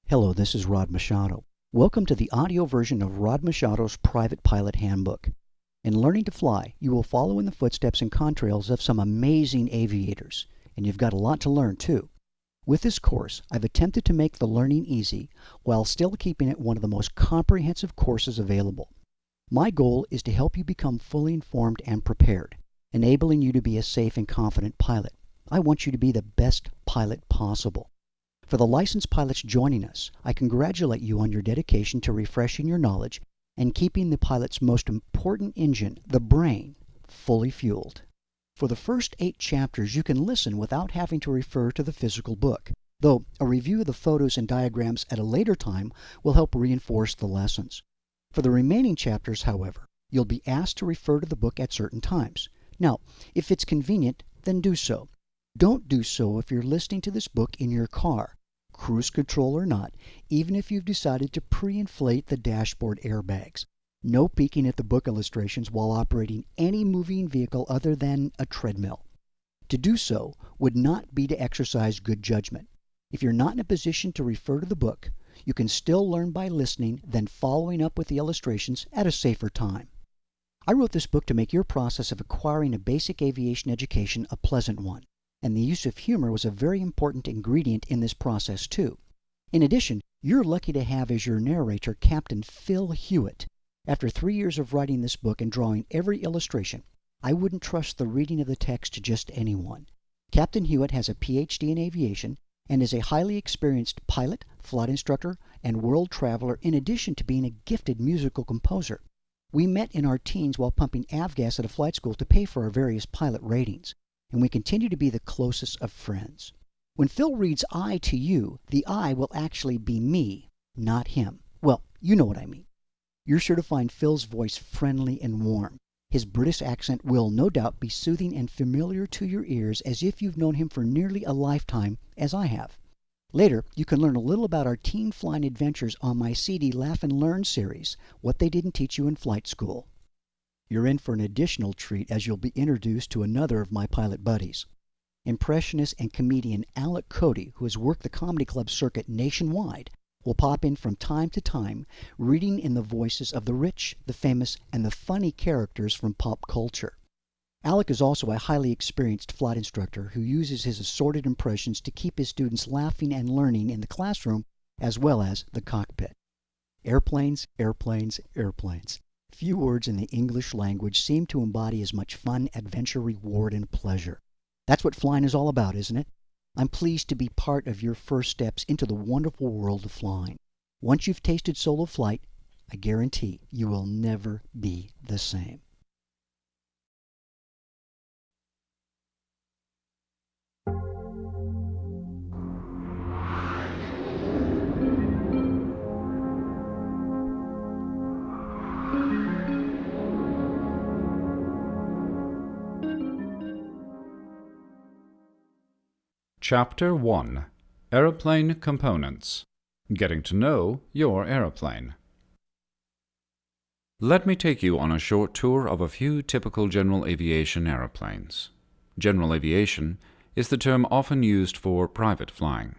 Hello, this is Rod Machado. Welcome to the audio version of Rod Machado's Private Pilot Handbook. In learning to fly, you will follow in the footsteps and contrails of some amazing aviators, and you've got a lot to learn too. With this course, I've attempted to make the learning easy while still keeping it one of the most comprehensive courses available. My goal is to help you become fully informed and prepared, enabling you to be a safe and confident pilot. I want you to be the best pilot possible. For the licensed pilots joining us, I congratulate you on your dedication to refreshing your knowledge and keeping the pilot's most important engine, the brain, fully fueled. For the first 8 chapters, you can listen without having to refer to the physical book, though a review of the photos and diagrams at a later time will help reinforce the lessons. For the remaining chapters, however, you'll be asked to refer to the book at certain times. Now, if it's convenient, then do so. Don't do so if you're listening to this book in your car, cruise control or not, even if you've decided to pre-inflate the dashboard airbags. No peeking at the book illustrations while operating any moving vehicle other than a treadmill. To do so would not be to exercise good judgment. If you're not in a position to refer to the book, you can still learn by listening, then following up with the illustrations at a safer time. I wrote this book to make your process of acquiring a basic aviation education a pleasant one. And the use of humor was a very important ingredient in this process too. In addition, you're lucky to have as your narrator Captain Phil Hewitt. After 3 years of writing this book and drawing every illustration, I wouldn't trust the reading of the text to just anyone. Captain Hewitt has a PhD in aviation and is a highly experienced pilot, flight instructor, and world traveler in addition to being a gifted musical composer. We met in our teens while pumping avgas at a flight school to pay for our various pilot ratings, and we continue to be the closest of friends. When Phil reads I to you, the I will actually be me, not him. Well, you know what I mean. You're sure to find Phil's voice friendly and warm. His British accent will no doubt be soothing and familiar to your ears as if you've known him for nearly a lifetime, as I have. Later, you can learn a little about our teen flying adventures on my CD Laugh and Learn series, What They Didn't Teach You in Flight School. You're in for an additional treat as you'll be introduced to another of my pilot buddies. Impressionist and comedian Alec Cody, who has worked the comedy club circuit nationwide, will pop in from time to time, reading in the voices of the rich, the famous, and the funny characters from pop culture. Alec is also a highly experienced flight instructor who uses his assorted impressions to keep his students laughing and learning in the classroom as well as the cockpit. Airplanes, airplanes, airplanes. Few words in the English language seem to embody as much fun, adventure, reward, and pleasure. That's what flying is all about, isn't it? I'm pleased to be part of your first steps into the wonderful world of flying. Once you've tasted solo flight, I guarantee you will never be the same. Chapter 1. Aeroplane Components. Getting to know your aeroplane. Let me take you on a short tour of a few typical general aviation aeroplanes. General aviation is the term often used for private flying.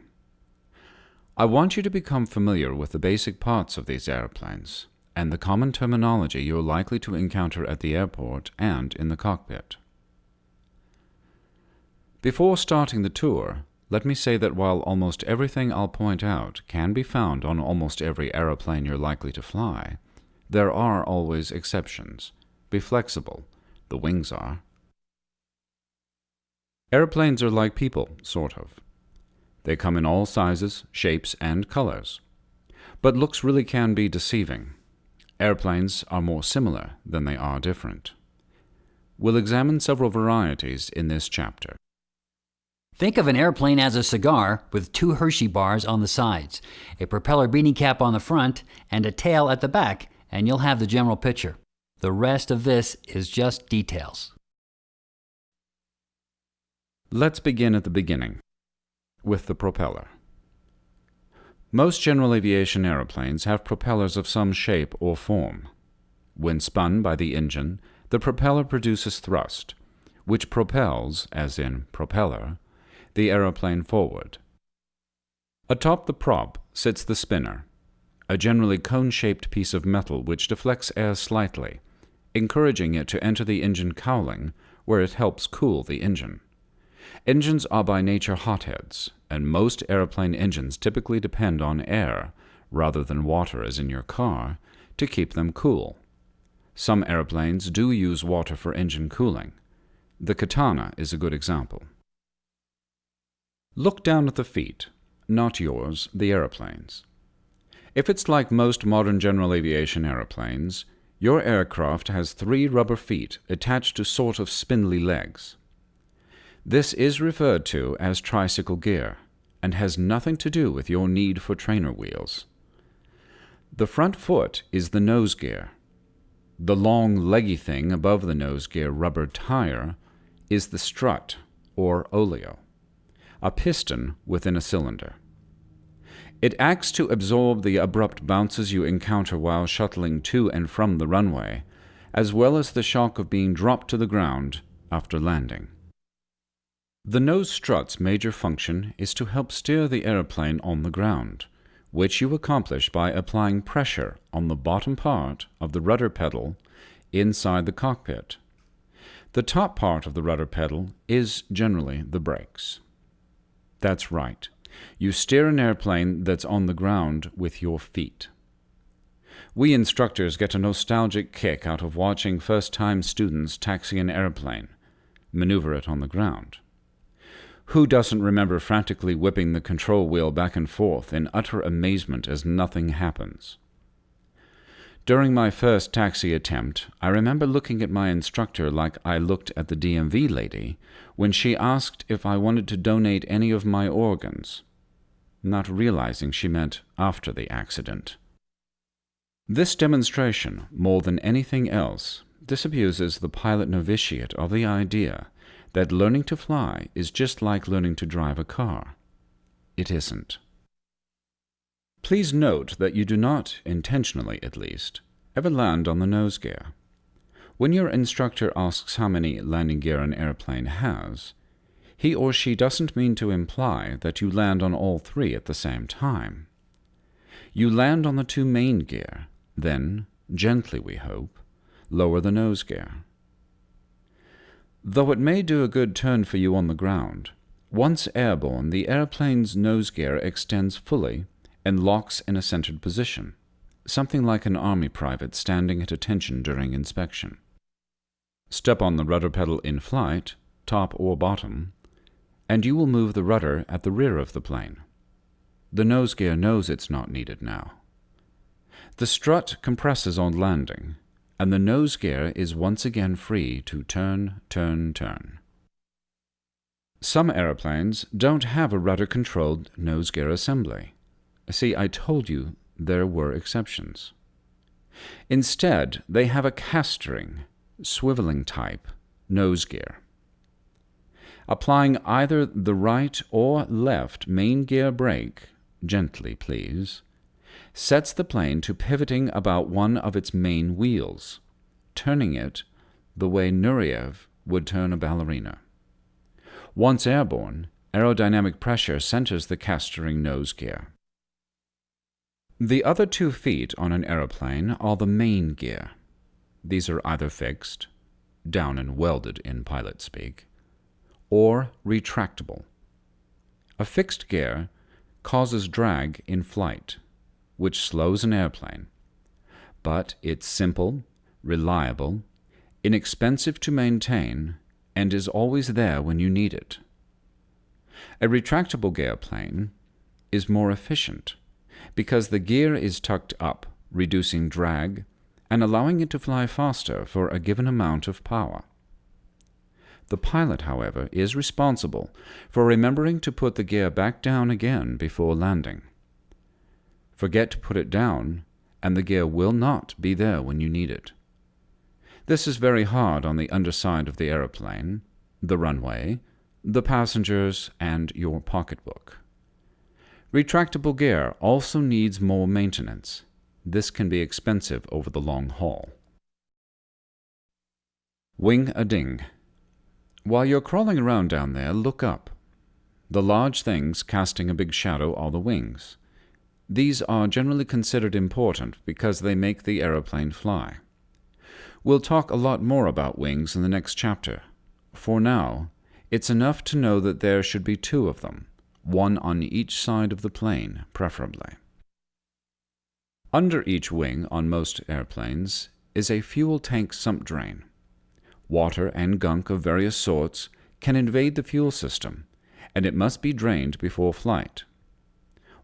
I want you to become familiar with the basic parts of these airplanes and the common terminology you're likely to encounter at the airport and in the cockpit. Before starting the tour, let me say that while almost everything I'll point out can be found on almost every aeroplane you're likely to fly, there are always exceptions. Be flexible. The wings are. Airplanes are like people, sort of. They come in all sizes, shapes, and colors. But looks really can be deceiving. Airplanes are more similar than they are different. We'll examine several varieties in this chapter. Think of an airplane as a cigar with 2 Hershey bars on the sides, a propeller beanie cap on the front, and a tail at the back, and you'll have the general picture. The rest of this is just details. Let's begin at the beginning, with the propeller. Most general aviation aeroplanes have propellers of some shape or form. When spun by the engine, the propeller produces thrust, which propels, as in propeller, the aeroplane forward. Atop the prop sits the spinner, a generally cone-shaped piece of metal which deflects air slightly, encouraging it to enter the engine cowling, where it helps cool the engine. Engines are by nature hotheads, and most airplane engines typically depend on air, rather than water as in your car, to keep them cool. Some airplanes do use water for engine cooling. The Katana is a good example. Look down at the feet, not yours, the airplane's. If it's like most modern general aviation airplanes, your aircraft has 3 rubber feet attached to sort of spindly legs. This is referred to as tricycle gear, and has nothing to do with your need for trainer wheels. The front foot is the nose gear. The long, leggy thing above the nose gear rubber tire is the strut, or oleo, a piston within a cylinder. It acts to absorb the abrupt bounces you encounter while shuttling to and from the runway, as well as the shock of being dropped to the ground after landing. The nose strut's major function is to help steer the airplane on the ground, which you accomplish by applying pressure on the bottom part of the rudder pedal inside the cockpit. The top part of the rudder pedal is generally the brakes. That's right. You steer an airplane that's on the ground with your feet. We instructors get a nostalgic kick out of watching first-time students taxi an airplane, maneuver it on the ground. Who doesn't remember frantically whipping the control wheel back and forth in utter amazement as nothing happens? During my first taxi attempt, I remember looking at my instructor like I looked at the DMV lady when she asked if I wanted to donate any of my organs, not realizing she meant after the accident. This demonstration, more than anything else, disabuses the pilot novitiate of the idea that learning to fly is just like learning to drive a car. It isn't. Please note that you do not, intentionally at least, ever land on the nose gear. When your instructor asks how many landing gear an airplane has, he or she doesn't mean to imply that you land on all 3 at the same time. You land on the 2 main gear, then, gently we hope, lower the nose gear. Though it may do a good turn for you on the ground, once airborne, the airplane's nose gear extends fully and locks in a centered position, something like an army private standing at attention during inspection. Step on the rudder pedal in flight, top or bottom, and you will move the rudder at the rear of the plane. The nose gear knows it's not needed now. The strut compresses on landing, and the nose gear is once again free to turn, turn, turn. Some airplanes don't have a rudder-controlled nose gear assembly. See, I told you there were exceptions. Instead, they have a castering, swiveling type nose gear. Applying either the right or left main gear brake, gently please, sets the plane to pivoting about one of its main wheels, turning it the way Nureyev would turn a ballerina. Once airborne, aerodynamic pressure centers the castering nose gear. The other 2 feet on an aeroplane are the main gear. These are either fixed, down and welded in pilot speak, or retractable. A fixed gear causes drag in flight, which slows an airplane, but it's simple, reliable, inexpensive to maintain, and is always there when you need it. A retractable gear plane is more efficient because the gear is tucked up, reducing drag and allowing it to fly faster for a given amount of power. The pilot, however, is responsible for remembering to put the gear back down again before landing. Forget to put it down, and the gear will not be there when you need it. This is very hard on the underside of the aeroplane, the runway, the passengers, and your pocketbook. Retractable gear also needs more maintenance. This can be expensive over the long haul. Wing-a-ding. While you're crawling around down there, look up. The large things casting a big shadow are the wings. These are generally considered important because they make the aeroplane fly. We'll talk a lot more about wings in the next chapter. For now, it's enough to know that there should be two of them, one on each side of the plane, preferably. Under each wing on most airplanes is a fuel tank sump drain. Water and gunk of various sorts can invade the fuel system, and it must be drained before flight.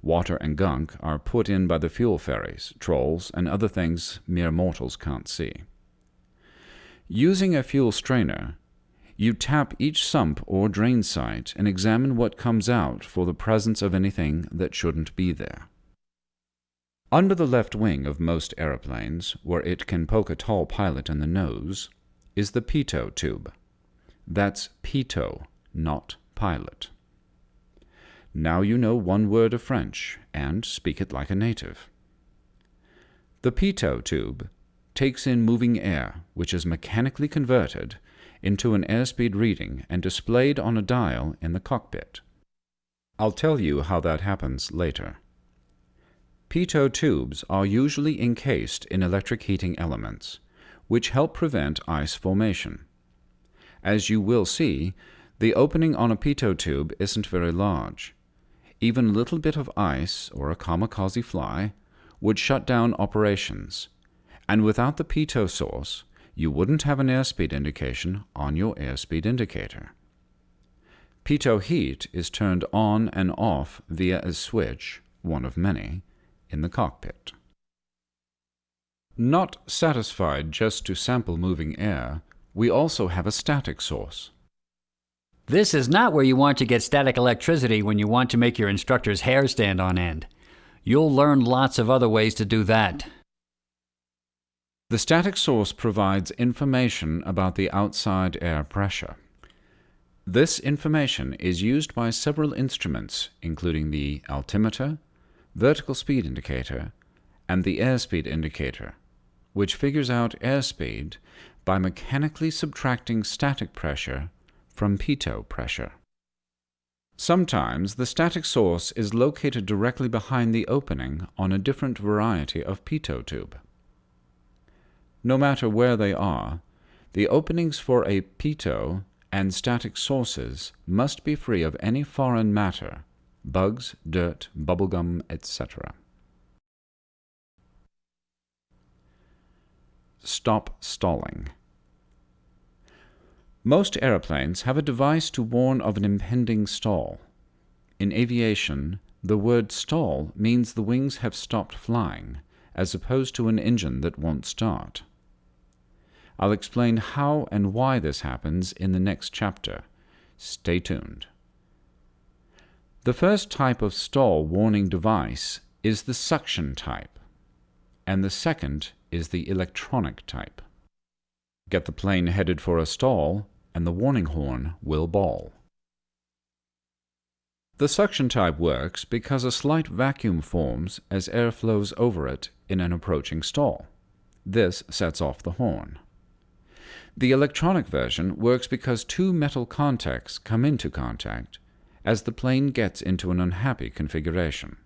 Water and gunk are put in by the fuel ferries, trolls, and other things mere mortals can't see. Using a fuel strainer, you tap each sump or drain site and examine what comes out for the presence of anything that shouldn't be there. Under the left wing of most aeroplanes, where it can poke a tall pilot in the nose, is the pitot tube. That's pitot, not pilot. Now you know one word of French, and speak it like a native. The pitot tube takes in moving air, which is mechanically converted into an airspeed reading and displayed on a dial in the cockpit. I'll tell you how that happens later. Pitot tubes are usually encased in electric heating elements, which help prevent ice formation. As you will see, the opening on a pitot tube isn't very large. Even a little bit of ice or a kamikaze fly would shut down operations, and without the pitot source, you wouldn't have an airspeed indication on your airspeed indicator. Pitot heat is turned on and off via a switch, one of many, in the cockpit. Not satisfied just to sample moving air, we also have a static source. This is not where you want to get static electricity when you want to make your instructor's hair stand on end. You'll learn lots of other ways to do that. The static source provides information about the outside air pressure. This information is used by several instruments, including the altimeter, vertical speed indicator, and the airspeed indicator, which figures out airspeed by mechanically subtracting static pressure from pitot pressure. Sometimes the static source is located directly behind the opening on a different variety of pitot tube. No matter where they are, the openings for a pitot and static sources must be free of any foreign matter, bugs, dirt, bubblegum, etc. Stop stalling. Most airplanes have a device to warn of an impending stall. In aviation, the word stall means the wings have stopped flying, as opposed to an engine that won't start. I'll explain how and why this happens in the next chapter. Stay tuned. The first type of stall warning device is the suction type, and the second is the electronic type. Get the plane headed for a stall, and the warning horn will bawl. The suction type works because a slight vacuum forms as air flows over it in an approaching stall. This sets off the horn. The electronic version works because two metal contacts come into contact as the plane gets into an unhappy configuration.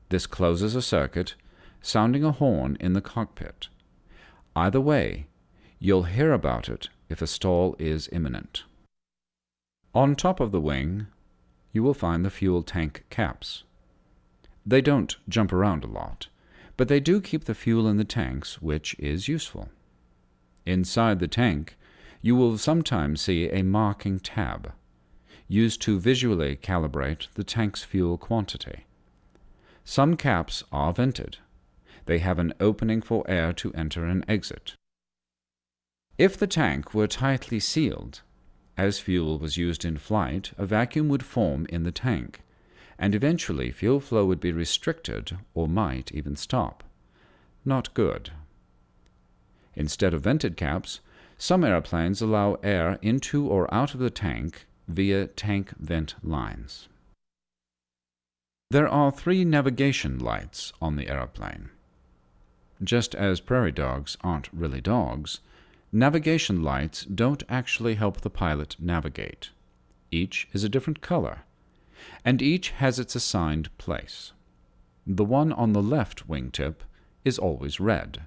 This closes a circuit, sounding a horn in the cockpit. Either way, you'll hear about it if a stall is imminent. On top of the wing, you will find the fuel tank caps. They don't jump around a lot, but they do keep the fuel in the tanks, which is useful. Inside the tank, you will sometimes see a marking tab, used to visually calibrate the tank's fuel quantity. Some caps are vented. They have an opening for air to enter and exit. If the tank were tightly sealed, as fuel was used in flight, a vacuum would form in the tank, and eventually fuel flow would be restricted or might even stop. Not good. Instead of vented caps, some airplanes allow air into or out of the tank via tank vent lines. There are 3 navigation lights on the airplane. Just as prairie dogs aren't really dogs, navigation lights don't actually help the pilot navigate. Each is a different color, and each has its assigned place. the one on the left wingtip is always red,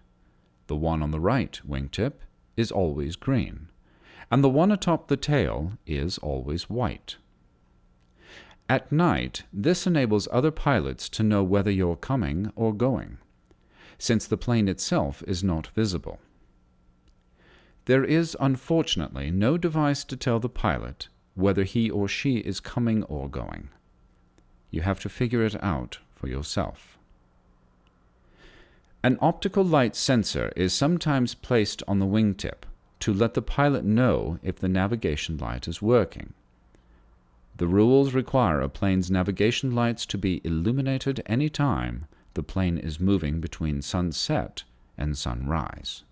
the one on the right wingtip is always green, and the one atop the tail is always white. At night, this enables other pilots to know whether you're coming or going, since the plane itself is not visible. There is unfortunately no device to tell the pilot whether he or she is coming or going. You have to figure it out for yourself. An optical light sensor is sometimes placed on the wingtip to let the pilot know if the navigation light is working. The rules require a plane's navigation lights to be illuminated any time the plane is moving between sunset and sunrise.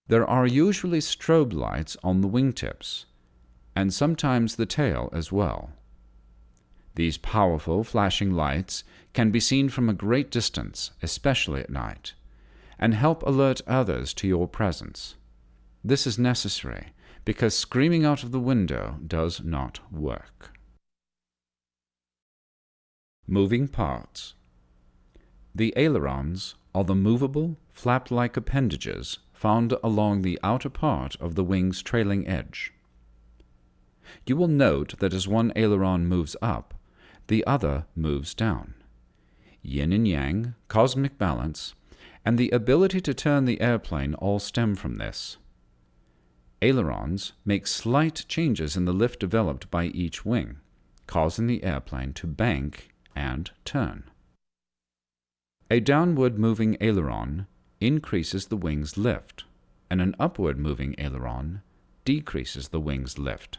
There are usually strobe lights on the wingtips, and sometimes the tail as well. These powerful flashing lights can be seen from a great distance, especially at night, and help alert others to your presence. This is necessary because screaming out of the window does not work. Moving parts. The ailerons are the movable, flap-like appendages found along the outer part of the wing's trailing edge. You will note that as one aileron moves up, the other moves down. Yin and yang, cosmic balance, and the ability to turn the airplane all stem from this. Ailerons make slight changes in the lift developed by each wing, causing the airplane to bank and turn. A downward moving aileron increases the wing's lift, and an upward moving aileron decreases the wing's lift.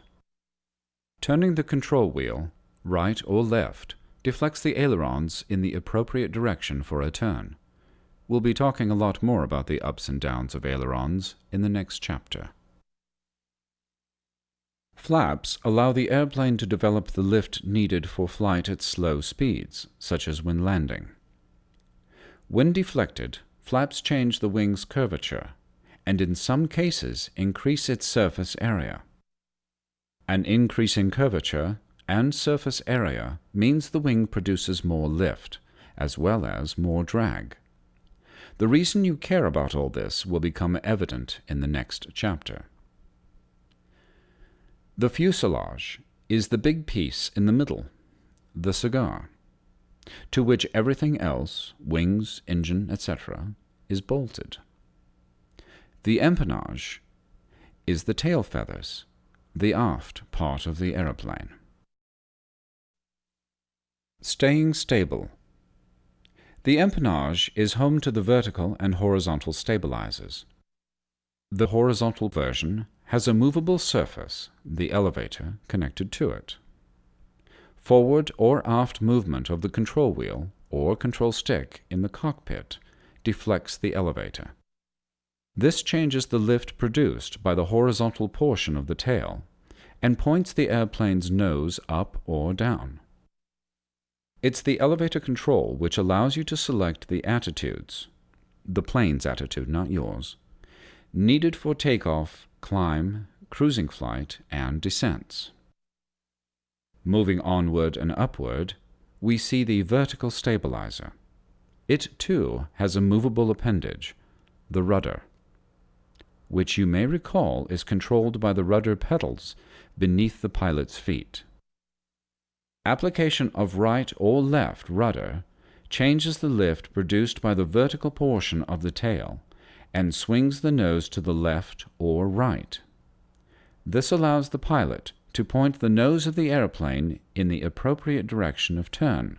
Turning the control wheel, right or left, deflects the ailerons in the appropriate direction for a turn. We'll be talking a lot more about the ups and downs of ailerons in the next chapter. Flaps allow the airplane to develop the lift needed for flight at slow speeds, such as when landing. When deflected, flaps change the wing's curvature, and in some cases increase its surface area. An increase in curvature and surface area means the wing produces more lift, as well as more drag. The reason you care about all this will become evident in the next chapter. The fuselage is the big piece in the middle, the cigar, to which everything else, wings, engine, etc., is bolted. The empennage is the tail feathers, the aft part of the aeroplane. Staying stable. The empennage is home to the vertical and horizontal stabilizers. The horizontal version has a movable surface, the elevator, connected to it. Forward or aft movement of the control wheel or control stick in the cockpit deflects the elevator. This changes the lift produced by the horizontal portion of the tail and points the airplane's nose up or down. It's the elevator control which allows you to select the attitudes, the plane's attitude, not yours, needed for takeoff, climb, cruising flight, and descents. Moving onward and upward, we see the vertical stabilizer. It, too, has a movable appendage, the rudder, which you may recall is controlled by the rudder pedals beneath the pilot's feet. Application of right or left rudder changes the lift produced by the vertical portion of the tail and swings the nose to the left or right. This allows the pilot to point the nose of the airplane in the appropriate direction of turn.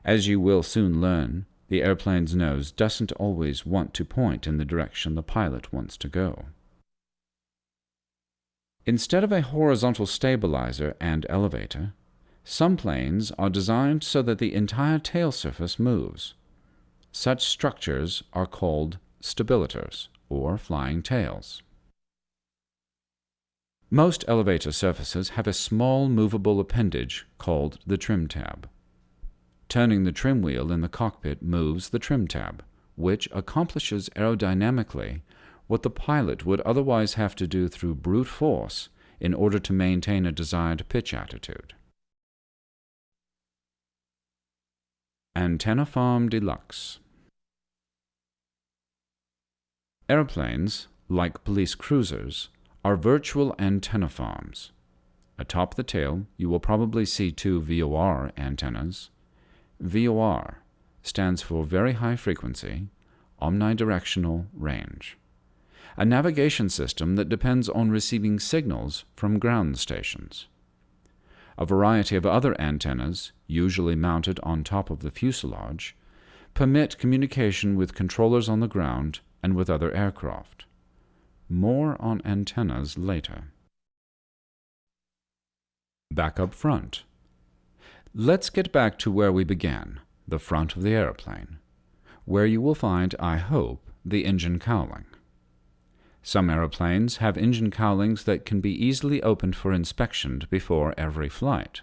As you will soon learn, the airplane's nose doesn't always want to point in the direction the pilot wants to go. Instead of a horizontal stabilizer and elevator, some planes are designed so that the entire tail surface moves. Such structures are called stabilitors, or flying tails. Most elevator surfaces have a small movable appendage called the trim tab. Turning the trim wheel in the cockpit moves the trim tab, which accomplishes aerodynamically what the pilot would otherwise have to do through brute force in order to maintain a desired pitch attitude. Antenna Farm Deluxe. Airplanes, like police cruisers, are virtual antenna farms. Atop the tail, you will probably see two VOR antennas. VOR stands for Very High Frequency, Omnidirectional Range, a navigation system that depends on receiving signals from ground stations. A variety of other antennas, usually mounted on top of the fuselage, permit communication with controllers on the ground and with other aircraft. More on antennas later. Back up front. Let's get back to where we began, the front of the airplane, where you will find, I hope, the engine cowling. Some airplanes have engine cowlings that can be easily opened for inspection before every flight.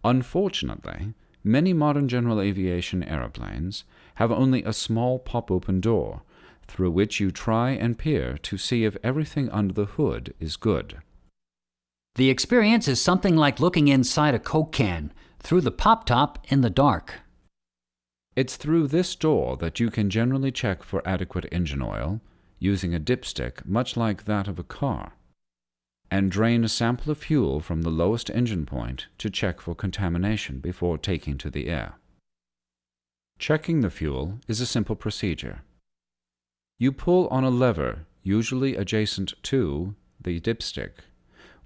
Unfortunately, many modern general aviation airplanes have only a small pop-open door through which you try and peer to see if everything under the hood is good. The experience is something like looking inside a Coke can through the pop top in the dark. It's through this door that you can generally check for adequate engine oil, using a dipstick much like that of a car, and drain a sample of fuel from the lowest engine point to check for contamination before taking to the air. Checking the fuel is a simple procedure. You pull on a lever, usually adjacent to the dipstick,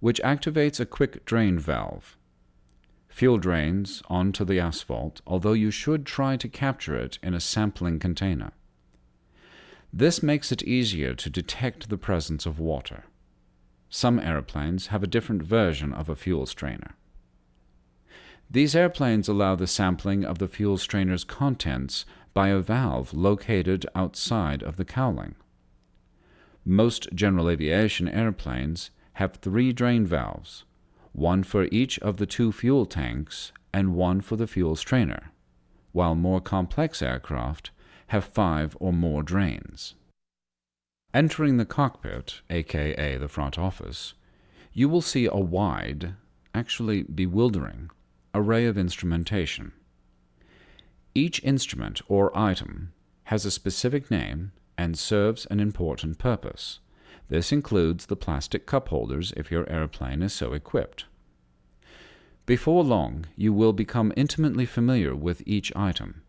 which activates a quick drain valve. Fuel drains onto the asphalt, although you should try to capture it in a sampling container. This makes it easier to detect the presence of water. Some airplanes have a different version of a fuel strainer. These airplanes allow the sampling of the fuel strainer's contents by a valve located outside of the cowling. Most general aviation airplanes have 3 drain valves, one for each of the 2 fuel tanks and one for the fuel strainer, while more complex aircraft have 5 or more drains. Entering the cockpit, aka the front office, you will see a wide, actually bewildering, array of instrumentation. Each instrument or item has a specific name and serves an important purpose. This includes the plastic cup holders if your airplane is so equipped. Before long, you will become intimately familiar with each item.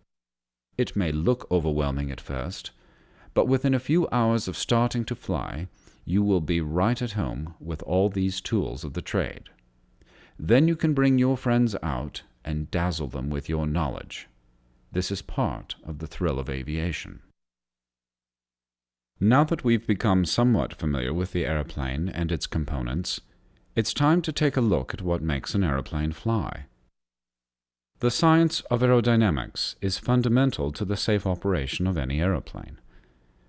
It may look overwhelming at first, but within a few hours of starting to fly, you will be right at home with all these tools of the trade. Then you can bring your friends out and dazzle them with your knowledge. This is part of the thrill of aviation. Now that we've become somewhat familiar with the airplane and its components, it's time to take a look at what makes an airplane fly. The science of aerodynamics is fundamental to the safe operation of any airplane.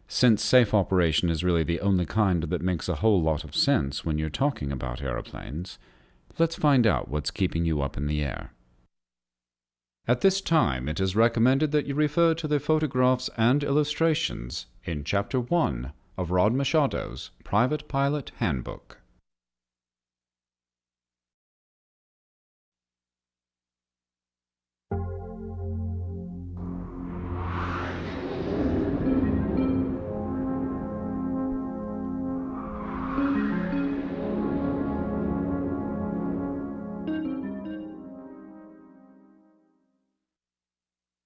Since safe operation is really the only kind that makes a whole lot of sense when you're talking about airplanes, let's find out what's keeping you up in the air. At this time, it is recommended that you refer to the photographs and illustrations in Chapter 1 of Rod Machado's Private Pilot Handbook.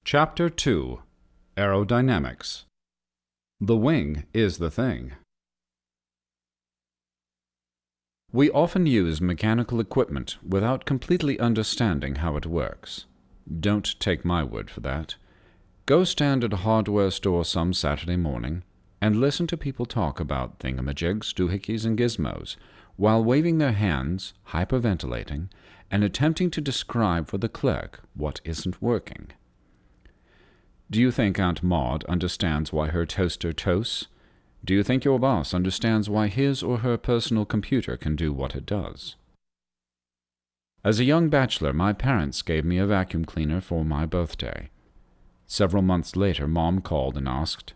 Chapter 2 Aerodynamics. The wing is the thing. We often use mechanical equipment without completely understanding how it works. Don't take my word for that. Go stand at a hardware store some Saturday morning and listen to people talk about thingamajigs, doohickeys, and gizmos while waving their hands, hyperventilating, and attempting to describe for the clerk what isn't working. Do you think Aunt Maud understands why her toaster toasts? Do you think your boss understands why his or her personal computer can do what it does? As a young bachelor, my parents gave me a vacuum cleaner for my birthday. Several months later, Mom called and asked,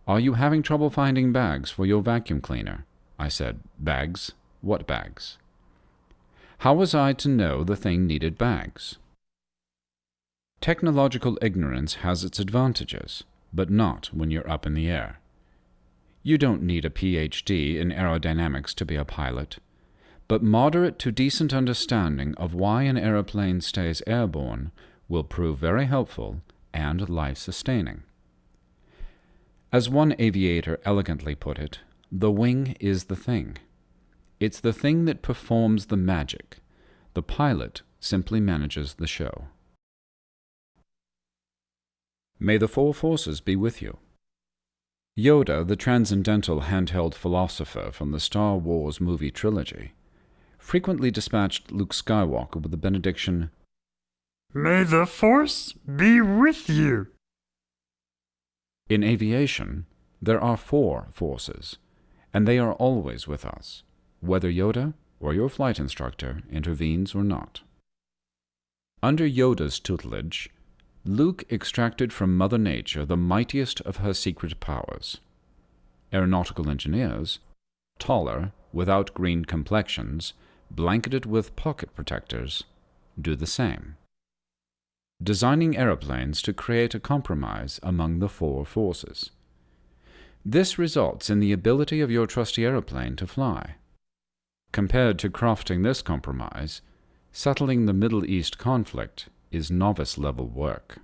"Are you having trouble finding bags for your vacuum cleaner?" I said, "Bags? What bags?" How was I to know the thing needed bags? Technological ignorance has its advantages, but not when you're up in the air. You don't need a PhD in aerodynamics to be a pilot, but moderate to decent understanding of why an aeroplane stays airborne will prove very helpful and life-sustaining. As one aviator elegantly put it, the wing is the thing. It's the thing that performs the magic. The pilot simply manages the show. May the four forces be with you. Yoda, the transcendental handheld philosopher from the Star Wars movie trilogy, frequently dispatched Luke Skywalker with the benediction, "May the Force be with you." In aviation, there are four forces, and they are always with us, whether Yoda or your flight instructor intervenes or not. Under Yoda's tutelage, Luke extracted from Mother Nature the mightiest of her secret powers. Aeronautical engineers, taller, without green complexions, blanketed with pocket protectors, do the same. Designing aeroplanes to create a compromise among the four forces. This results in the ability of your trusty aeroplane to fly. Compared to crafting this compromise, settling the Middle East conflict is novice-level work.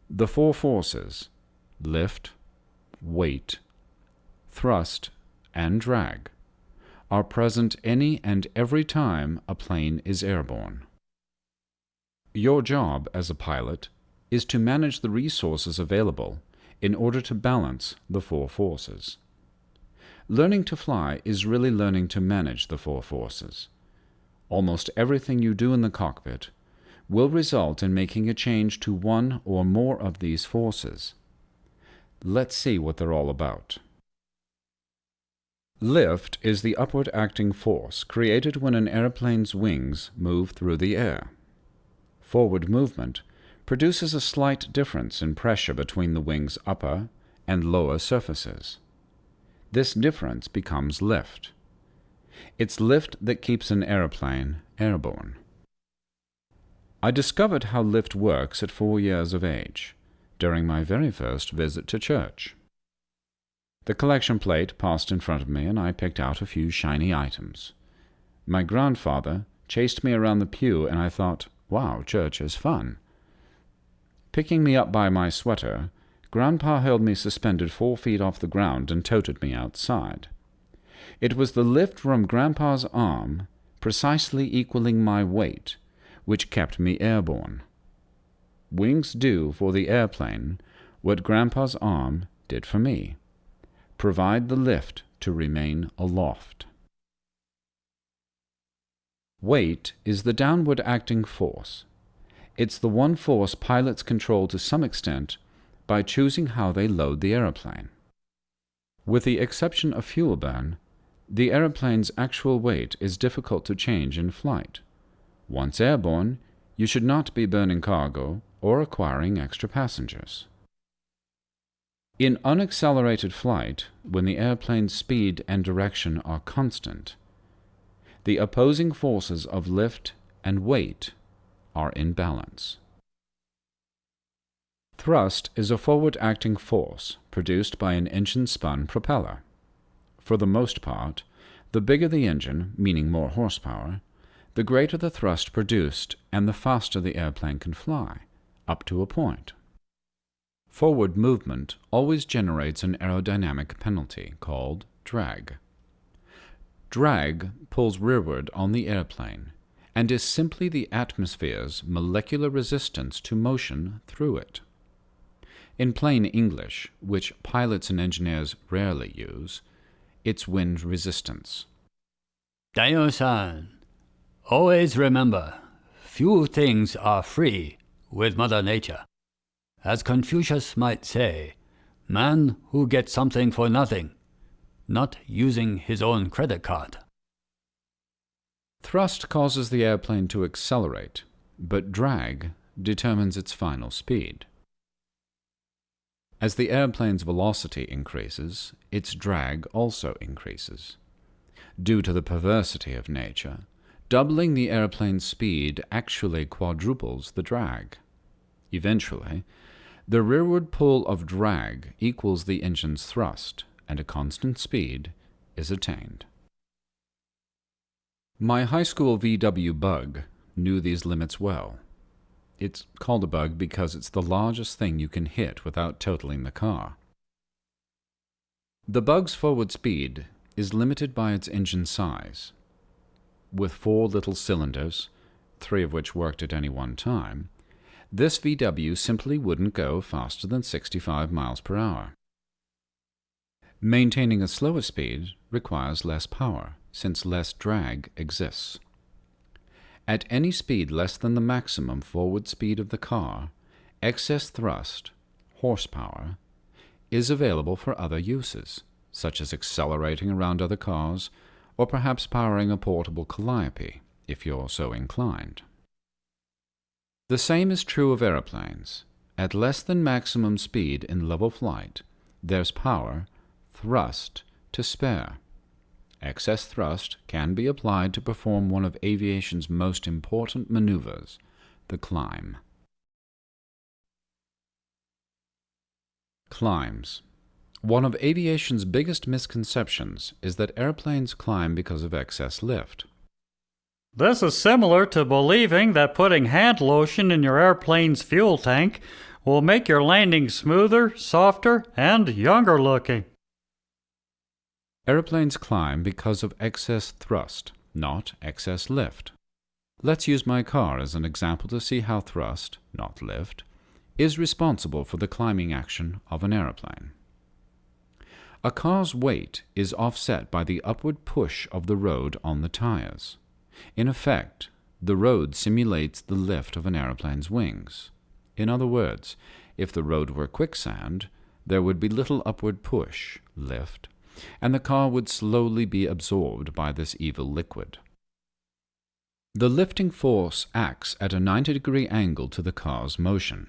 The four forces, lift, weight, thrust, and drag, are present any and every time a plane is airborne. Your job as a pilot is to manage the resources available in order to balance the four forces. Learning to fly is really learning to manage the four forces. Almost everything you do in the cockpit will result in making a change to one or more of these forces. Let's see what they're all about. Lift is the upward acting force created when an airplane's wings move through the air. Forward movement produces a slight difference in pressure between the wing's upper and lower surfaces. This difference becomes lift. It's lift that keeps an airplane airborne. I discovered how lift works at 4 years of age, during my very first visit to church. The collection plate passed in front of me, and I picked out a few shiny items. My grandfather chased me around the pew, and I thought, wow, church is fun. Picking me up by my sweater, Grandpa held me suspended 4 feet off the ground and toted me outside. It was the lift from Grandpa's arm, precisely equaling my weight, which kept me airborne. Wings do for the airplane what Grandpa's arm did for me: provide the lift to remain aloft. Weight is the downward acting force. It's the one force pilots control to some extent by choosing how they load the aeroplane. With the exception of fuel burn, the aeroplane's actual weight is difficult to change in flight. Once airborne, you should not be burning cargo or acquiring extra passengers. In unaccelerated flight, when the airplane's speed and direction are constant, the opposing forces of lift and weight are in balance. Thrust is a forward-acting force produced by an engine-spun propeller. For the most part, the bigger the engine, meaning more horsepower, the greater the thrust produced and the faster the airplane can fly, up to a point. Forward movement always generates an aerodynamic penalty called drag. Drag pulls rearward on the airplane and is simply the atmosphere's molecular resistance to motion through it. In plain English, which pilots and engineers rarely use, it's wind resistance. Daniel-san, always remember, few things are free with Mother Nature. As Confucius might say, man who gets something for nothing, not using his own credit card. Thrust causes the airplane to accelerate, but drag determines its final speed. As the airplane's velocity increases, its drag also increases. Due to the perversity of nature, Doubling the airplane's speed actually quadruples the drag. Eventually, the rearward pull of drag equals the engine's thrust, and a constant speed is attained. My high school VW Bug knew these limits well. It's called a bug because it's the largest thing you can hit without totaling the car. The Bug's forward speed is limited by its engine size. With 4 little cylinders, 3 of which worked at any one time, this VW simply wouldn't go faster than 65 miles per hour. Maintaining a slower speed requires less power, since less drag exists. At any speed less than the maximum forward speed of the car, excess thrust, horsepower, is available for other uses, such as accelerating around other cars, or perhaps powering a portable calliope, if you're so inclined. The same is true of aeroplanes. At less than maximum speed in level flight, there's power, thrust, to spare. Excess thrust can be applied to perform one of aviation's most important maneuvers, the climb. Climbs. One of aviation's biggest misconceptions is that airplanes climb because of excess lift. This is similar to believing that putting hand lotion in your airplane's fuel tank will make your landing smoother, softer, and younger looking. Airplanes climb because of excess thrust, not excess lift. Let's use my car as an example to see how thrust, not lift, is responsible for the climbing action of an airplane. A car's weight is offset by the upward push of the road on the tires. In effect, the road simulates the lift of an airplane's wings. In other words, if the road were quicksand, there would be little upward push, lift, and the car would slowly be absorbed by this evil liquid. The lifting force acts at a 90-degree angle to the car's motion.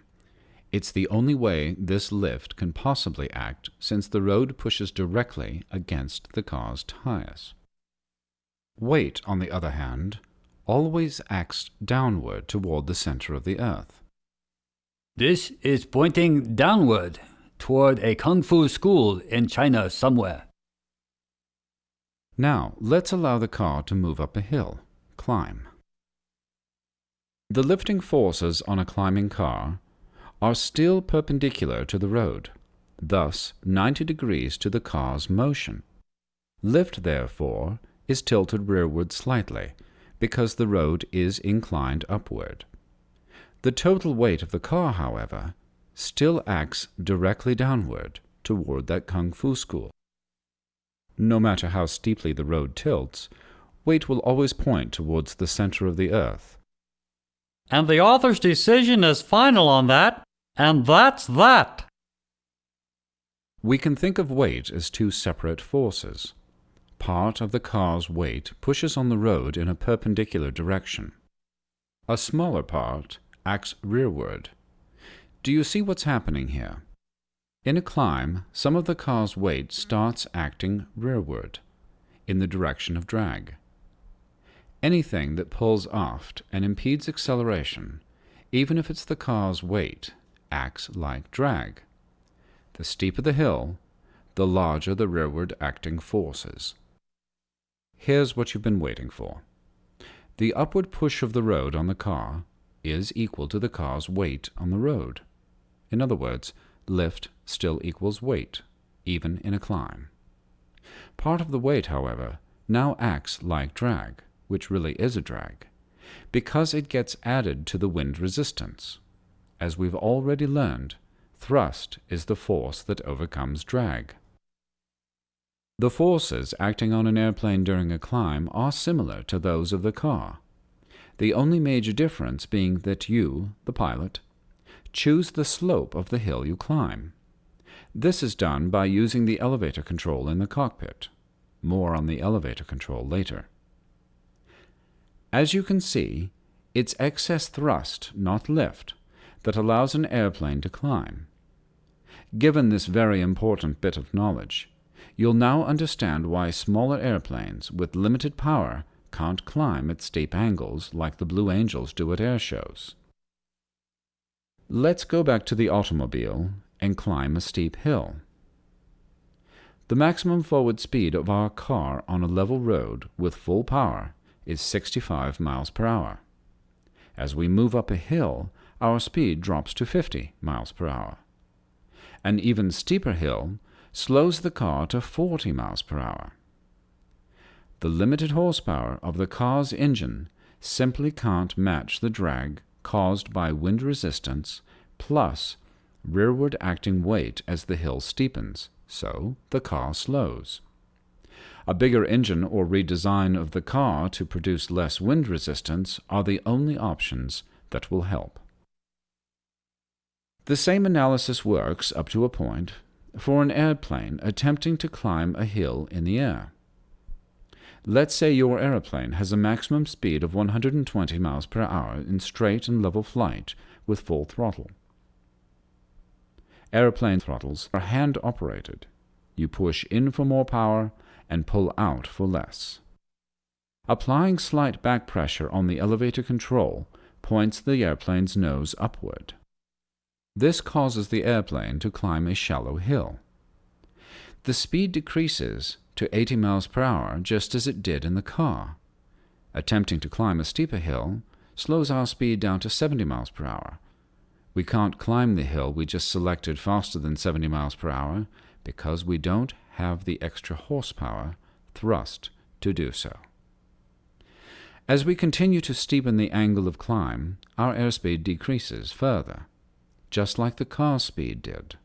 It's the only way this lift can possibly act, since the road pushes directly against the car's tires. Weight, on the other hand, always acts downward toward the center of the earth. This is pointing downward toward a kung fu school in China somewhere. Now, let's allow the car to move up a hill, climb. The lifting forces on a climbing car are still perpendicular to the road, thus 90 degrees to the car's motion. Lift, therefore, is tilted rearward slightly, because the road is inclined upward. The total weight of the car, however, still acts directly downward toward that kung fu school. No matter how steeply the road tilts, weight will always point towards the center of the earth. And the author's decision is final on that, and that's that. We can think of weight as 2 separate forces. Part of the car's weight pushes on the road in a perpendicular direction. A smaller part acts rearward. Do you see what's happening here? In a climb, some of the car's weight starts acting rearward, in the direction of drag. Anything that pulls aft and impedes acceleration, even if it's the car's weight, acts like drag. The steeper the hill, the larger the rearward acting forces. Here's what you've been waiting for. The upward push of the road on the car is equal to the car's weight on the road. In other words, lift still equals weight, even in a climb. Part of the weight, however, now acts like drag, which really is a drag, because it gets added to the wind resistance. As we've already learned, thrust is the force that overcomes drag. The forces acting on an airplane during a climb are similar to those of the car, the only major difference being that you, the pilot, choose the slope of the hill you climb. This is done by using the elevator control in the cockpit. More on the elevator control later. As you can see, it's excess thrust, not lift, that allows an airplane to climb. Given this very important bit of knowledge, you'll now understand why smaller airplanes with limited power can't climb at steep angles like the Blue Angels do at air shows. Let's go back to the automobile and climb a steep hill. The maximum forward speed of our car on a level road with full power is 65 miles per hour. As we move up a hill, our speed drops to 50 miles per hour. An even steeper hill slows the car to 40 miles per hour. The limited horsepower of the car's engine simply can't match the drag caused by wind resistance plus rearward acting weight as the hill steepens, so the car slows. A bigger engine or redesign of the car to produce less wind resistance are the only options that will help. The same analysis works, up to a point, for an airplane attempting to climb a hill in the air. Let's say your airplane has a maximum speed of 120 miles per hour in straight and level flight with full throttle. Airplane throttles are hand-operated. You push in for more power and pull out for less. Applying slight back pressure on the elevator control points the airplane's nose upward. This causes the airplane to climb a shallow hill. The speed decreases to 80 miles per hour just as it did in the car. Attempting to climb a steeper hill slows our speed down to 70 miles per hour. We can't climb the hill we just selected faster than 70 miles per hour because we don't have the extra horsepower thrust to do so. As we continue to steepen the angle of climb, our airspeed decreases further, just like the car's speed did.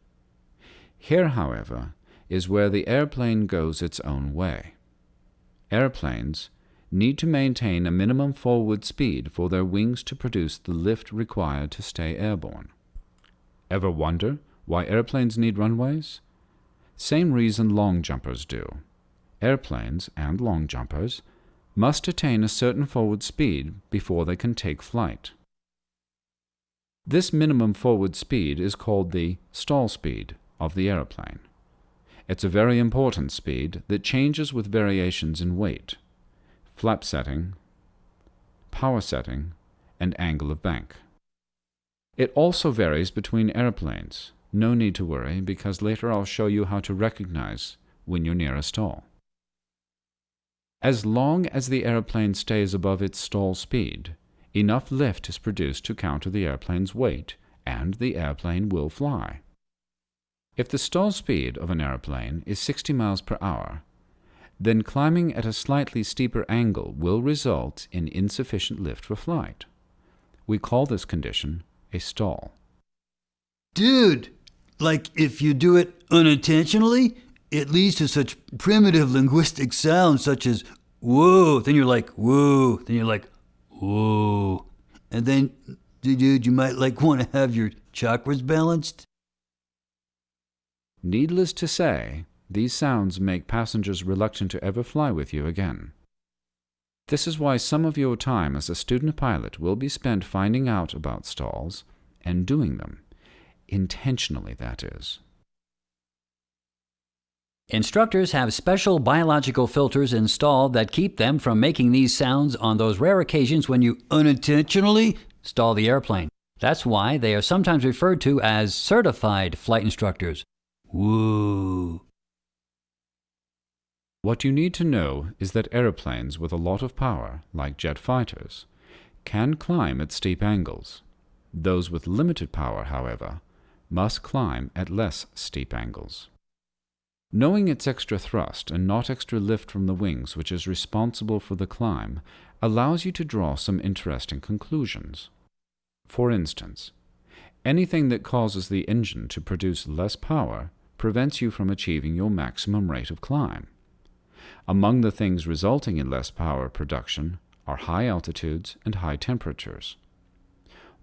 Here, however, is where the airplane goes its own way. Airplanes need to maintain a minimum forward speed for their wings to produce the lift required to stay airborne. Ever wonder why airplanes need runways? Same reason long jumpers do. Airplanes and long jumpers must attain a certain forward speed before they can take flight. This minimum forward speed is called the stall speed of the airplane. It's a very important speed that changes with variations in weight, flap setting, power setting, and angle of bank. It also varies between airplanes. No need to worry, because later I'll show you how to recognize when you're near a stall. As long as the airplane stays above its stall speed, enough lift is produced to counter the airplane's weight, and the airplane will fly. If the stall speed of an airplane is 60 miles per hour, then climbing at a slightly steeper angle will result in insufficient lift for flight. We call this condition a stall. Dude, like if you do it unintentionally, it leads to such primitive linguistic sounds such as whoa, then you're like whoa, then you're like whoa. And then, dude, you might want to have your chakras balanced. Needless to say, these sounds make passengers reluctant to ever fly with you again. This is why some of your time as a student pilot will be spent finding out about stalls and doing them. Intentionally, that is. Instructors have special biological filters installed that keep them from making these sounds on those rare occasions when you unintentionally stall the airplane. That's why they are sometimes referred to as certified flight instructors. Woo! What you need to know is that airplanes with a lot of power, like jet fighters, can climb at steep angles. Those with limited power, however, must climb at less steep angles. Knowing it's extra thrust and not extra lift from the wings which is responsible for the climb allows you to draw some interesting conclusions. For instance, anything that causes the engine to produce less power prevents you from achieving your maximum rate of climb. Among the things resulting in less power production are high altitudes and high temperatures.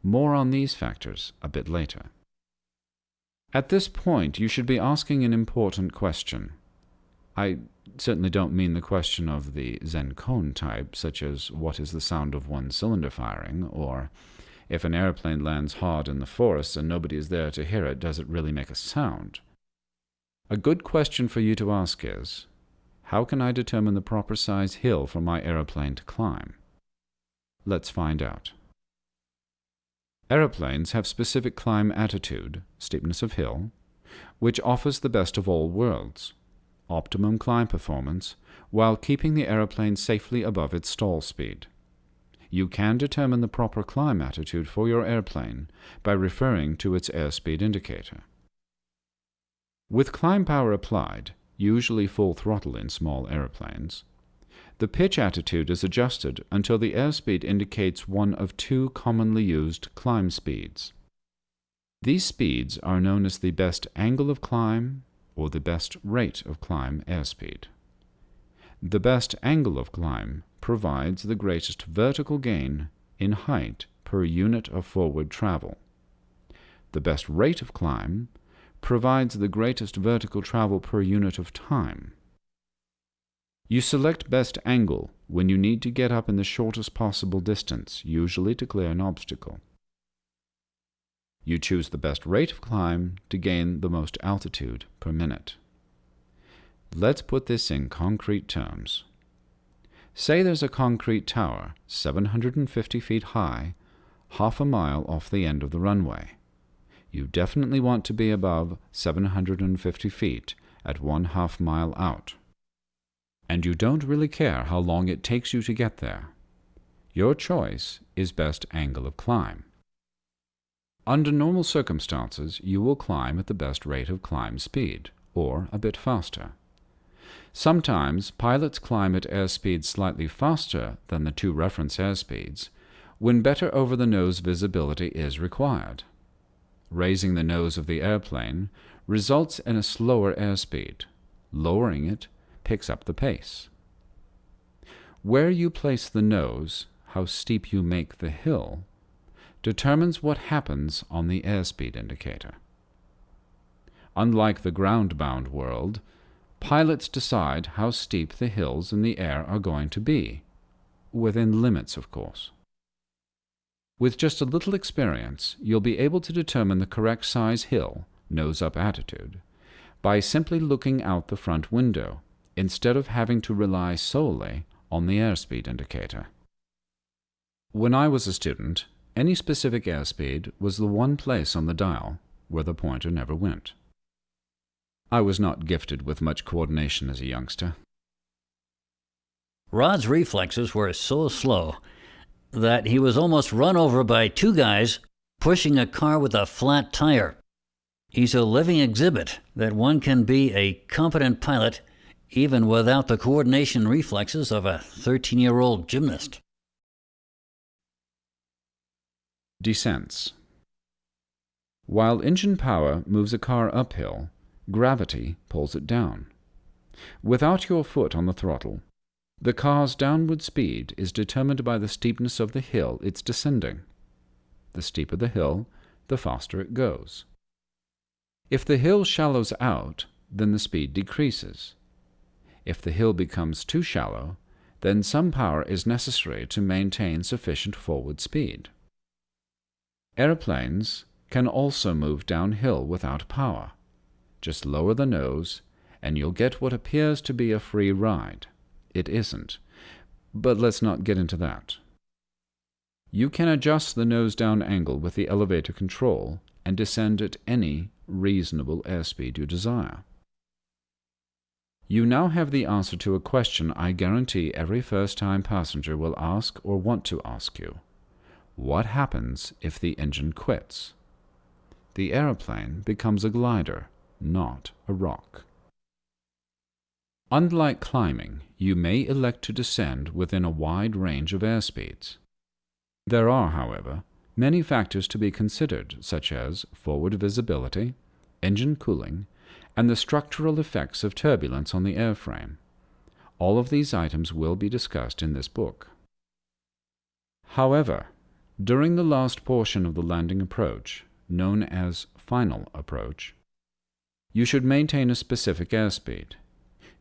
More on these factors a bit later. At this point, you should be asking an important question. I certainly don't mean the question of the Zen koan type, such as what is the sound of one cylinder firing, or if an airplane lands hard in the forest and nobody is there to hear it, does it really make a sound? A good question for you to ask is, how can I determine the proper size hill for my aeroplane to climb? Let's find out. Aeroplanes have specific climb attitude, steepness of hill, which offers the best of all worlds, optimum climb performance, while keeping the aeroplane safely above its stall speed. You can determine the proper climb attitude for your airplane by referring to its airspeed indicator. With climb power applied, usually full throttle in small airplanes, the pitch attitude is adjusted until the airspeed indicates one of two commonly used climb speeds. These speeds are known as the best angle of climb or the best rate of climb airspeed. The best angle of climb provides the greatest vertical gain in height per unit of forward travel. The best rate of climb provides the greatest vertical travel per unit of time. You select best angle when you need to get up in the shortest possible distance, usually to clear an obstacle. You choose the best rate of climb to gain the most altitude per minute. Let's put this in concrete terms. Say there's a concrete tower 750 feet high, half a mile off the end of the runway. You definitely want to be above 750 feet at 1/2 mile out. And you don't really care how long it takes you to get there. Your choice is best angle of climb. Under normal circumstances, you will climb at the best rate of climb speed, or a bit faster. Sometimes pilots climb at airspeeds slightly faster than the two reference airspeeds, when better over-the-nose visibility is required. Raising the nose of the airplane results in a slower airspeed. Lowering it picks up the pace. Where you place the nose, how steep you make the hill, determines what happens on the airspeed indicator. Unlike the ground-bound world, pilots decide how steep the hills in the air are going to be, within limits, of course. With just a little experience, you'll be able to determine the correct size hill, nose-up attitude, by simply looking out the front window, instead of having to rely solely on the airspeed indicator. When I was a student, any specific airspeed was the one place on the dial where the pointer never went. I was not gifted with much coordination as a youngster. Rod's reflexes were so slow that he was almost run over by two guys pushing a car with a flat tire. He's a living exhibit that one can be a competent pilot even without the coordination reflexes of a 13-year-old gymnast. Descents. While engine power moves a car uphill, gravity pulls it down. Without your foot on the throttle, the car's downward speed is determined by the steepness of the hill it's descending. The steeper the hill, the faster it goes. If the hill shallows out, then the speed decreases. If the hill becomes too shallow, then some power is necessary to maintain sufficient forward speed. Airplanes can also move downhill without power. Just lower the nose, and you'll get what appears to be a free ride. It isn't, but let's not get into that. You can adjust the nose-down angle with the elevator control and descend at any reasonable airspeed you desire. You now have the answer to a question I guarantee every first-time passenger will ask or want to ask you. What happens if the engine quits? The aeroplane becomes a glider, not a rock. Unlike climbing, you may elect to descend within a wide range of airspeeds. There are, however, many factors to be considered, such as forward visibility, engine cooling, and the structural effects of turbulence on the airframe. All of these items will be discussed in this book. However, during the last portion of the landing approach, known as final approach, you should maintain a specific airspeed.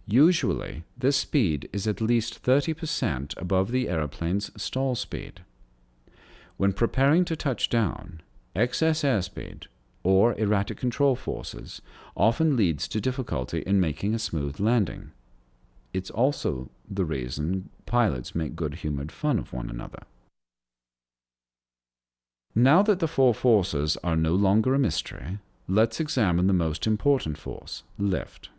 Usually, this speed is at least 30% above the airplane's stall speed. When preparing to touch down, excess airspeed or erratic control forces often leads to difficulty in making a smooth landing. It's also the reason pilots make good-humored fun of one another. Now that the four forces are no longer a mystery, let's examine the most important force, lift.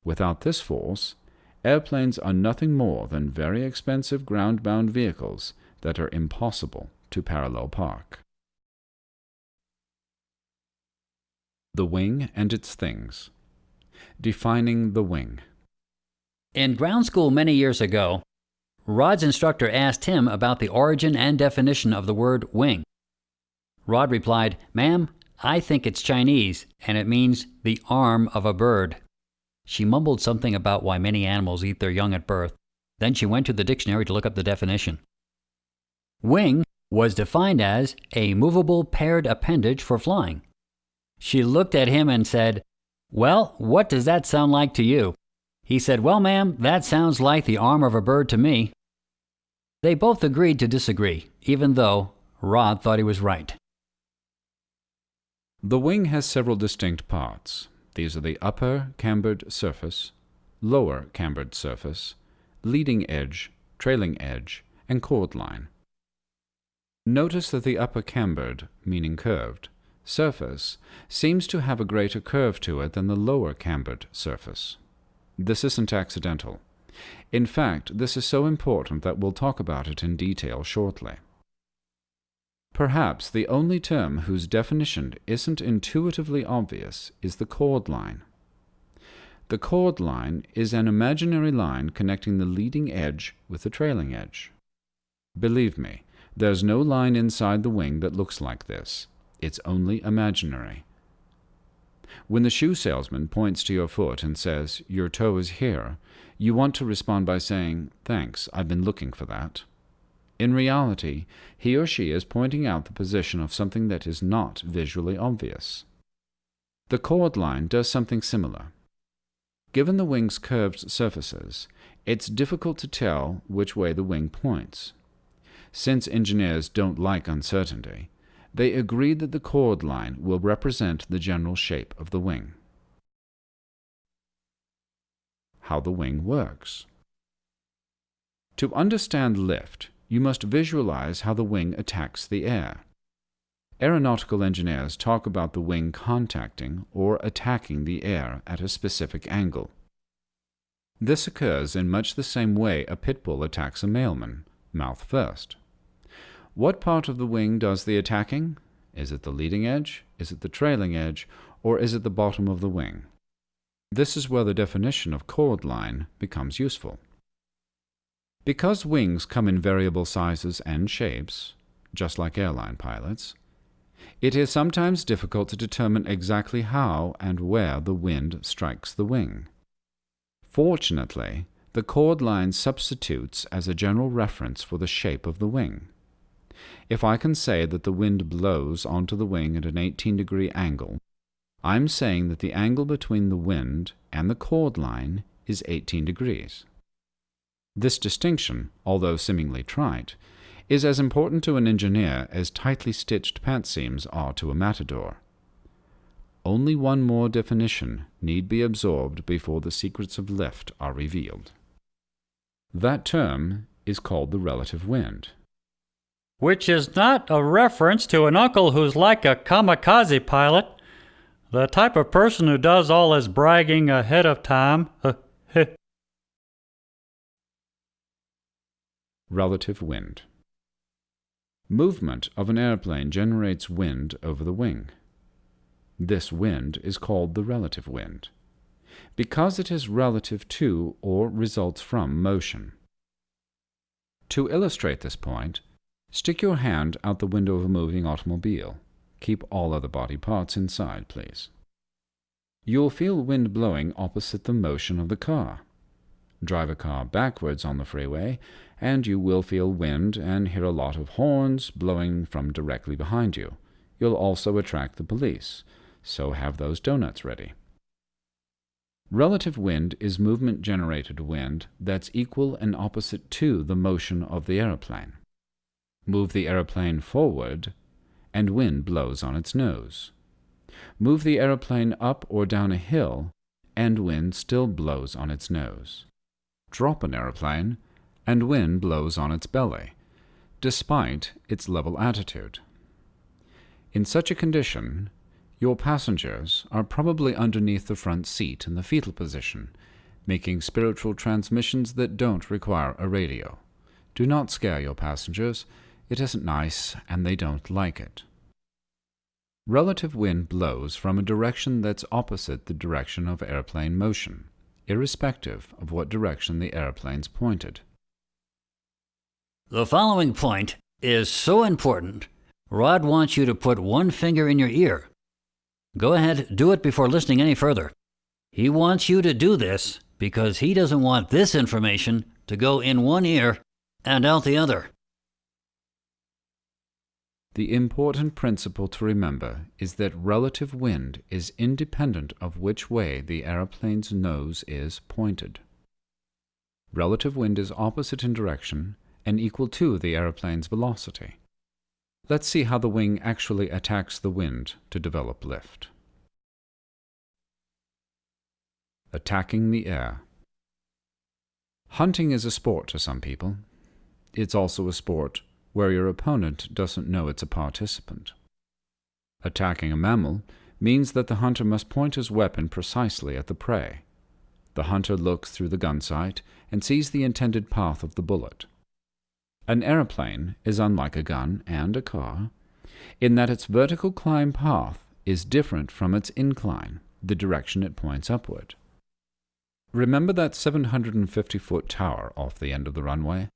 Without this force, airplanes are nothing more than very expensive ground-bound vehicles that are impossible to parallel park. The wing and its things. Defining the wing. In ground school many years ago, Rod's instructor asked him about the origin and definition of the word wing. Rod replied, "Ma'am, I think it's Chinese, and it means the arm of a bird." She mumbled something about why many animals eat their young at birth. Then she went to the dictionary to look up the definition. Wing was defined as a movable paired appendage for flying. She looked at him and said, "Well, what does that sound like to you?" He said, "Well, ma'am, that sounds like the arm of a bird to me." They both agreed to disagree, even though Rod thought he was right. The wing has several distinct parts. These are the upper cambered surface, lower cambered surface, leading edge, trailing edge, and chord line. Notice that the upper cambered, meaning curved, surface seems to have a greater curve to it than the lower cambered surface. This isn't accidental. In fact, this is so important that we'll talk about it in detail shortly. Perhaps the only term whose definition isn't intuitively obvious is the chord line. The chord line is an imaginary line connecting the leading edge with the trailing edge. Believe me, there's no line inside the wing that looks like this. It's only imaginary. When the shoe salesman points to your foot and says, "Your toe is here," you want to respond by saying, "Thanks, I've been looking for that." In reality, he or she is pointing out the position of something that is not visually obvious. The chord line does something similar. Given the wing's curved surfaces, it's difficult to tell which way the wing points. Since engineers don't like uncertainty, they agreed that the chord line will represent the general shape of the wing. How the wing works. To understand lift, you must visualize how the wing attacks the air. Aeronautical engineers talk about the wing contacting or attacking the air at a specific angle. This occurs in much the same way a pit bull attacks a mailman, mouth first. What part of the wing does the attacking? Is it the leading edge? Is it the trailing edge? Or is it the bottom of the wing? This is where the definition of chord line becomes useful. Because wings come in variable sizes and shapes, just like airline pilots, it is sometimes difficult to determine exactly how and where the wind strikes the wing. Fortunately, the chord line substitutes as a general reference for the shape of the wing. If I can say that the wind blows onto the wing at an 18-degree angle, I'm saying that the angle between the wind and the chord line is 18 degrees. This distinction, although seemingly trite, is as important to an engineer as tightly stitched pant seams are to a matador. Only one more definition need be absorbed before the secrets of lift are revealed. That term is called the relative wind. Which is not a reference to an uncle who's like a kamikaze pilot, the type of person who does all his bragging ahead of time. Relative wind. Movement of an airplane generates wind over the wing. This wind is called the relative wind, because it is relative to or results from motion. To illustrate this point, stick your hand out the window of a moving automobile. Keep all other body parts inside, please. You'll feel wind blowing opposite the motion of the car. Drive a car backwards on the freeway, and you will feel wind and hear a lot of horns blowing from directly behind you. You'll also attract the police, so have those donuts ready. Relative wind is movement-generated wind that's equal and opposite to the motion of the aeroplane. Move the aeroplane forward, and wind blows on its nose. Move the aeroplane up or down a hill, and wind still blows on its nose. drop an airplane and wind blows on its belly, despite its level attitude. In such a condition, your passengers are probably underneath the front seat in the fetal position, making spiritual transmissions that don't require a radio. Do not scare your passengers. It isn't nice, and they don't like it. Relative wind blows from a direction that's opposite the direction of airplane motion, irrespective of what direction the airplane's pointed. The following point is so important, Rod wants you to put one finger in your ear. Go ahead, do it before listening any further. He wants you to do this because he doesn't want this information to go in one ear and out the other. The important principle to remember is that relative wind is independent of which way the airplane's nose is pointed. Relative wind is opposite in direction and equal to the airplane's velocity. Let's see how the wing actually attacks the wind to develop lift. Attacking the air. Hunting is a sport to some people. It's also a sport where your opponent doesn't know it's a participant. Attacking a mammal means that the hunter must point his weapon precisely at the prey. The hunter looks through the gun sight and sees the intended path of the bullet. An airplane is unlike a gun and a car in that its vertical climb path is different from its incline, the direction it points upward. Remember that 750-foot tower off the end of the runway?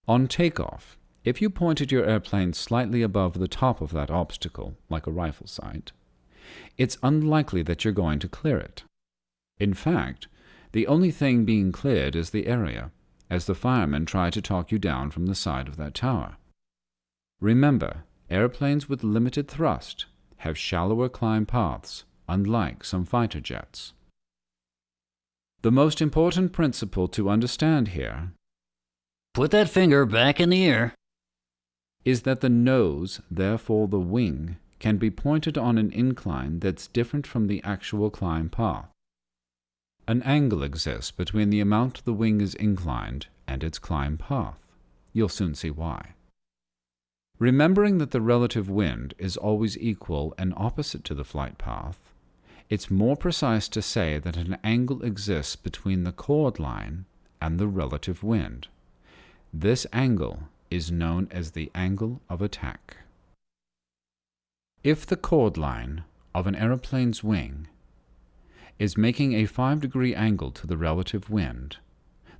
On takeoff, if you pointed your airplane slightly above the top of that obstacle, like a rifle sight, it's unlikely that you're going to clear it. In fact, the only thing being cleared is the area, as the firemen try to talk you down from the side of that tower. Remember, airplanes with limited thrust have shallower climb paths, unlike some fighter jets. The most important principle to understand here Put that finger back in the ear. Is that the nose, therefore the wing, can be pointed on an incline that's different from the actual climb path. An angle exists between the amount the wing is inclined and its climb path. You'll soon see why. Remembering that the relative wind is always equal and opposite to the flight path, it's more precise to say that an angle exists between the chord line and the relative wind. This angle is known as the angle of attack. If the chord line of an aeroplane's wing is making a 5-degree angle to the relative wind,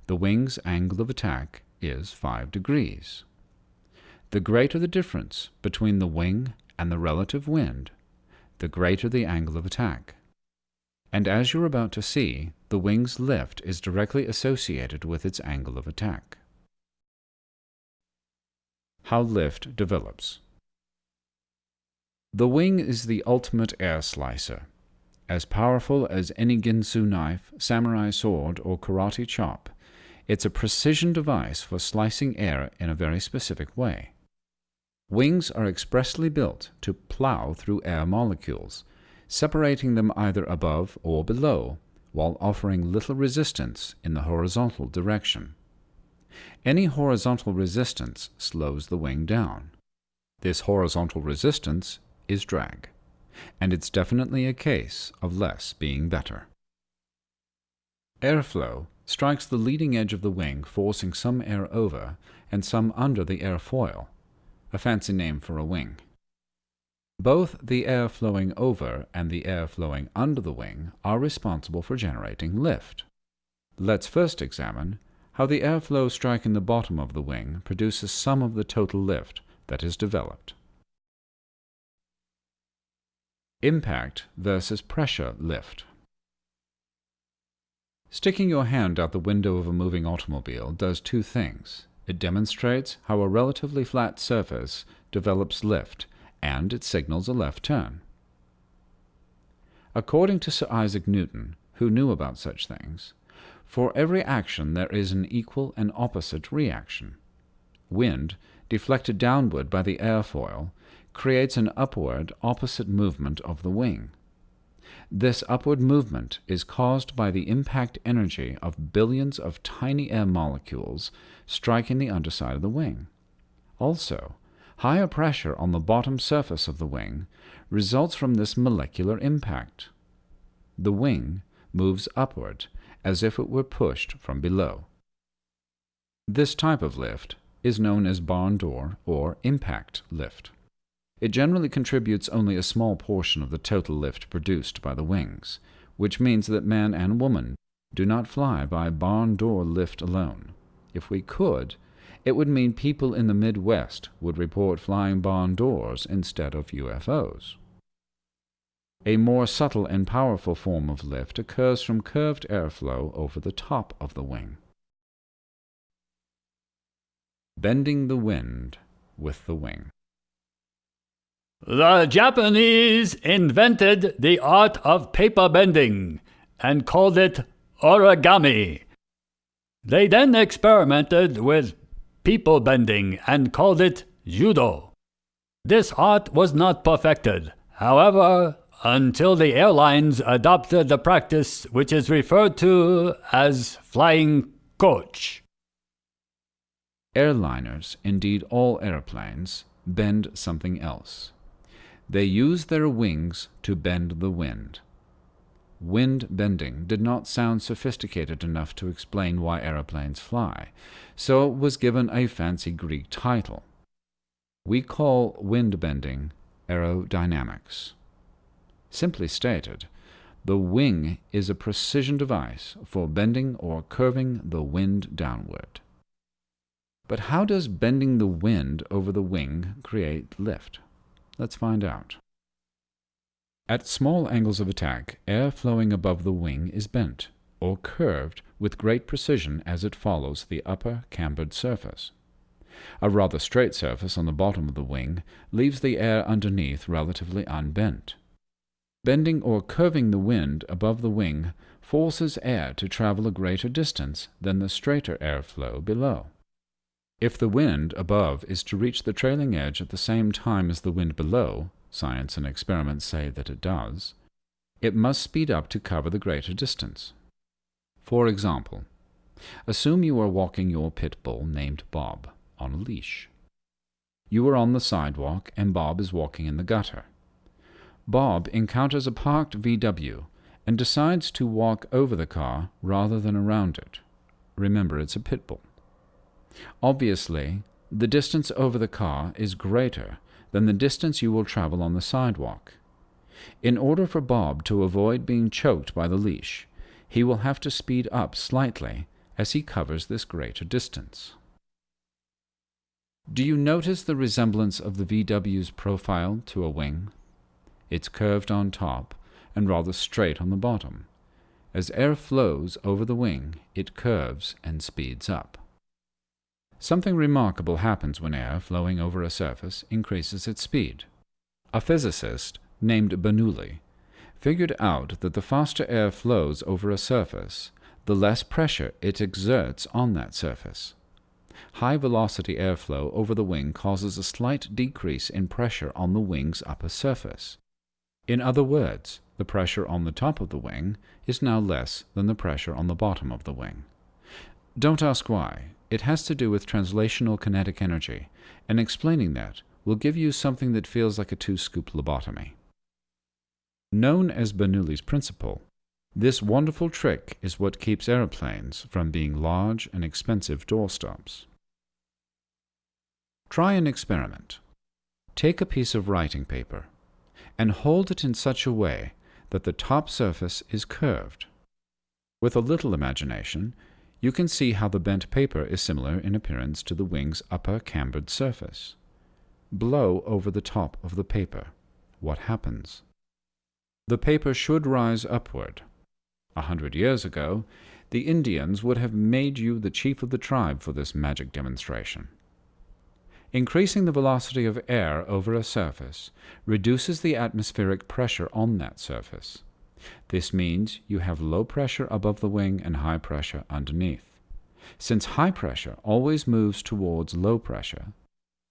the wing's angle of attack is 5 degrees. The greater the difference between the wing and the relative wind, the greater the angle of attack. And as you're about to see, the wing's lift is directly associated with its angle of attack. How lift develops. The wing is the ultimate air slicer, as powerful as any Ginsu knife, samurai sword, or karate chop. It's a precision device for slicing air in a very specific way. Wings are expressly built to plow through air molecules, separating them either above or below, while offering little resistance in the horizontal direction. Any horizontal resistance slows the wing down. This horizontal resistance is drag, and it's definitely a case of less being better. Airflow strikes the leading edge of the wing, forcing some air over and some under the airfoil, a fancy name for a wing. Both the air flowing over and the air flowing under the wing are responsible for generating lift. Let's first examine how the airflow striking the bottom of the wing produces some of the total lift that is developed. Impact versus pressure lift. Sticking your hand out the window of a moving automobile does two things. It demonstrates how a relatively flat surface develops lift, and it signals a left turn. According to Sir Isaac Newton, who knew about such things, for every action there is an equal and opposite reaction. Wind, deflected downward by the airfoil, creates an upward opposite movement of the wing. This upward movement is caused by the impact energy of billions of tiny air molecules striking the underside of the wing. Also, higher pressure on the bottom surface of the wing results from this molecular impact. The wing moves upward as if it were pushed from below. This type of lift is known as barn door or impact lift. It generally contributes only a small portion of the total lift produced by the wings, which means that man and woman do not fly by barn door lift alone. If we could, it would mean people in the Midwest would report flying barn doors instead of UFOs. A more subtle and powerful form of lift occurs from curved airflow over the top of the wing. Bending the wind with the wing. The Japanese invented the art of paper bending and called it origami. They then experimented with people bending and called it judo. This art was not perfected, however, until the airlines adopted the practice which is referred to as flying coach. Airliners, indeed all airplanes, bend something else. They use their wings to bend the wind. Wind bending did not sound sophisticated enough to explain why aeroplanes fly, so it was given a fancy Greek title. We call wind bending aerodynamics. Simply stated, the wing is a precision device for bending or curving the wind downward. But how does bending the wind over the wing create lift? Let's find out. At small angles of attack, air flowing above the wing is bent, or curved, with great precision as it follows the upper cambered surface. A rather straight surface on the bottom of the wing leaves the air underneath relatively unbent. Bending or curving the wind above the wing forces air to travel a greater distance than the straighter airflow below. If the wind above is to reach the trailing edge at the same time as the wind below, science and experiments say that it does, it must speed up to cover the greater distance. For example, assume you are walking your pit bull named Bob on a leash. You are on the sidewalk and Bob is walking in the gutter. Bob encounters a parked VW and decides to walk over the car rather than around it. Remember, it's a pit bull. Obviously, the distance over the car is greater than the distance you will travel on the sidewalk. In order for Bob to avoid being choked by the leash, he will have to speed up slightly as he covers this greater distance. Do you notice the resemblance of the VW's profile to a wing? It's curved on top and rather straight on the bottom. As air flows over the wing, it curves and speeds up. Something remarkable happens when air flowing over a surface increases its speed. A physicist named Bernoulli figured out that the faster air flows over a surface, the less pressure it exerts on that surface. High-velocity airflow over the wing causes a slight decrease in pressure on the wing's upper surface. In other words, the pressure on the top of the wing is now less than the pressure on the bottom of the wing. Don't ask why. It has to do with translational kinetic energy, and explaining that will give you something that feels like a two-scoop lobotomy. Known as Bernoulli's principle, this wonderful trick is what keeps airplanes from being large and expensive doorstops. Try an experiment. Take a piece of writing paper and hold it in such a way that the top surface is curved. With a little imagination, you can see how the bent paper is similar in appearance to the wing's upper cambered surface. Blow over the top of the paper. What happens? The paper should rise upward. 100 years ago, the Indians would have made you the chief of the tribe for this magic demonstration. Increasing the velocity of air over a surface reduces the atmospheric pressure on that surface. This means you have low pressure above the wing and high pressure underneath. Since high pressure always moves towards low pressure,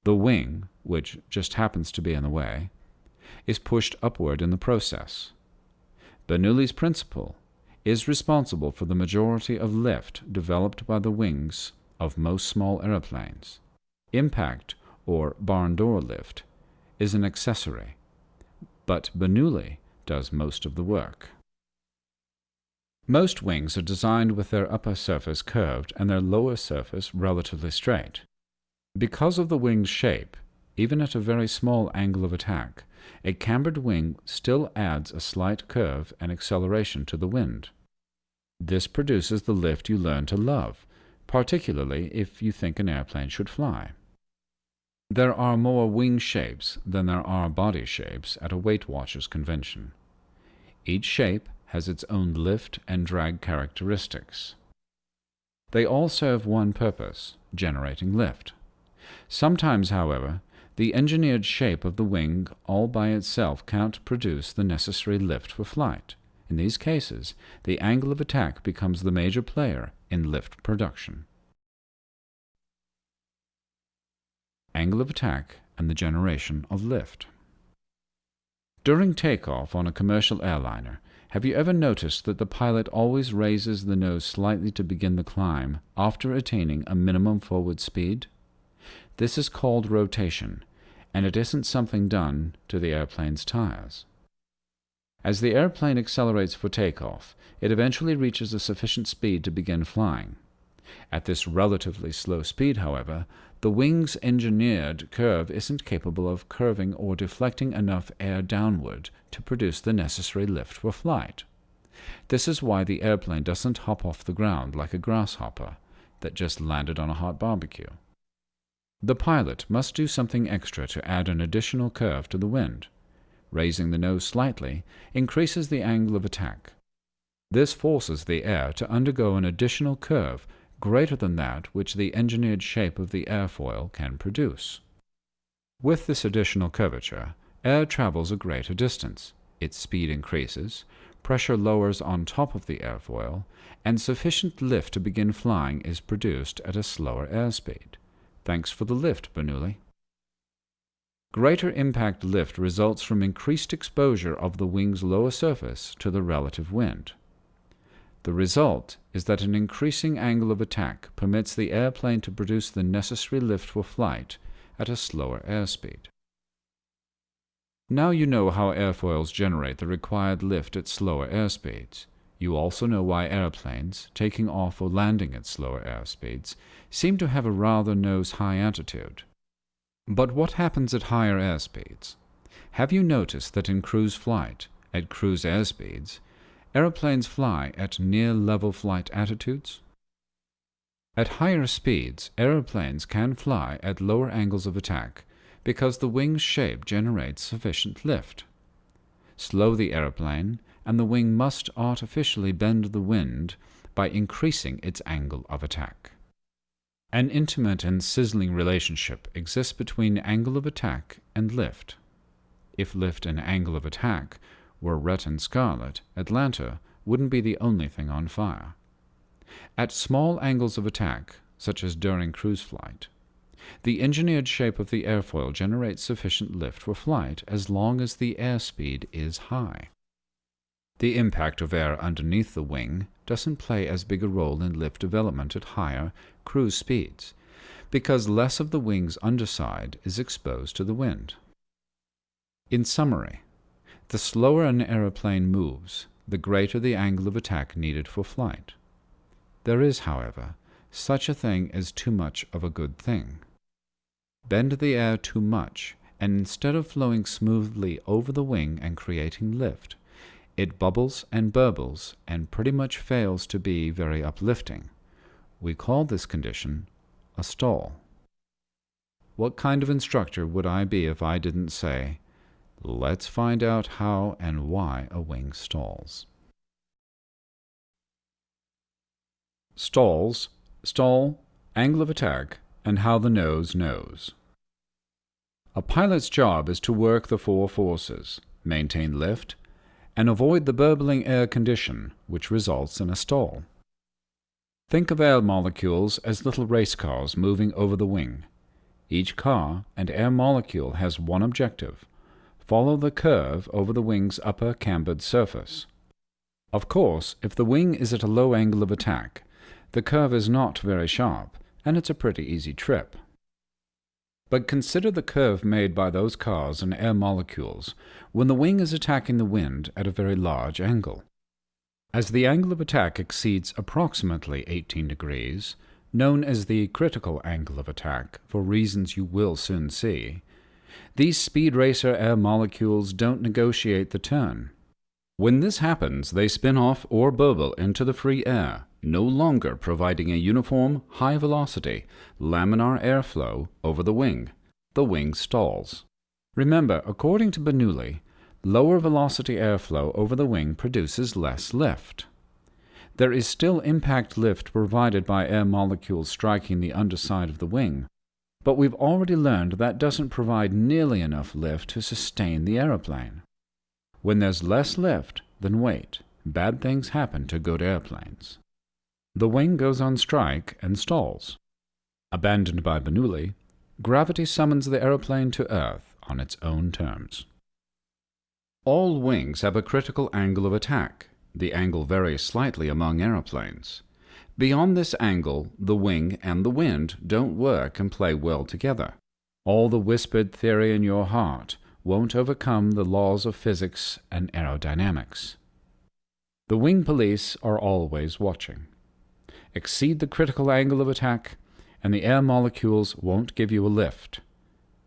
the wing, which just happens to be in the way, is pushed upward in the process. Bernoulli's principle is responsible for the majority of lift developed by the wings of most small airplanes. Impact, or barn door lift, is an accessory, but Bernoulli does most of the work. Most wings are designed with their upper surface curved and their lower surface relatively straight. Because of the wing's shape, even at a very small angle of attack, a cambered wing still adds a slight curve and acceleration to the wind. This produces the lift you learn to love, particularly if you think an airplane should fly. There are more wing shapes than there are body shapes at a Weight Watchers convention. Each shape has its own lift and drag characteristics. They all serve one purpose, generating lift. Sometimes, however, the engineered shape of the wing all by itself can't produce the necessary lift for flight. In these cases, the angle of attack becomes the major player in lift production. Angle of attack and the generation of lift. During takeoff on a commercial airliner, have you ever noticed that the pilot always raises the nose slightly to begin the climb after attaining a minimum forward speed? This is called rotation, and it isn't something done to the airplane's tires. As the airplane accelerates for takeoff, it eventually reaches a sufficient speed to begin flying. At this relatively slow speed, however, the wing's engineered curve isn't capable of curving or deflecting enough air downward to produce the necessary lift for flight. This is why the airplane doesn't hop off the ground like a grasshopper that just landed on a hot barbecue. The pilot must do something extra to add an additional curve to the wind. Raising the nose slightly increases the angle of attack. This forces the air to undergo an additional curve greater than that which the engineered shape of the airfoil can produce. With this additional curvature, air travels a greater distance, its speed increases, pressure lowers on top of the airfoil, and sufficient lift to begin flying is produced at a slower airspeed. Thanks for the lift, Bernoulli. Greater impact lift results from increased exposure of the wing's lower surface to the relative wind. The result is that an increasing angle of attack permits the airplane to produce the necessary lift for flight at a slower airspeed. Now you know how airfoils generate the required lift at slower airspeeds. You also know why airplanes, taking off or landing at slower airspeeds, seem to have a rather nose-high attitude. But what happens at higher airspeeds? Have you noticed that in cruise flight, at cruise airspeeds, airplanes fly at near-level flight attitudes? At higher speeds, airplanes can fly at lower angles of attack because the wing's shape generates sufficient lift. Slow the airplane, and the wing must artificially bend the wind by increasing its angle of attack. An intimate and sizzling relationship exists between angle of attack and lift. If lift and angle of attack were red and scarlet, Atlanta wouldn't be the only thing on fire. At small angles of attack, such as during cruise flight, the engineered shape of the airfoil generates sufficient lift for flight as long as the airspeed is high. The impact of air underneath the wing doesn't play as big a role in lift development at higher cruise speeds, because less of the wing's underside is exposed to the wind. In summary, the slower an aeroplane moves, the greater the angle of attack needed for flight. There is, however, such a thing as too much of a good thing. Bend the air too much, and instead of flowing smoothly over the wing and creating lift, it bubbles and burbles and pretty much fails to be very uplifting. We call this condition a stall. What kind of instructor would I be if I didn't say, let's find out how and why a wing stalls. Stalls, stall, angle of attack, and how the nose knows. A pilot's job is to work the four forces, maintain lift, and avoid the burbling air condition, which results in a stall. Think of air molecules as little race cars moving over the wing. Each car and air molecule has one objective: follow the curve over the wing's upper cambered surface. Of course, if the wing is at a low angle of attack, the curve is not very sharp, and it's a pretty easy trip. But consider the curve made by those cars and air molecules when the wing is attacking the wind at a very large angle. As the angle of attack exceeds approximately 18 degrees, known as the critical angle of attack for reasons you will soon see, these speed racer air molecules don't negotiate the turn. When this happens, they spin off or burble into the free air, no longer providing a uniform, high-velocity, laminar airflow over the wing. The wing stalls. Remember, according to Bernoulli, lower velocity airflow over the wing produces less lift. There is still impact lift provided by air molecules striking the underside of the wing, but we've already learned that doesn't provide nearly enough lift to sustain the aeroplane. When there's less lift than weight, bad things happen to good airplanes. The wing goes on strike and stalls. Abandoned by Bernoulli, gravity summons the aeroplane to Earth on its own terms. All wings have a critical angle of attack. The angle varies slightly among aeroplanes. Beyond this angle, the wing and the wind don't work and play well together. All the whispered theory in your heart won't overcome the laws of physics and aerodynamics. The wing police are always watching. Exceed the critical angle of attack, and the air molecules won't give you a lift.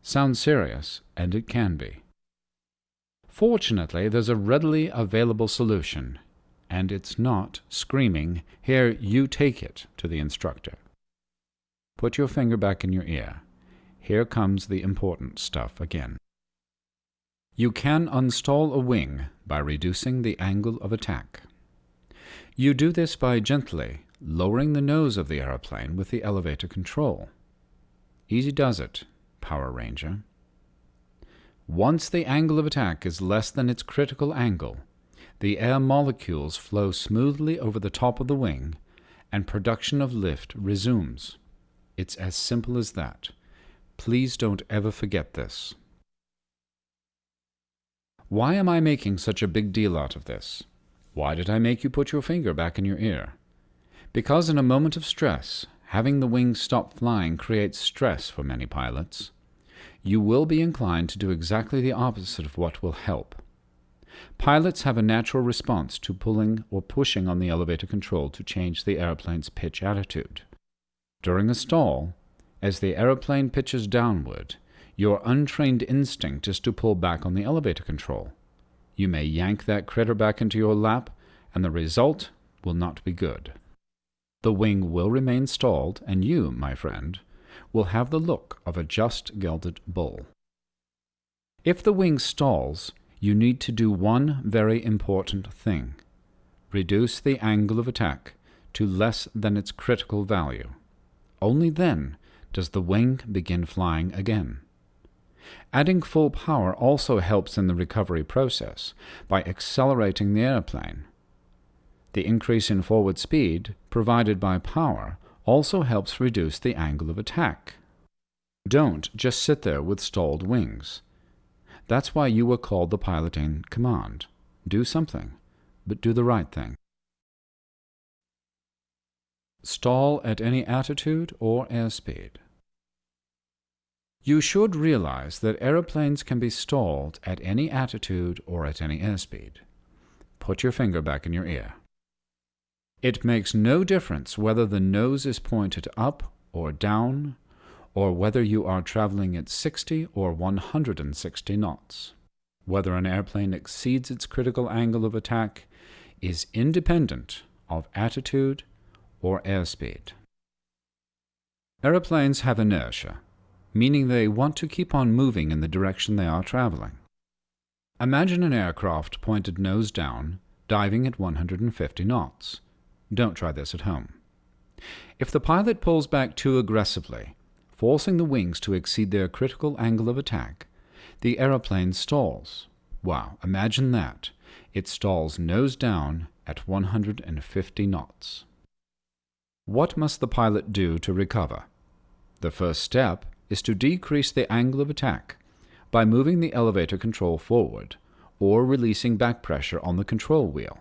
Sounds serious, and it can be. Fortunately, there's a readily available solution, and it's not screaming, "Here, you take it," to the instructor. Put your finger back in your ear. Here comes the important stuff again. You can unstall a wing by reducing the angle of attack. You do this by gently lowering the nose of the aeroplane with the elevator control. Easy does it, Power Ranger. Once the angle of attack is less than its critical angle, the air molecules flow smoothly over the top of the wing, and production of lift resumes. It's as simple as that. Please don't ever forget this. Why am I making such a big deal out of this? Why did I make you put your finger back in your ear? Because in a moment of stress, having the wings stop flying creates stress for many pilots. You will be inclined to do exactly the opposite of what will help. Pilots have a natural response to pulling or pushing on the elevator control to change the airplane's pitch attitude. During a stall, as the airplane pitches downward, your untrained instinct is to pull back on the elevator control. You may yank that critter back into your lap, and the result will not be good. The wing will remain stalled, and you, my friend, will have the look of a just gelded bull. If the wing stalls, you need to do one very important thing. Reduce the angle of attack to less than its critical value. Only then does the wing begin flying again. Adding full power also helps in the recovery process by accelerating the airplane. The increase in forward speed provided by power also helps reduce the angle of attack. Don't just sit there with stalled wings. That's why you were called the pilot in command. Do something, but do the right thing. Stall at any attitude or airspeed. You should realize that aeroplanes can be stalled at any attitude or at any airspeed. Put your finger back in your ear. It makes no difference whether the nose is pointed up or down, or whether you are traveling at 60 or 160 knots. Whether an airplane exceeds its critical angle of attack is independent of attitude or airspeed. Airplanes have inertia, meaning they want to keep on moving in the direction they are traveling. Imagine an aircraft pointed nose down, diving at 150 knots. Don't try this at home. If the pilot pulls back too aggressively, forcing the wings to exceed their critical angle of attack, the aeroplane stalls. Wow, imagine that. It stalls nose down at 150 knots. What must the pilot do to recover? The first step is to decrease the angle of attack by moving the elevator control forward or releasing back pressure on the control wheel.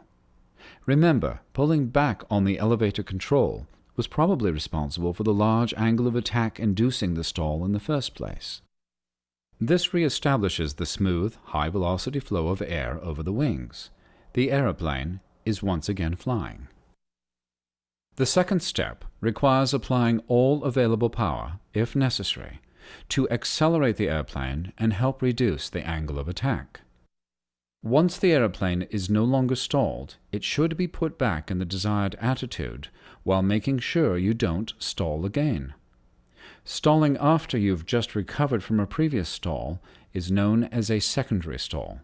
Remember, pulling back on the elevator control was probably responsible for the large angle of attack inducing the stall in the first place. This reestablishes the smooth, high-velocity flow of air over the wings. The aeroplane is once again flying. The second step requires applying all available power, if necessary, to accelerate the airplane and help reduce the angle of attack. Once the airplane is no longer stalled, it should be put back in the desired attitude while making sure you don't stall again. Stalling after you've just recovered from a previous stall is known as a secondary stall.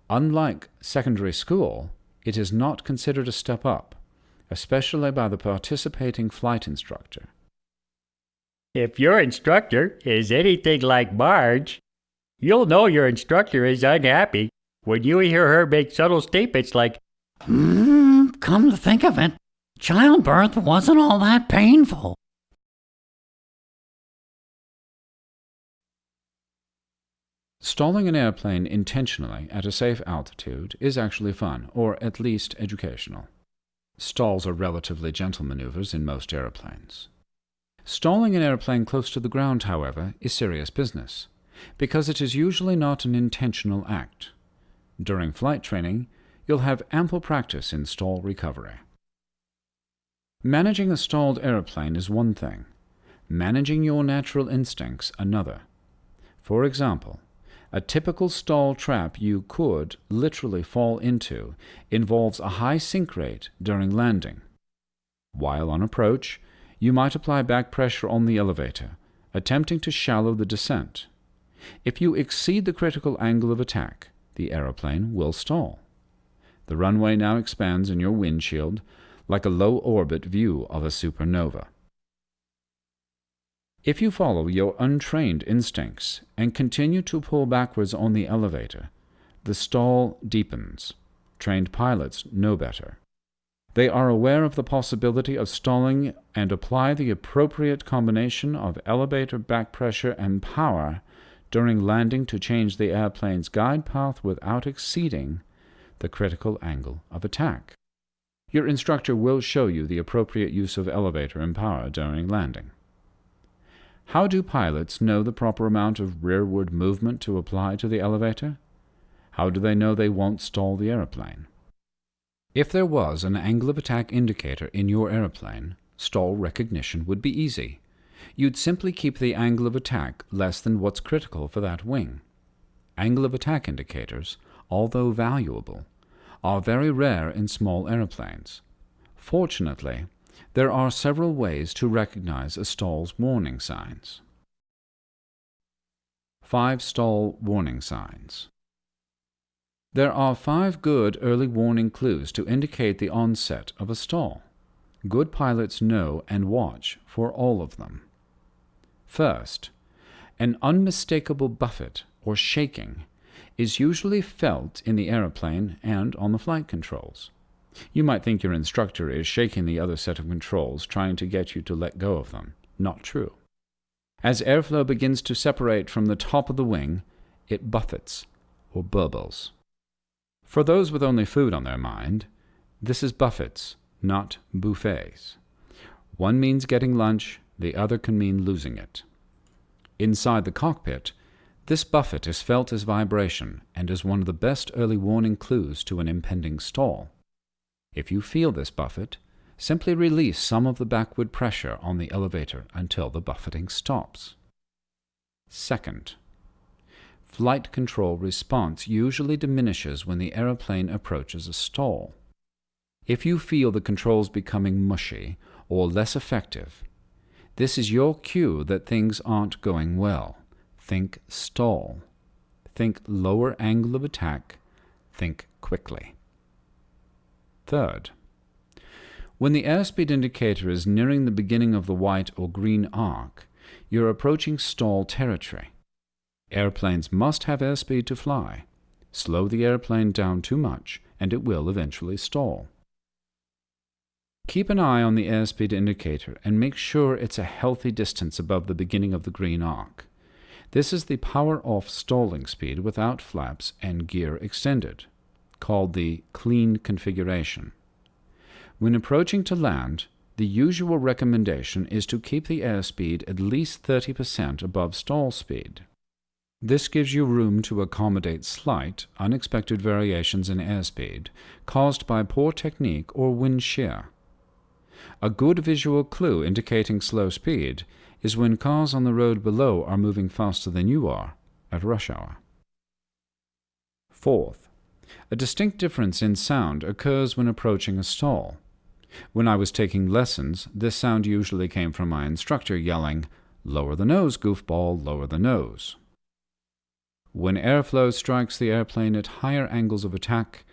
Unlike secondary school, it is not considered a step up, especially by the participating flight instructor. If your instructor is anything like Marge, you'll know your instructor is unhappy when you hear her make subtle statements like, Come to think of it, childbirth wasn't all that painful. Stalling an airplane intentionally at a safe altitude is actually fun, or at least educational. Stalls are relatively gentle maneuvers in most airplanes. Stalling an airplane close to the ground, however, is serious business, because it is usually not an intentional act. During flight training, you'll have ample practice in stall recovery. Managing a stalled airplane is one thing, managing your natural instincts another. For example, a typical stall trap you could literally fall into involves a high sink rate during landing. While on approach, you might apply back pressure on the elevator, attempting to shallow the descent. If you exceed the critical angle of attack, the aeroplane will stall. The runway now expands in your windshield like a low-orbit view of a supernova. If you follow your untrained instincts and continue to pull backwards on the elevator, the stall deepens. Trained pilots know better. They are aware of the possibility of stalling and apply the appropriate combination of elevator back pressure and power during landing to change the airplane's guide path without exceeding the critical angle of attack. Your instructor will show you the appropriate use of elevator and power during landing. How do pilots know the proper amount of rearward movement to apply to the elevator? How do they know they won't stall the airplane? If there was an angle of attack indicator in your airplane, stall recognition would be easy. You'd simply keep the angle of attack less than what's critical for that wing. Angle of attack indicators, although valuable, are very rare in small airplanes. Fortunately, there are several ways to recognize a stall's warning signs. 5 stall warning signs. There are 5 good early warning clues to indicate the onset of a stall. Good pilots know and watch for all of them. First, an unmistakable buffet or shaking is usually felt in the airplane and on the flight controls. You might think your instructor is shaking the other set of controls, trying to get you to let go of them. Not true. As airflow begins to separate from the top of the wing, it buffets or burbles. For those with only food on their mind, this is buffets, not buffets. One means getting lunch, the other can mean losing it. Inside the cockpit, this buffet is felt as vibration and is one of the best early warning clues to an impending stall. If you feel this buffet, simply release some of the backward pressure on the elevator until the buffeting stops. Second, flight control response usually diminishes when the airplane approaches a stall. If you feel the controls becoming mushy or less effective, this is your cue that things aren't going well. Think stall. Think lower angle of attack. Think quickly. Third, when the airspeed indicator is nearing the beginning of the white or green arc, you're approaching stall territory. Airplanes must have airspeed to fly. Slow the airplane down too much, and it will eventually stall. Keep an eye on the airspeed indicator and make sure it's a healthy distance above the beginning of the green arc. This is the power-off stalling speed without flaps and gear extended, called the clean configuration. When approaching to land, the usual recommendation is to keep the airspeed at least 30% above stall speed. This gives you room to accommodate slight, unexpected variations in airspeed caused by poor technique or wind shear. A good visual clue indicating slow speed is when cars on the road below are moving faster than you are at rush hour. Fourth, a distinct difference in sound occurs when approaching a stall. When I was taking lessons, this sound usually came from my instructor yelling, "Lower the nose, goofball, lower the nose." When airflow strikes the airplane at higher angles of attack,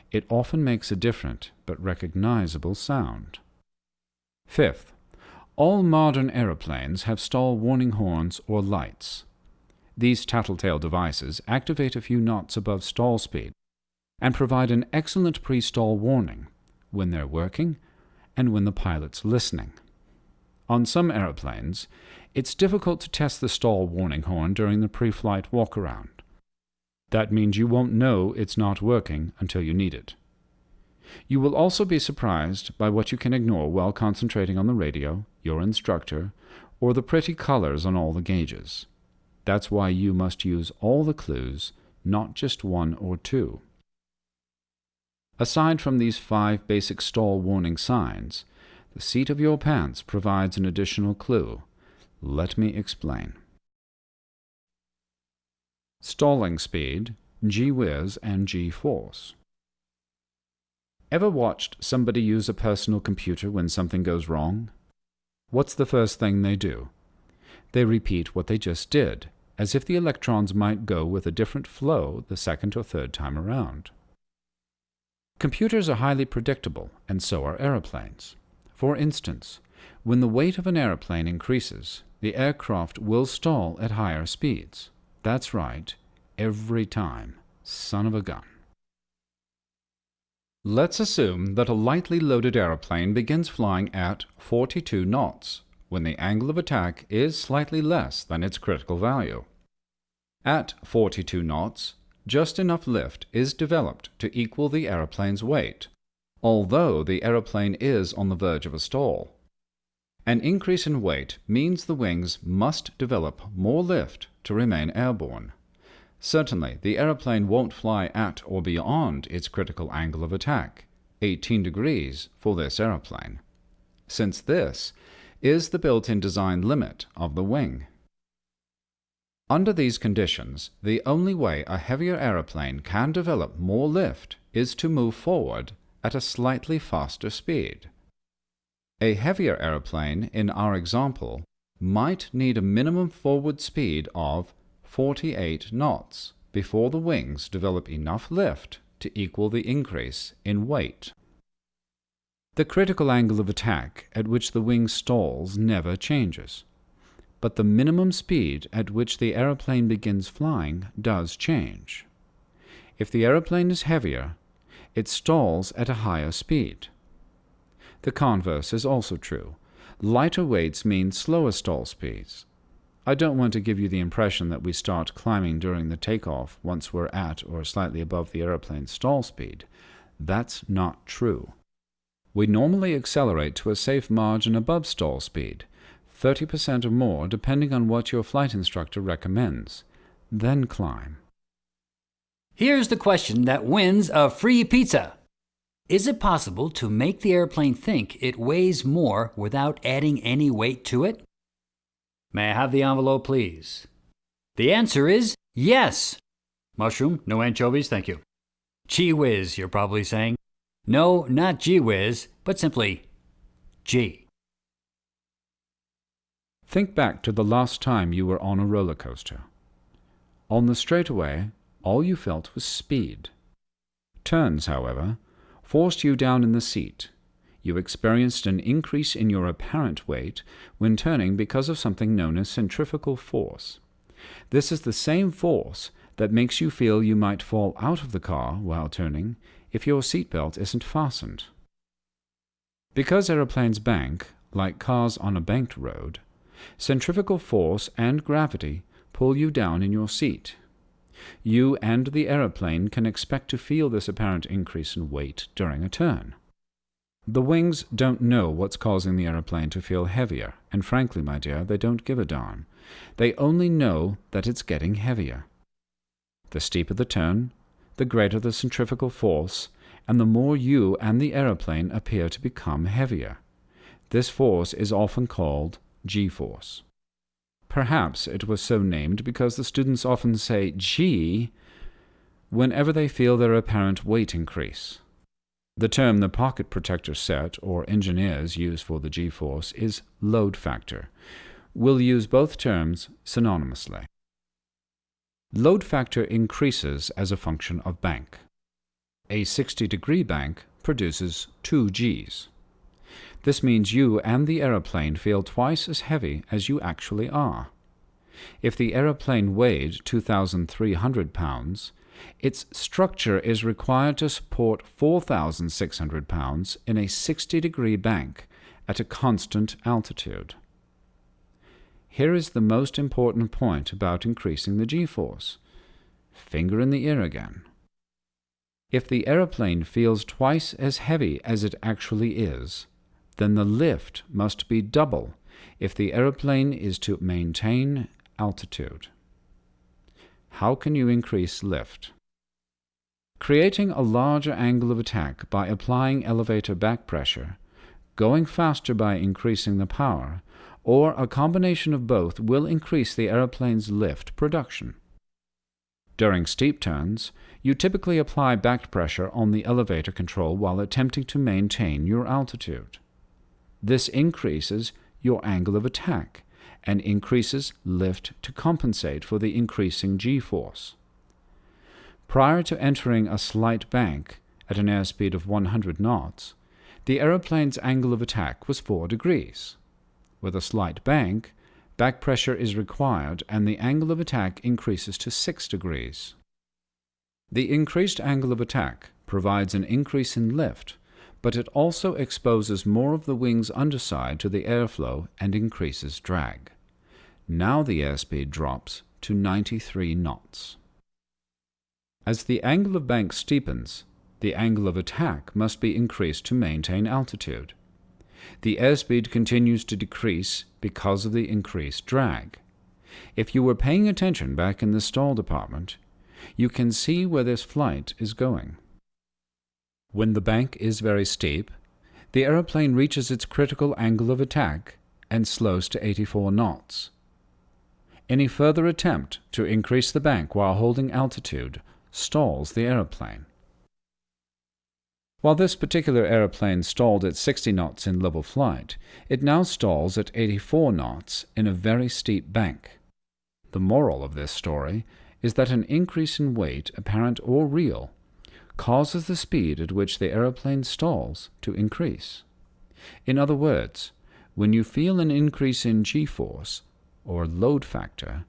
it often makes a different but recognizable sound. Fifth, all modern aeroplanes have stall warning horns or lights. These tattletale devices activate a few knots above stall speed and provide an excellent pre-stall warning when they're working and when the pilot's listening. On some aeroplanes, it's difficult to test the stall warning horn during the pre-flight walk-around. That means you won't know it's not working until you need it. You will also be surprised by what you can ignore while concentrating on the radio, your instructor, or the pretty colors on all the gauges. That's why you must use all the clues, not just one or two. Aside from these 5 basic stall warning signs, the seat of your pants provides an additional clue. Let me explain. Stalling speed, G-whiz, and G-force. Ever watched somebody use a personal computer when something goes wrong? What's the first thing they do? They repeat what they just did, as if the electrons might go with a different flow the second or third time around. Computers are highly predictable, and so are aeroplanes. For instance, when the weight of an airplane increases, the aircraft will stall at higher speeds. That's right, every time. Son of a gun. Let's assume that a lightly loaded airplane begins flying at 42 knots, when the angle of attack is slightly less than its critical value. At 42 knots, just enough lift is developed to equal the airplane's weight, although the airplane is on the verge of a stall. An increase in weight means the wings must develop more lift to remain airborne. Certainly, the airplane won't fly at or beyond its critical angle of attack, 18 degrees for this airplane, since this is the built-in design limit of the wing. Under these conditions, the only way a heavier airplane can develop more lift is to move forward at a slightly faster speed. A heavier airplane, in our example, might need a minimum forward speed of 48 knots before the wings develop enough lift to equal the increase in weight. The critical angle of attack at which the wing stalls never changes, but the minimum speed at which the airplane begins flying does change. If the airplane is heavier, it stalls at a higher speed. The converse is also true. Lighter weights mean slower stall speeds. I don't want to give you the impression that we start climbing during the takeoff once we're at or slightly above the airplane's stall speed. That's not true. We normally accelerate to a safe margin above stall speed, 30% or more depending on what your flight instructor recommends, then climb. Here's the question that wins a free pizza. Is it possible to make the airplane think it weighs more without adding any weight to it? May I have the envelope, please? The answer is yes. Mushroom, no anchovies, thank you. Gee whiz, you're probably saying. No, not gee whiz, but simply G. Think back to the last time you were on a roller coaster. On the straightaway, all you felt was speed. Turns, however, forced you down in the seat. You experienced an increase in your apparent weight when turning because of something known as centrifugal force. This is the same force that makes you feel you might fall out of the car while turning if your seatbelt isn't fastened. Because aeroplanes bank, like cars on a banked road, centrifugal force and gravity pull you down in your seat. You and the aeroplane can expect to feel this apparent increase in weight during a turn. The wings don't know what's causing the aeroplane to feel heavier, and frankly, my dear, they don't give a darn. They only know that it's getting heavier. The steeper the turn, the greater the centrifugal force, and the more you and the aeroplane appear to become heavier. This force is often called G-force. Perhaps it was so named because the students often say G whenever they feel their apparent weight increase. The term the pocket protector set, or engineers use for the G-force, is load factor. We'll use both terms synonymously. Load factor increases as a function of bank. A 60-degree bank produces 2 Gs. This means you and the aeroplane feel twice as heavy as you actually are. If the aeroplane weighed 2,300 pounds, its structure is required to support 4,600 pounds in a 60-degree bank at a constant altitude. Here is the most important point about increasing the G-force. Finger in the ear again. If the aeroplane feels twice as heavy as it actually is, then the lift must be double if the aeroplane is to maintain altitude. How can you increase lift? Creating a larger angle of attack by applying elevator back pressure, going faster by increasing the power, or a combination of both will increase the aeroplane's lift production. During steep turns, you typically apply back pressure on the elevator control while attempting to maintain your altitude. This increases your angle of attack and increases lift to compensate for the increasing G-force. Prior to entering a slight bank at an airspeed of 100 knots, the aeroplane's angle of attack was 4 degrees. With a slight bank, back pressure is required and the angle of attack increases to 6 degrees. The increased angle of attack provides an increase in lift, but it also exposes more of the wing's underside to the airflow and increases drag. Now the airspeed drops to 93 knots. As the angle of bank steepens, the angle of attack must be increased to maintain altitude. The airspeed continues to decrease because of the increased drag. If you were paying attention back in the stall department, you can see where this flight is going. When the bank is very steep, the aeroplane reaches its critical angle of attack and slows to 84 knots. Any further attempt to increase the bank while holding altitude stalls the aeroplane. While this particular aeroplane stalled at 60 knots in level flight, it now stalls at 84 knots in a very steep bank. The moral of this story is that an increase in weight, apparent or real, causes the speed at which the aeroplane stalls to increase. In other words, when you feel an increase in G-force, or load factor,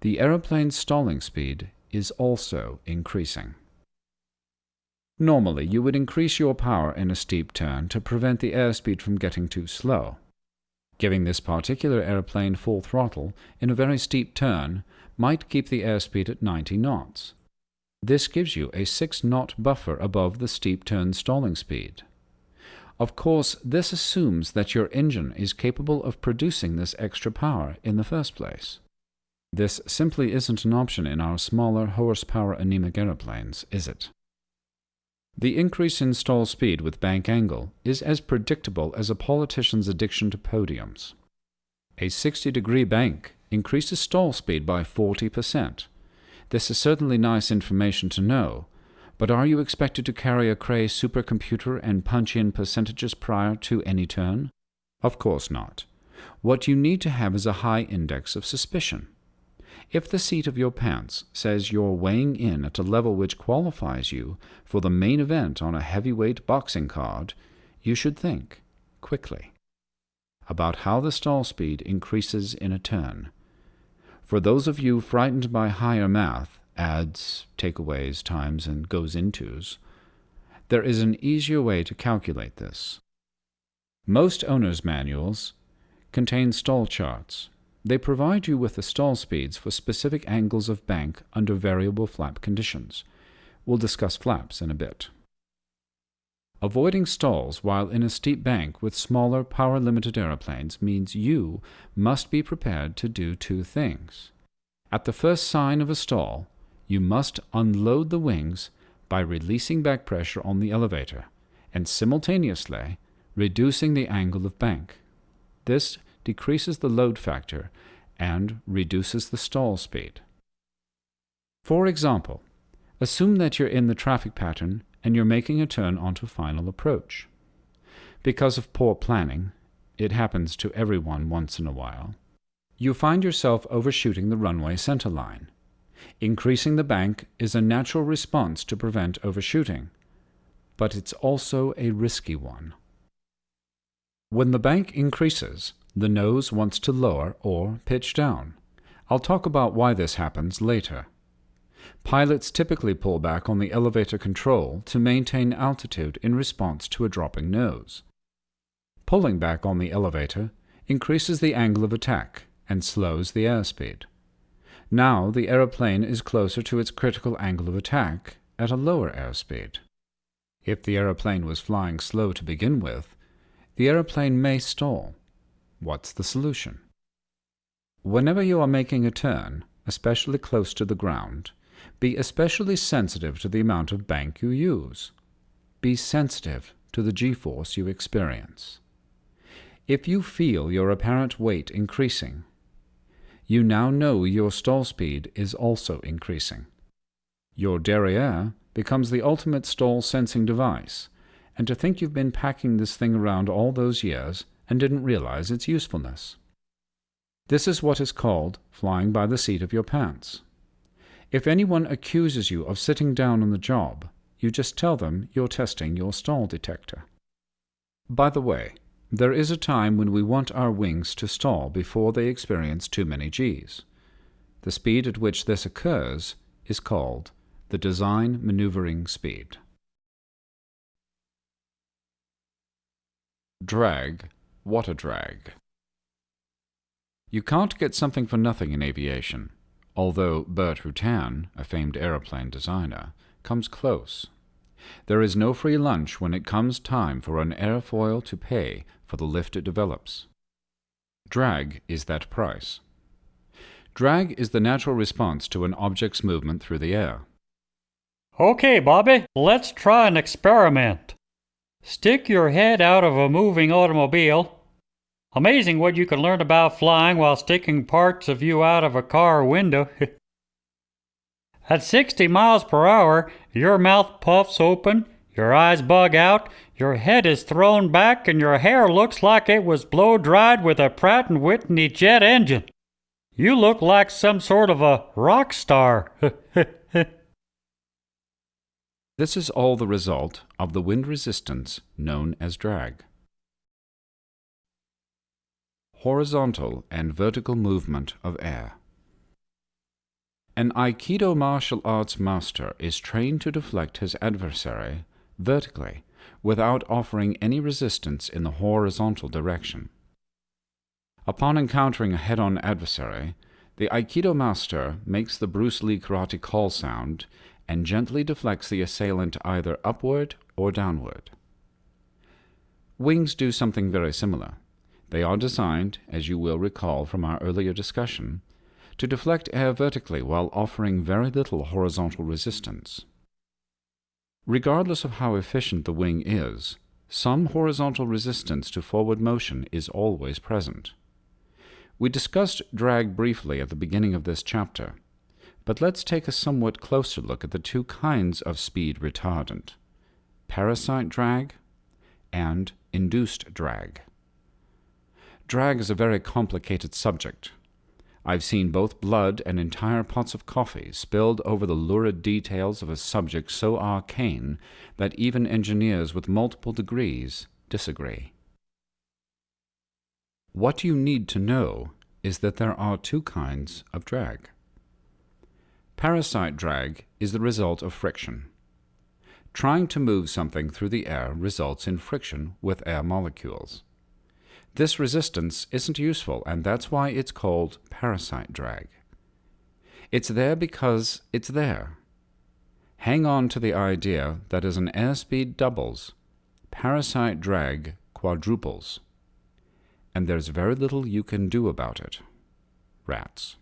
the aeroplane's stalling speed is also increasing. Normally, you would increase your power in a steep turn to prevent the airspeed from getting too slow. Giving this particular airplane full throttle in a very steep turn might keep the airspeed at 90 knots. This gives you a 6-knot buffer above the steep turn stalling speed. Of course, this assumes that your engine is capable of producing this extra power in the first place. This simply isn't an option in our smaller horsepower anemic airplanes, is it? The increase in stall speed with bank angle is as predictable as a politician's addiction to podiums. A 60-degree bank increases stall speed by 40%. This is certainly nice information to know, but are you expected to carry a Cray supercomputer and punch in percentages prior to any turn? Of course not. What you need to have is a high index of suspicion. If the seat of your pants says you're weighing in at a level which qualifies you for the main event on a heavyweight boxing card, you should think, quickly, about how the stall speed increases in a turn. For those of you frightened by higher math, adds, takeaways, times, and goes intos, there is an easier way to calculate this. Most owner's manuals contain stall charts. They provide you with the stall speeds for specific angles of bank under variable flap conditions. We'll discuss flaps in a bit. Avoiding stalls while in a steep bank with smaller power-limited aeroplanes means you must be prepared to do two things. At the first sign of a stall, you must unload the wings by releasing back pressure on the elevator and simultaneously reducing the angle of bank. This decreases the load factor and reduces the stall speed. For example, assume that you're in the traffic pattern and you're making a turn onto final approach. Because of poor planning, it happens to everyone once in a while, you find yourself overshooting the runway center line. Increasing the bank is a natural response to prevent overshooting, but it's also a risky one. When the bank increases, the nose wants to lower or pitch down. I'll talk about why this happens later. Pilots typically pull back on the elevator control to maintain altitude in response to a dropping nose. Pulling back on the elevator increases the angle of attack and slows the airspeed. Now the aeroplane is closer to its critical angle of attack at a lower airspeed. If the aeroplane was flying slow to begin with, the aeroplane may stall. What's the solution? Whenever you are making a turn, especially close to the ground, be especially sensitive to the amount of bank you use. Be sensitive to the G-force you experience. If you feel your apparent weight increasing, you now know your stall speed is also increasing. Your derriere becomes the ultimate stall sensing device, and to think you've been packing this thing around all those years and didn't realize its usefulness. This is what is called flying by the seat of your pants. If anyone accuses you of sitting down on the job, you just tell them you're testing your stall detector. By the way, there is a time when we want our wings to stall before they experience too many Gs. The speed at which this occurs is called the design maneuvering speed. Drag, water drag. You can't get something for nothing in aviation, although Burt Rutan, a famed aeroplane designer, comes close. There is no free lunch when it comes time for an airfoil to pay for the lift it develops. Drag is that price. Drag is the natural response to an object's movement through the air. Okay, Bobby, let's try an experiment. Stick your head out of a moving automobile. Amazing what you can learn about flying while sticking parts of you out of a car window. At 60 miles per hour, your mouth puffs open, your eyes bug out, your head is thrown back, and your hair looks like it was blow-dried with a Pratt & Whitney jet engine. You look like some sort of a rock star. This is all the result of the wind resistance known as drag. Horizontal and vertical movement of air. An Aikido martial arts master is trained to deflect his adversary vertically without offering any resistance in the horizontal direction. Upon encountering a head-on adversary, the Aikido master makes the Bruce Lee karate call sound and gently deflects the assailant either upward or downward. Wings do something very similar. They are designed, as you will recall from our earlier discussion, to deflect air vertically while offering very little horizontal resistance. Regardless of how efficient the wing is, some horizontal resistance to forward motion is always present. We discussed drag briefly at the beginning of this chapter, but let's take a somewhat closer look at the two kinds of speed retardant: parasite drag and induced drag. Drag is a very complicated subject. I've seen both blood and entire pots of coffee spilled over the lurid details of a subject so arcane that even engineers with multiple degrees disagree. What you need to know is that there are two kinds of drag. Parasite drag is the result of friction. Trying to move something through the air results in friction with air molecules. This resistance isn't useful, and that's why it's called parasite drag. It's there because it's there. Hang on to the idea that as an airspeed doubles, parasite drag quadruples, and there's very little you can do about it. Rats.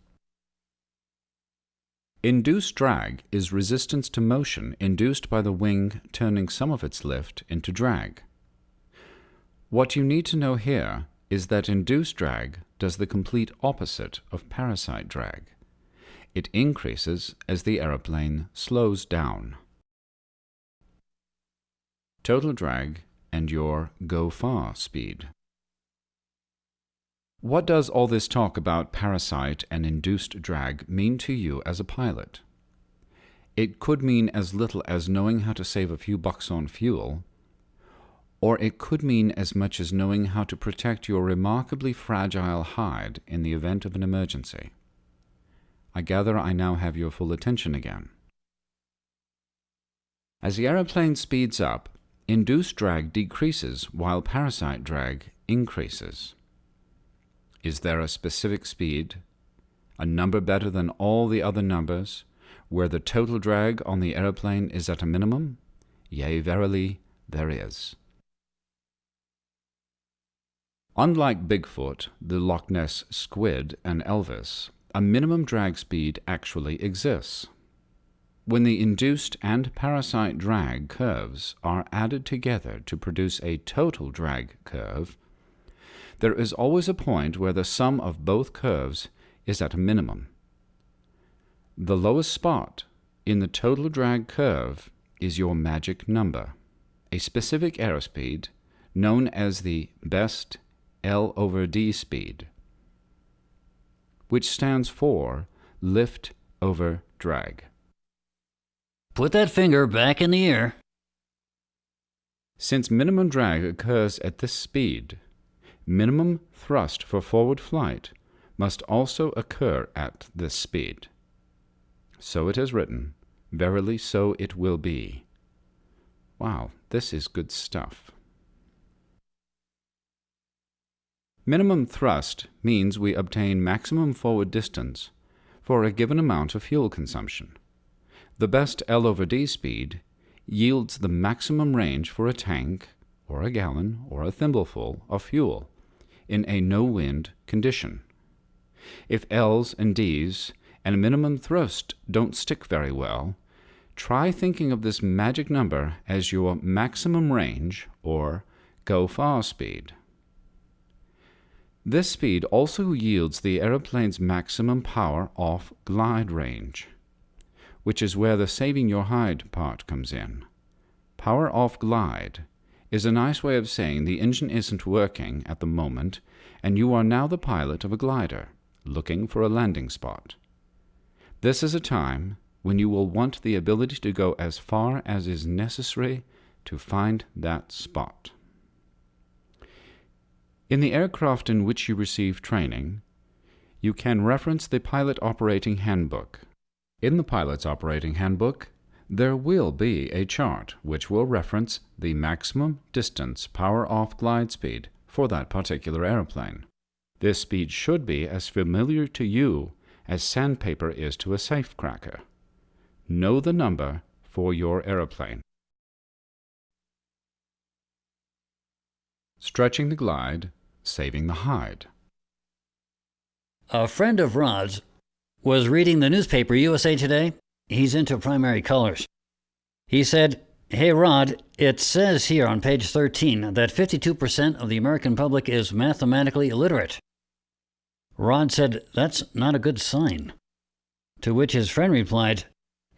Induced drag is resistance to motion induced by the wing turning some of its lift into drag. What you need to know here is that induced drag does the complete opposite of parasite drag. It increases as the aeroplane slows down. Total drag and your go-far speed. What does all this talk about parasite and induced drag mean to you as a pilot? It could mean as little as knowing how to save a few bucks on fuel, or it could mean as much as knowing how to protect your remarkably fragile hide in the event of an emergency. I gather I now have your full attention again. As the aeroplane speeds up, induced drag decreases while parasite drag increases. Is there a specific speed, a number better than all the other numbers, where the total drag on the aeroplane is at a minimum? Yea, verily, there is. Unlike Bigfoot, the Loch Ness Squid, and Elvis, a minimum drag speed actually exists. When the induced and parasite drag curves are added together to produce a total drag curve, there is always a point where the sum of both curves is at a minimum. The lowest spot in the total drag curve is your magic number, a specific airspeed known as the best L/D speed, which stands for lift over drag. Put that finger back in the air. Since minimum drag occurs at this speed, minimum thrust for forward flight must also occur at this speed. So it is written, verily so it will be. Wow, this is good stuff. Minimum thrust means we obtain maximum forward distance for a given amount of fuel consumption. The best L/D speed yields the maximum range for a tank, or a gallon, or a thimbleful of fuel in a no-wind condition. If L's and D's and a minimum thrust don't stick very well, try thinking of this magic number as your maximum range, or go-far speed. This speed also yields the aeroplane's maximum power off glide range, which is where the saving your hide part comes in. Power off glide is a nice way of saying the engine isn't working at the moment and you are now the pilot of a glider, looking for a landing spot. This is a time when you will want the ability to go as far as is necessary to find that spot. In the aircraft in which you receive training, you can reference the Pilot Operating Handbook. In the Pilot's Operating Handbook, there will be a chart which will reference the maximum distance power-off glide speed for that particular airplane. This speed should be as familiar to you as sandpaper is to a safecracker. Know the number for your airplane. Stretching the glide, saving the hide. A friend of Rod's was reading the newspaper USA Today. He's into primary colors. He said, "Hey Rod, it says here on page 13 that 52% of the American public is mathematically illiterate." Rod said, "That's not a good sign." To which his friend replied,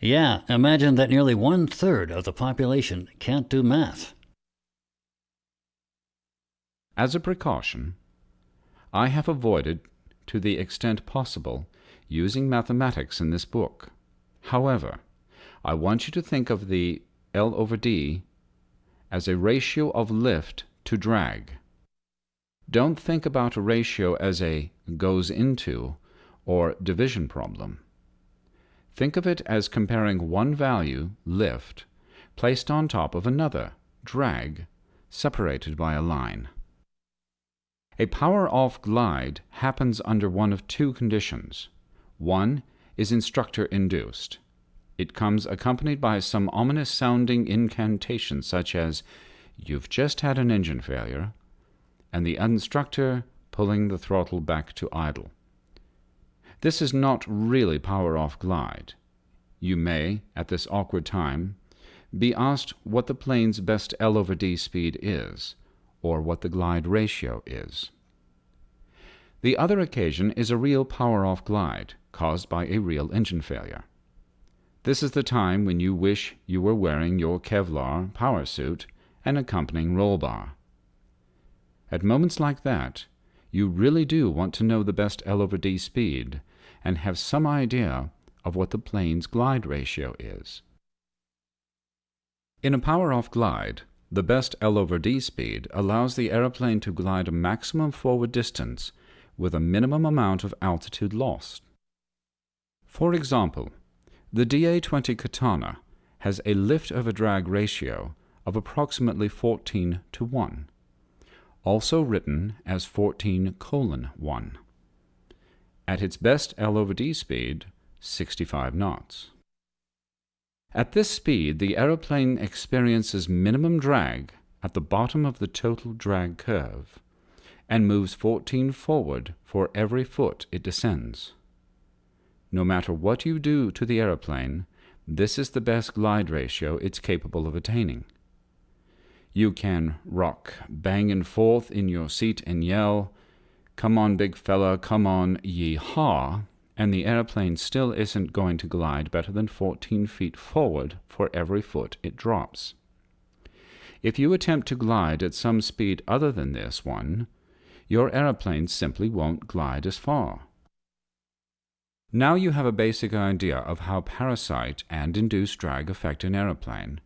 "Yeah, imagine that nearly 1/3 of the population can't do math." As a precaution, I have avoided, to the extent possible, using mathematics in this book. However, I want you to think of the L/D as a ratio of lift to drag. Don't think about a ratio as a goes into or division problem. Think of it as comparing one value, lift, placed on top of another, drag, separated by a line. A power-off glide happens under one of two conditions. One is instructor-induced. It comes accompanied by some ominous-sounding incantation such as, You've just had an engine failure, and the instructor pulling the throttle back to idle. This is not really power-off glide. You may, at this awkward time, be asked what the plane's best L/D speed is, or what the glide ratio is. The other occasion is a real power-off glide caused by a real engine failure. This is the time when you wish you were wearing your Kevlar power suit and accompanying roll bar. At moments like that, you really do want to know the best L/D speed and have some idea of what the plane's glide ratio is. In a power-off glide, the best L/D speed allows the aeroplane to glide a maximum forward distance with a minimum amount of altitude lost. For example, the DA-20 Katana has a lift-over-drag ratio of approximately 14:1, also written as 14:1. At its best L/D speed, 65 knots. At this speed, the aeroplane experiences minimum drag at the bottom of the total drag curve and moves 14 forward for every foot it descends. No matter what you do to the aeroplane, this is the best glide ratio it's capable of attaining. You can rock banging forth in your seat and yell, "Come on, big fella, come on, yee-haw," and the airplane still isn't going to glide better than 14 feet forward for every foot it drops. If you attempt to glide at some speed other than this one, your airplane simply won't glide as far. Now you have a basic idea of how parasite and induced drag affect an airplane,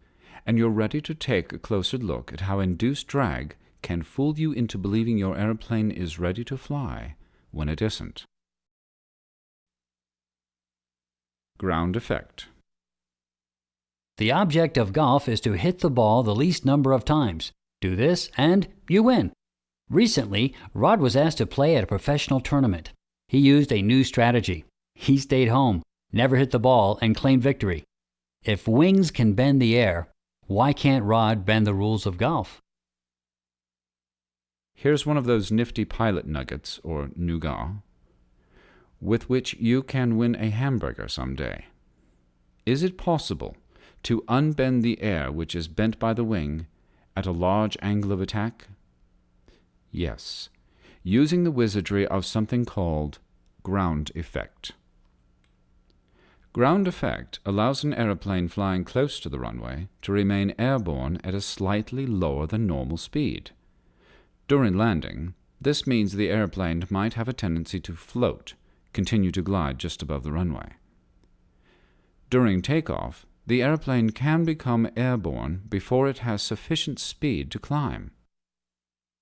and you're ready to take a closer look at how induced drag can fool you into believing your airplane is ready to fly when it isn't. Ground effect. The object of golf is to hit the ball the least number of times. Do this and you win. Recently, Rod was asked to play at a professional tournament. He used a new strategy. He stayed home, never hit the ball, and claimed victory. If wings can bend the air, why can't Rod bend the rules of golf? Here's one of those nifty pilot nuggets, or nougat, with which you can win a hamburger someday. Is it possible to unbend the air which is bent by the wing at a large angle of attack? Yes, using the wizardry of something called ground effect. Ground effect allows an aeroplane flying close to the runway to remain airborne at a slightly lower than normal speed. During landing, this means the airplane might have a tendency to float, continue to glide just above the runway. During takeoff, the airplane can become airborne before it has sufficient speed to climb.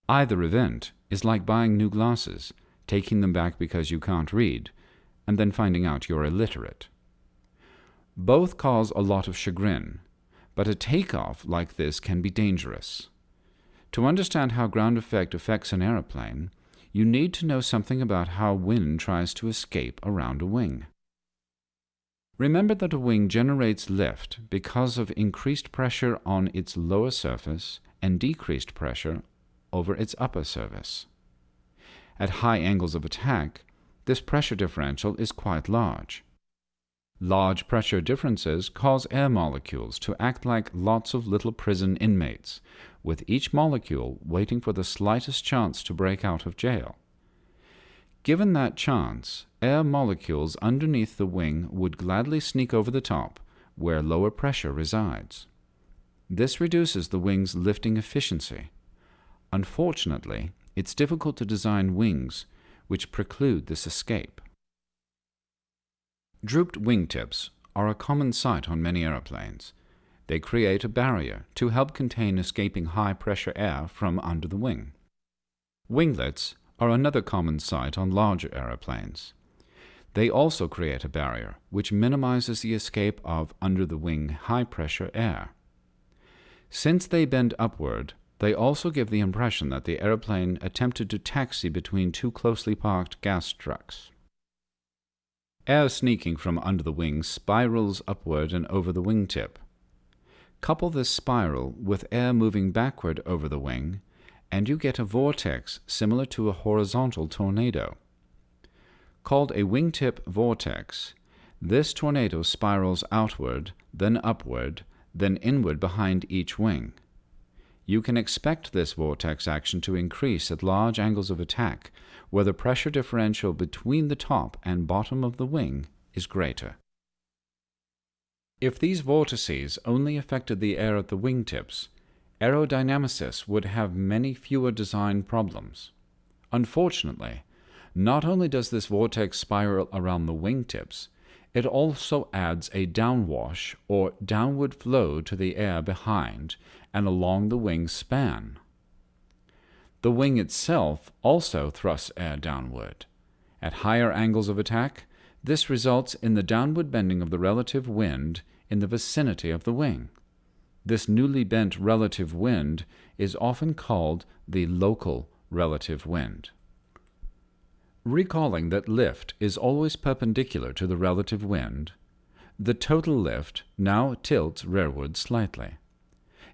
Either event is like buying new glasses, taking them back because you can't read, and then finding out you're illiterate. Both cause a lot of chagrin, but a takeoff like this can be dangerous. To understand how ground effect affects an airplane, you need to know something about how wind tries to escape around a wing. Remember that a wing generates lift because of increased pressure on its lower surface and decreased pressure over its upper surface. At high angles of attack, this pressure differential is quite large. Large pressure differences cause air molecules to act like lots of little prison inmates, with each molecule waiting for the slightest chance to break out of jail. Given that chance, air molecules underneath the wing would gladly sneak over the top, where lower pressure resides. This reduces the wing's lifting efficiency. Unfortunately, it's difficult to design wings which preclude this escape. Drooped wingtips are a common sight on many airplanes. They create a barrier to help contain escaping high-pressure air from under the wing. Winglets are another common sight on larger airplanes. They also create a barrier which minimizes the escape of under-the-wing high-pressure air. Since they bend upward, they also give the impression that the airplane attempted to taxi between two closely parked gas trucks. Air sneaking from under the wing spirals upward and over the wingtip. Couple this spiral with air moving backward over the wing, and you get a vortex similar to a horizontal tornado. Called a wingtip vortex, this tornado spirals outward, then upward, then inward behind each wing. You can expect this vortex action to increase at large angles of attack, where the pressure differential between the top and bottom of the wing is greater. If these vortices only affected the air at the wingtips, aerodynamicists would have many fewer design problems. Unfortunately, not only does this vortex spiral around the wingtips, it also adds a downwash or downward flow to the air behind and along the wing span. The wing itself also thrusts air downward. At higher angles of attack, this results in the downward bending of the relative wind in the vicinity of the wing. This newly bent relative wind is often called the local relative wind. Recalling that lift is always perpendicular to the relative wind, the total lift now tilts rearward slightly.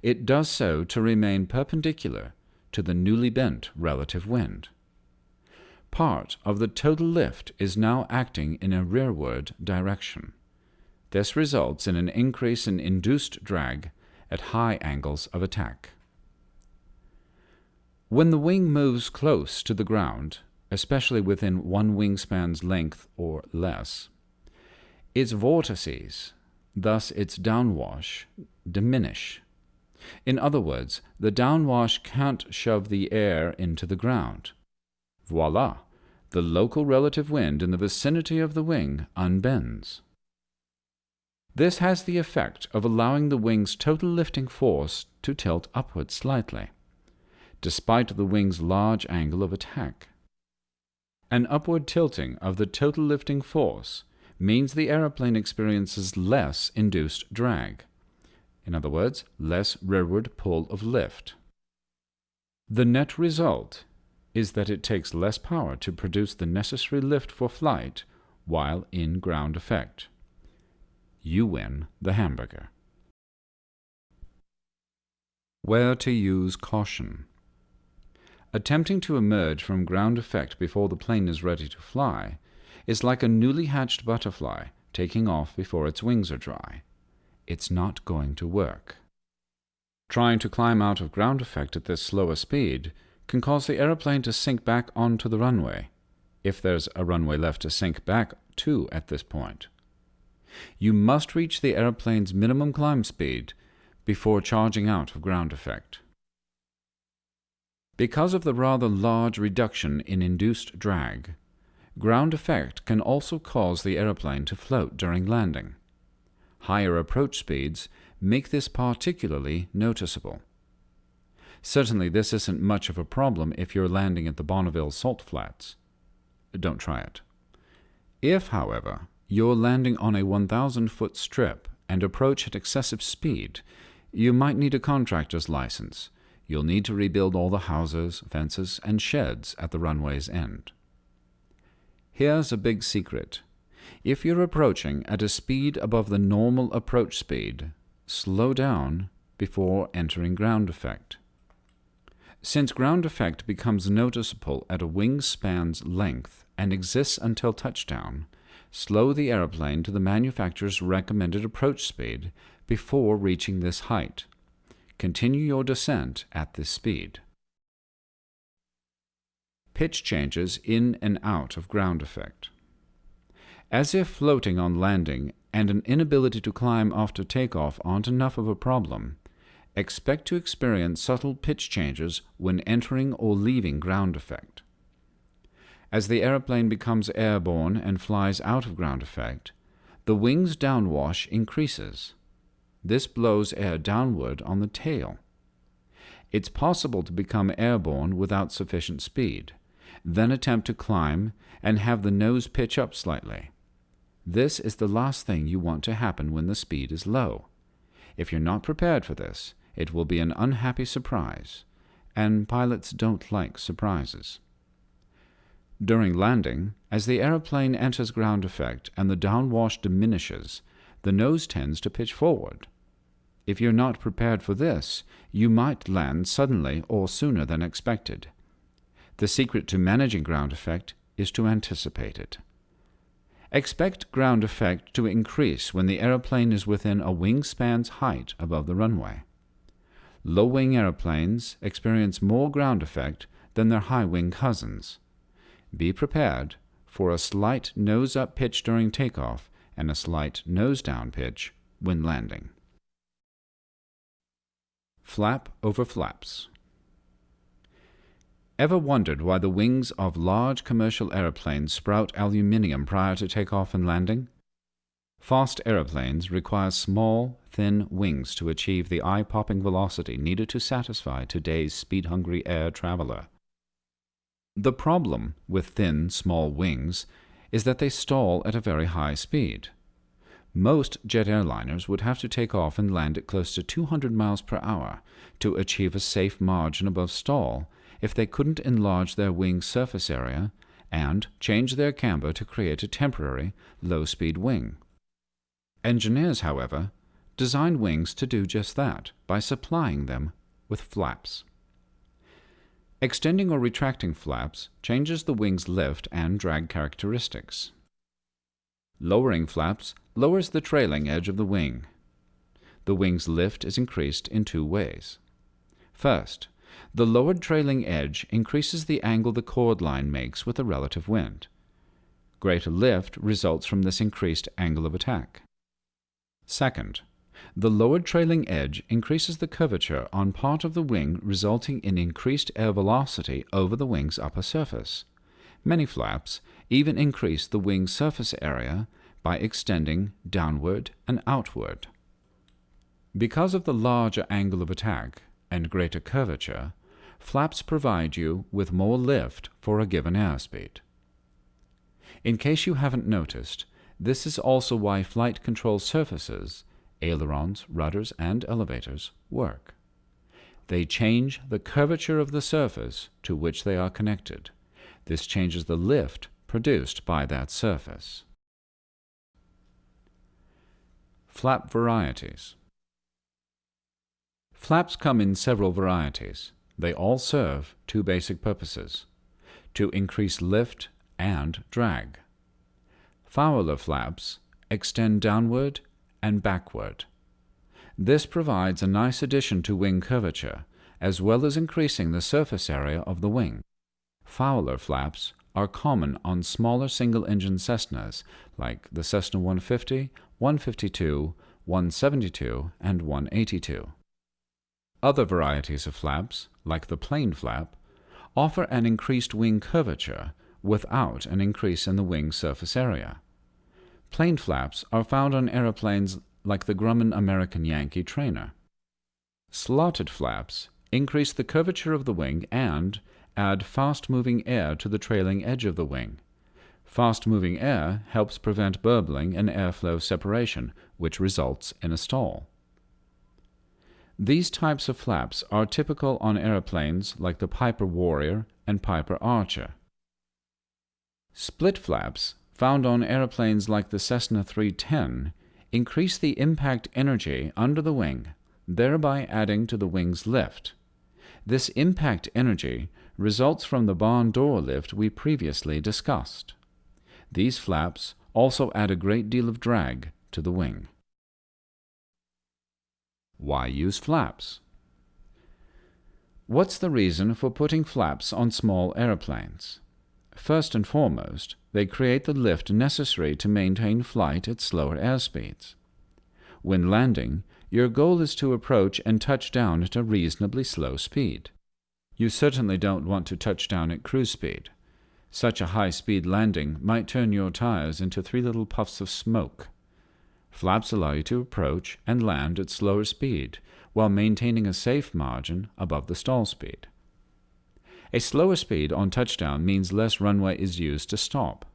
It does so to remain perpendicular to the newly bent relative wind. Part of the total lift is now acting in a rearward direction. This results in an increase in induced drag at high angles of attack. When the wing moves close to the ground, especially within one wingspan's length or less, its vortices, thus its downwash, diminish. In other words, the downwash can't shove the air into the ground. Voila! The local relative wind in the vicinity of the wing unbends. This has the effect of allowing the wing's total lifting force to tilt upward slightly, despite the wing's large angle of attack. An upward tilting of the total lifting force means the aeroplane experiences less induced drag. In other words, less rearward pull of lift. The net result is that it takes less power to produce the necessary lift for flight while in ground effect. You win the hamburger. Where to use caution. Attempting to emerge from ground effect before the plane is ready to fly is like a newly hatched butterfly taking off before its wings are dry. It's not going to work. Trying to climb out of ground effect at this slower speed can cause the aeroplane to sink back onto the runway, if there's a runway left to sink back to at this point. You must reach the aeroplane's minimum climb speed before charging out of ground effect. Because of the rather large reduction in induced drag, ground effect can also cause the aeroplane to float during landing. Higher approach speeds make this particularly noticeable. Certainly this isn't much of a problem if you're landing at the Bonneville Salt Flats. Don't try it. If, however, you're landing on a 1,000-foot strip and approach at excessive speed, you might need a contractor's license. You'll need to rebuild all the houses, fences, and sheds at the runway's end. Here's a big secret. If you're approaching at a speed above the normal approach speed, slow down before entering ground effect. Since ground effect becomes noticeable at a wingspan's length and exists until touchdown, slow the aeroplane to the manufacturer's recommended approach speed before reaching this height. Continue your descent at this speed. Pitch changes in and out of ground effect. As if floating on landing and an inability to climb after takeoff aren't enough of a problem, expect to experience subtle pitch changes when entering or leaving ground effect. As the aeroplane becomes airborne and flies out of ground effect, the wing's downwash increases. This blows air downward on the tail. It's possible to become airborne without sufficient speed, then attempt to climb and have the nose pitch up slightly. This is the last thing you want to happen when the speed is low. If you're not prepared for this, it will be an unhappy surprise, and pilots don't like surprises. During landing, as the aeroplane enters ground effect and the downwash diminishes, the nose tends to pitch forward. If you're not prepared for this, you might land suddenly or sooner than expected. The secret to managing ground effect is to anticipate it. Expect ground effect to increase when the aeroplane is within a wingspan's height above the runway. Low-wing aeroplanes experience more ground effect than their high-wing cousins. Be prepared for a slight nose-up pitch during takeoff and a slight nose-down pitch when landing. Flap over flaps. Ever wondered why the wings of large commercial aeroplanes sprout aluminium prior to takeoff and landing? Fast aeroplanes require small, thin wings to achieve the eye-popping velocity needed to satisfy today's speed-hungry air traveler. The problem with thin, small wings is that they stall at a very high speed. Most jet airliners would have to take off and land at close to 200 miles per hour to achieve a safe margin above stall if they couldn't enlarge their wing surface area and change their camber to create a temporary, low-speed wing. Engineers, however, designed wings to do just that by supplying them with flaps. Extending or retracting flaps changes the wing's lift and drag characteristics. Lowering flaps lowers the trailing edge of the wing. The wing's lift is increased in two ways. First, the lowered trailing edge increases the angle the chord line makes with the relative wind. Greater lift results from this increased angle of attack. Second, the lowered trailing edge increases the curvature on part of the wing, resulting in increased air velocity over the wing's upper surface. Many flaps even increase the wing's surface area by extending downward and outward. Because of the larger angle of attack and greater curvature, flaps provide you with more lift for a given airspeed. In case you haven't noticed, this is also why flight control surfaces, ailerons, rudders, and elevators, work. They change the curvature of the surface to which they are connected. This changes the lift produced by that surface. Flap varieties. Flaps come in several varieties. They all serve two basic purposes: to increase lift and drag. Fowler flaps extend downward and backward. This provides a nice addition to wing curvature, as well as increasing the surface area of the wing. Fowler flaps are common on smaller single-engine Cessnas like the Cessna 150, 152, 172, and 182. Other varieties of flaps, like the plain flap, offer an increased wing curvature without an increase in the wing surface area. Plain flaps are found on aeroplanes like the Grumman American Yankee trainer. Slotted flaps increase the curvature of the wing and add fast-moving air to the trailing edge of the wing. Fast-moving air helps prevent burbling and airflow separation, which results in a stall. These types of flaps are typical on aeroplanes like the Piper Warrior and Piper Archer. Split flaps, found on airplanes like the Cessna 310, increase the impact energy under the wing, thereby adding to the wing's lift. This impact energy results from the barn door lift we previously discussed. These flaps also add a great deal of drag to the wing. Why use flaps? What's the reason for putting flaps on small airplanes? First and foremost, they create the lift necessary to maintain flight at slower airspeeds. When landing, your goal is to approach and touch down at a reasonably slow speed. You certainly don't want to touch down at cruise speed. Such a high-speed landing might turn your tires into 3 little puffs of smoke. Flaps allow you to approach and land at slower speed while maintaining a safe margin above the stall speed. A slower speed on touchdown means less runway is used to stop.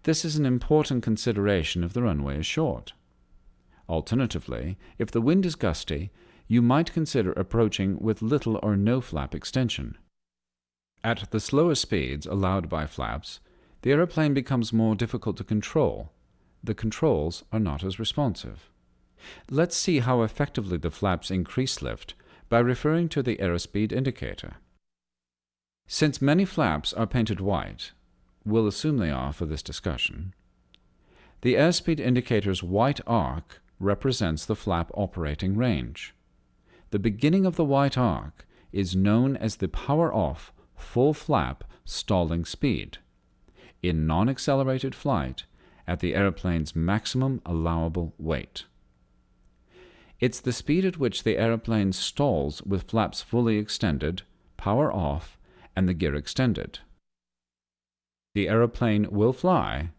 This is an important consideration if the runway is short. Alternatively, if the wind is gusty, you might consider approaching with little or no flap extension. At the slower speeds allowed by flaps, the aeroplane becomes more difficult to control. The controls are not as responsive. Let's see how effectively the flaps increase lift by referring to the airspeed indicator. Since many flaps are painted white, we'll assume they are for this discussion, the airspeed indicator's white arc represents the flap operating range. The beginning of the white arc is known as the power-off full flap stalling speed, in non-accelerated flight at the airplane's maximum allowable weight. It's the speed at which the airplane stalls with flaps fully extended, power off, and the gear extended. The airplane will fly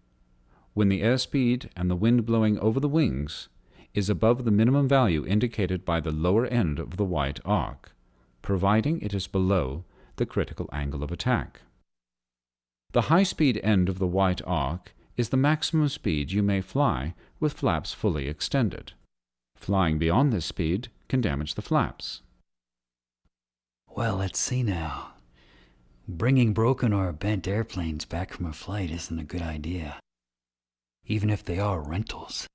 when the airspeed and the wind blowing over the wings is above the minimum value indicated by the lower end of the white arc, providing it is below the critical angle of attack. The high-speed end of the white arc is the maximum speed you may fly with flaps fully extended. Flying beyond this speed can damage the flaps. Well, let's see now. Bringing broken or bent airplanes back from a flight isn't a good idea. Even if they are rentals.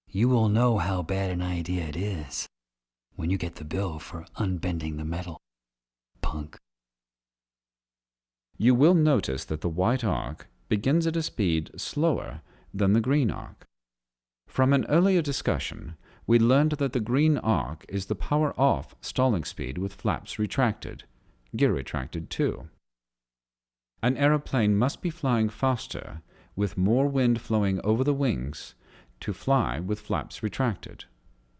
You will know how bad an idea it is when you get the bill for unbending the metal, punk. You will notice that the white arc begins at a speed slower than the green arc. From an earlier discussion, we learned that the green arc is the power-off stalling speed with flaps retracted, gear retracted too. An aeroplane must be flying faster with more wind flowing over the wings to fly with flaps retracted.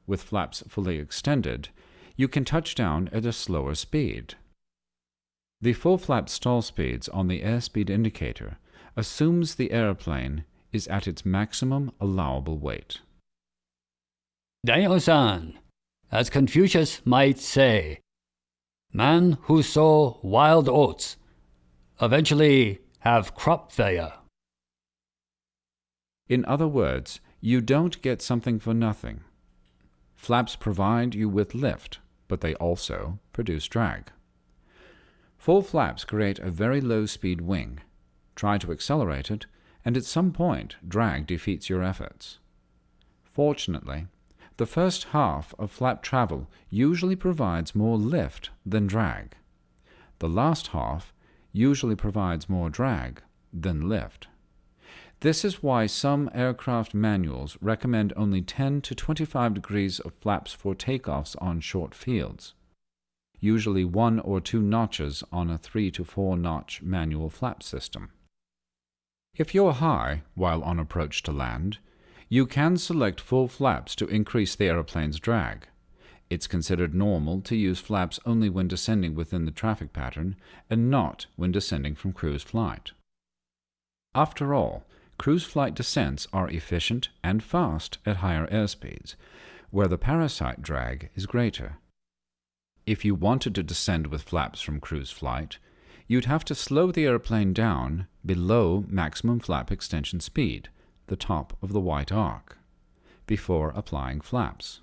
With flaps fully extended, you can touch down at a slower speed. The full flap stall speeds on the airspeed indicator assumes the airplane is at its maximum allowable weight. Daimyo-san, as Confucius might say, man who sow wild oats eventually have crop failure. In other words, you don't get something for nothing. Flaps provide you with lift, but they also produce drag. Full flaps create a very low-speed wing. Try to accelerate it, and at some point, drag defeats your efforts. Fortunately, the first half of flap travel usually provides more lift than drag. The last half usually provides more drag than lift. This is why some aircraft manuals recommend only 10 to 25 degrees of flaps for takeoffs on short fields, usually 1 or 2 notches on a 3 to 4 notch manual flap system. If you're high while on approach to land, you can select full flaps to increase the airplane's drag. It's considered normal to use flaps only when descending within the traffic pattern and not when descending from cruise flight. After all, cruise flight descents are efficient and fast at higher airspeeds, where the parasite drag is greater. If you wanted to descend with flaps from cruise flight, you'd have to slow the airplane down below maximum flap extension speed, the top of the white arc, before applying flaps.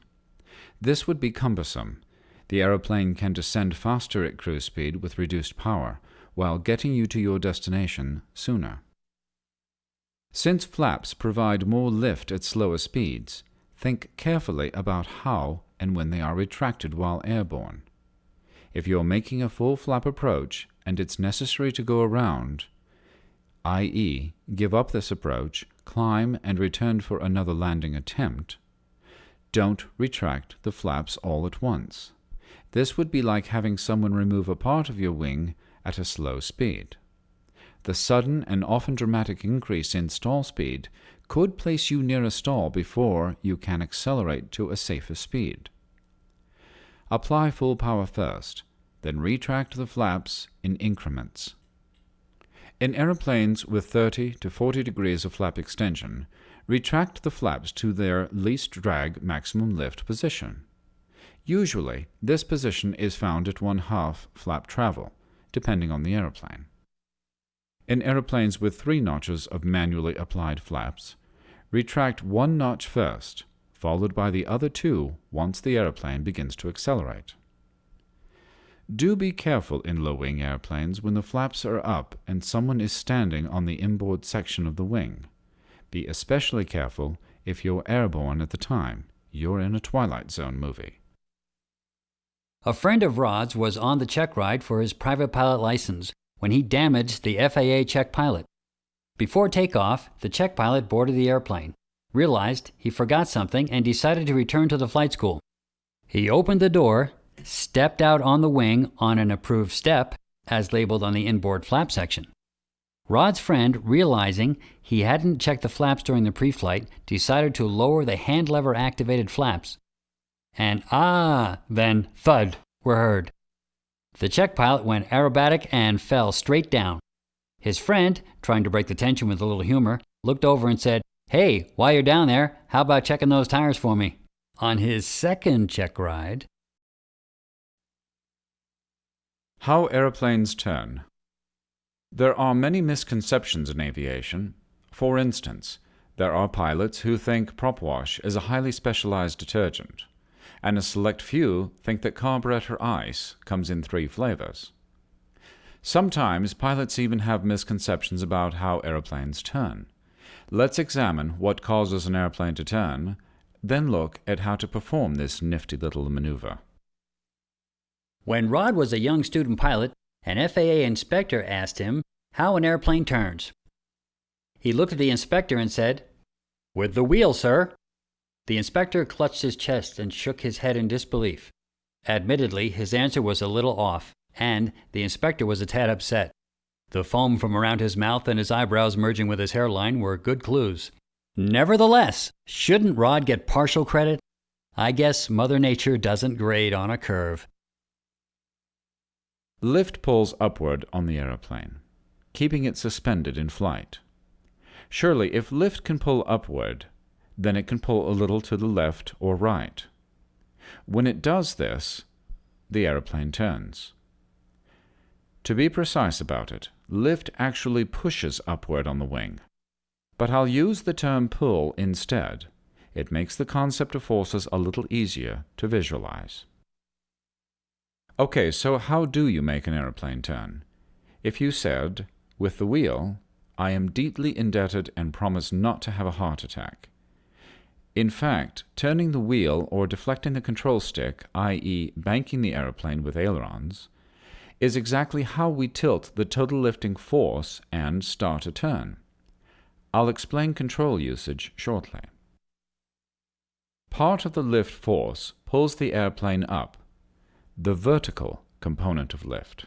This would be cumbersome. The airplane can descend faster at cruise speed with reduced power, while getting you to your destination sooner. Since flaps provide more lift at slower speeds, think carefully about how and when they are retracted while airborne. If you're making a full flap approach and it's necessary to go around, i.e., give up this approach, climb and return for another landing attempt, don't retract the flaps all at once. This would be like having someone remove a part of your wing at a slow speed. The sudden and often dramatic increase in stall speed could place you near a stall before you can accelerate to a safer speed. Apply full power first, then retract the flaps in increments. In aeroplanes with 30 to 40 degrees of flap extension, retract the flaps to their least drag maximum lift position. Usually, this position is found at 1/2 flap travel, depending on the aeroplane. In airplanes with 3 notches of manually applied flaps, retract 1 notch first, followed by the other 2 once the airplane begins to accelerate. Do be careful in low-wing airplanes when the flaps are up and someone is standing on the inboard section of the wing. Be especially careful if you're airborne at the time, you're in a Twilight Zone movie. A friend of Rod's was on the check ride for his private pilot license when he damaged the FAA check pilot. Before takeoff, the check pilot boarded the airplane, realized he forgot something, and decided to return to the flight school. He opened the door, stepped out on the wing on an approved step, as labeled on the inboard flap section. Rod's friend, realizing he hadn't checked the flaps during the pre-flight, decided to lower the hand lever activated flaps. And then thud were heard. The check pilot went aerobatic and fell straight down. His friend, trying to break the tension with a little humor, looked over and said, "Hey, while you're down there, how about checking those tires for me?" On his second check ride, How airplanes turn. There are many misconceptions in aviation. For instance, there are pilots who think prop wash is a highly specialized detergent, and a select few think that carburetor ice comes in 3 flavors. Sometimes pilots even have misconceptions about how airplanes turn. Let's examine what causes an airplane to turn, then look at how to perform this nifty little maneuver. when Rod was a young student pilot, an FAA inspector asked him how an airplane turns. He looked at the inspector and said, "With the wheel, sir." The inspector clutched his chest and shook his head in disbelief. Admittedly, his answer was a little off, and the inspector was a tad upset. The foam from around his mouth and his eyebrows merging with his hairline were good clues. Nevertheless, shouldn't Rod get partial credit? I guess Mother Nature doesn't grade on a curve. Lift pulls upward on the aeroplane, keeping it suspended in flight. Surely, if lift can pull upward, then it can pull a little to the left or right. When it does this, the aeroplane turns. To be precise about it, lift actually pushes upward on the wing. But I'll use the term pull instead. It makes the concept of forces a little easier to visualize. Okay, so how do you make an aeroplane turn? If you said, with the wheel, I am deeply indebted and promise not to have a heart attack. In fact, turning the wheel or deflecting the control stick, i.e. banking the aeroplane with ailerons, is exactly how we tilt the total lifting force and start a turn. I'll explain control usage shortly. Part of the lift force pulls the airplane up, the vertical component of lift,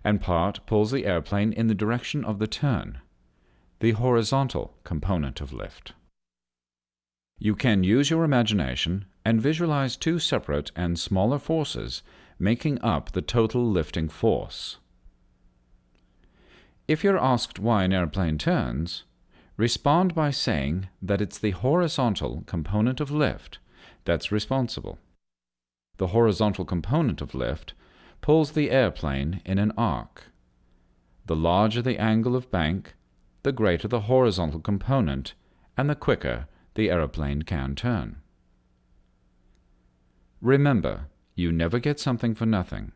and part pulls the airplane in the direction of the turn, the horizontal component of lift. You can use your imagination and visualize two separate and smaller forces making up the total lifting force. If you're asked why an airplane turns, respond by saying that it's the horizontal component of lift that's responsible. The horizontal component of lift pulls the airplane in an arc. The larger the angle of bank, the greater the horizontal component, and the quicker the aeroplane can turn. Remember, you never get something for nothing.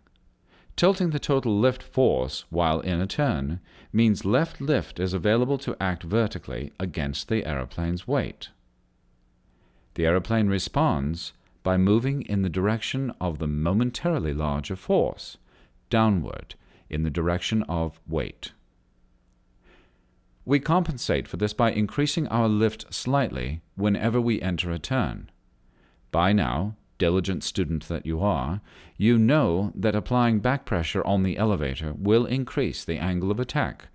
Tilting the total lift force while in a turn means left lift is available to act vertically against the aeroplane's weight. The aeroplane responds by moving in the direction of the momentarily larger force, downward in the direction of weight. We compensate for this by increasing our lift slightly whenever we enter a turn. By now, diligent student that you are, you know that applying back pressure on the elevator will increase the angle of attack,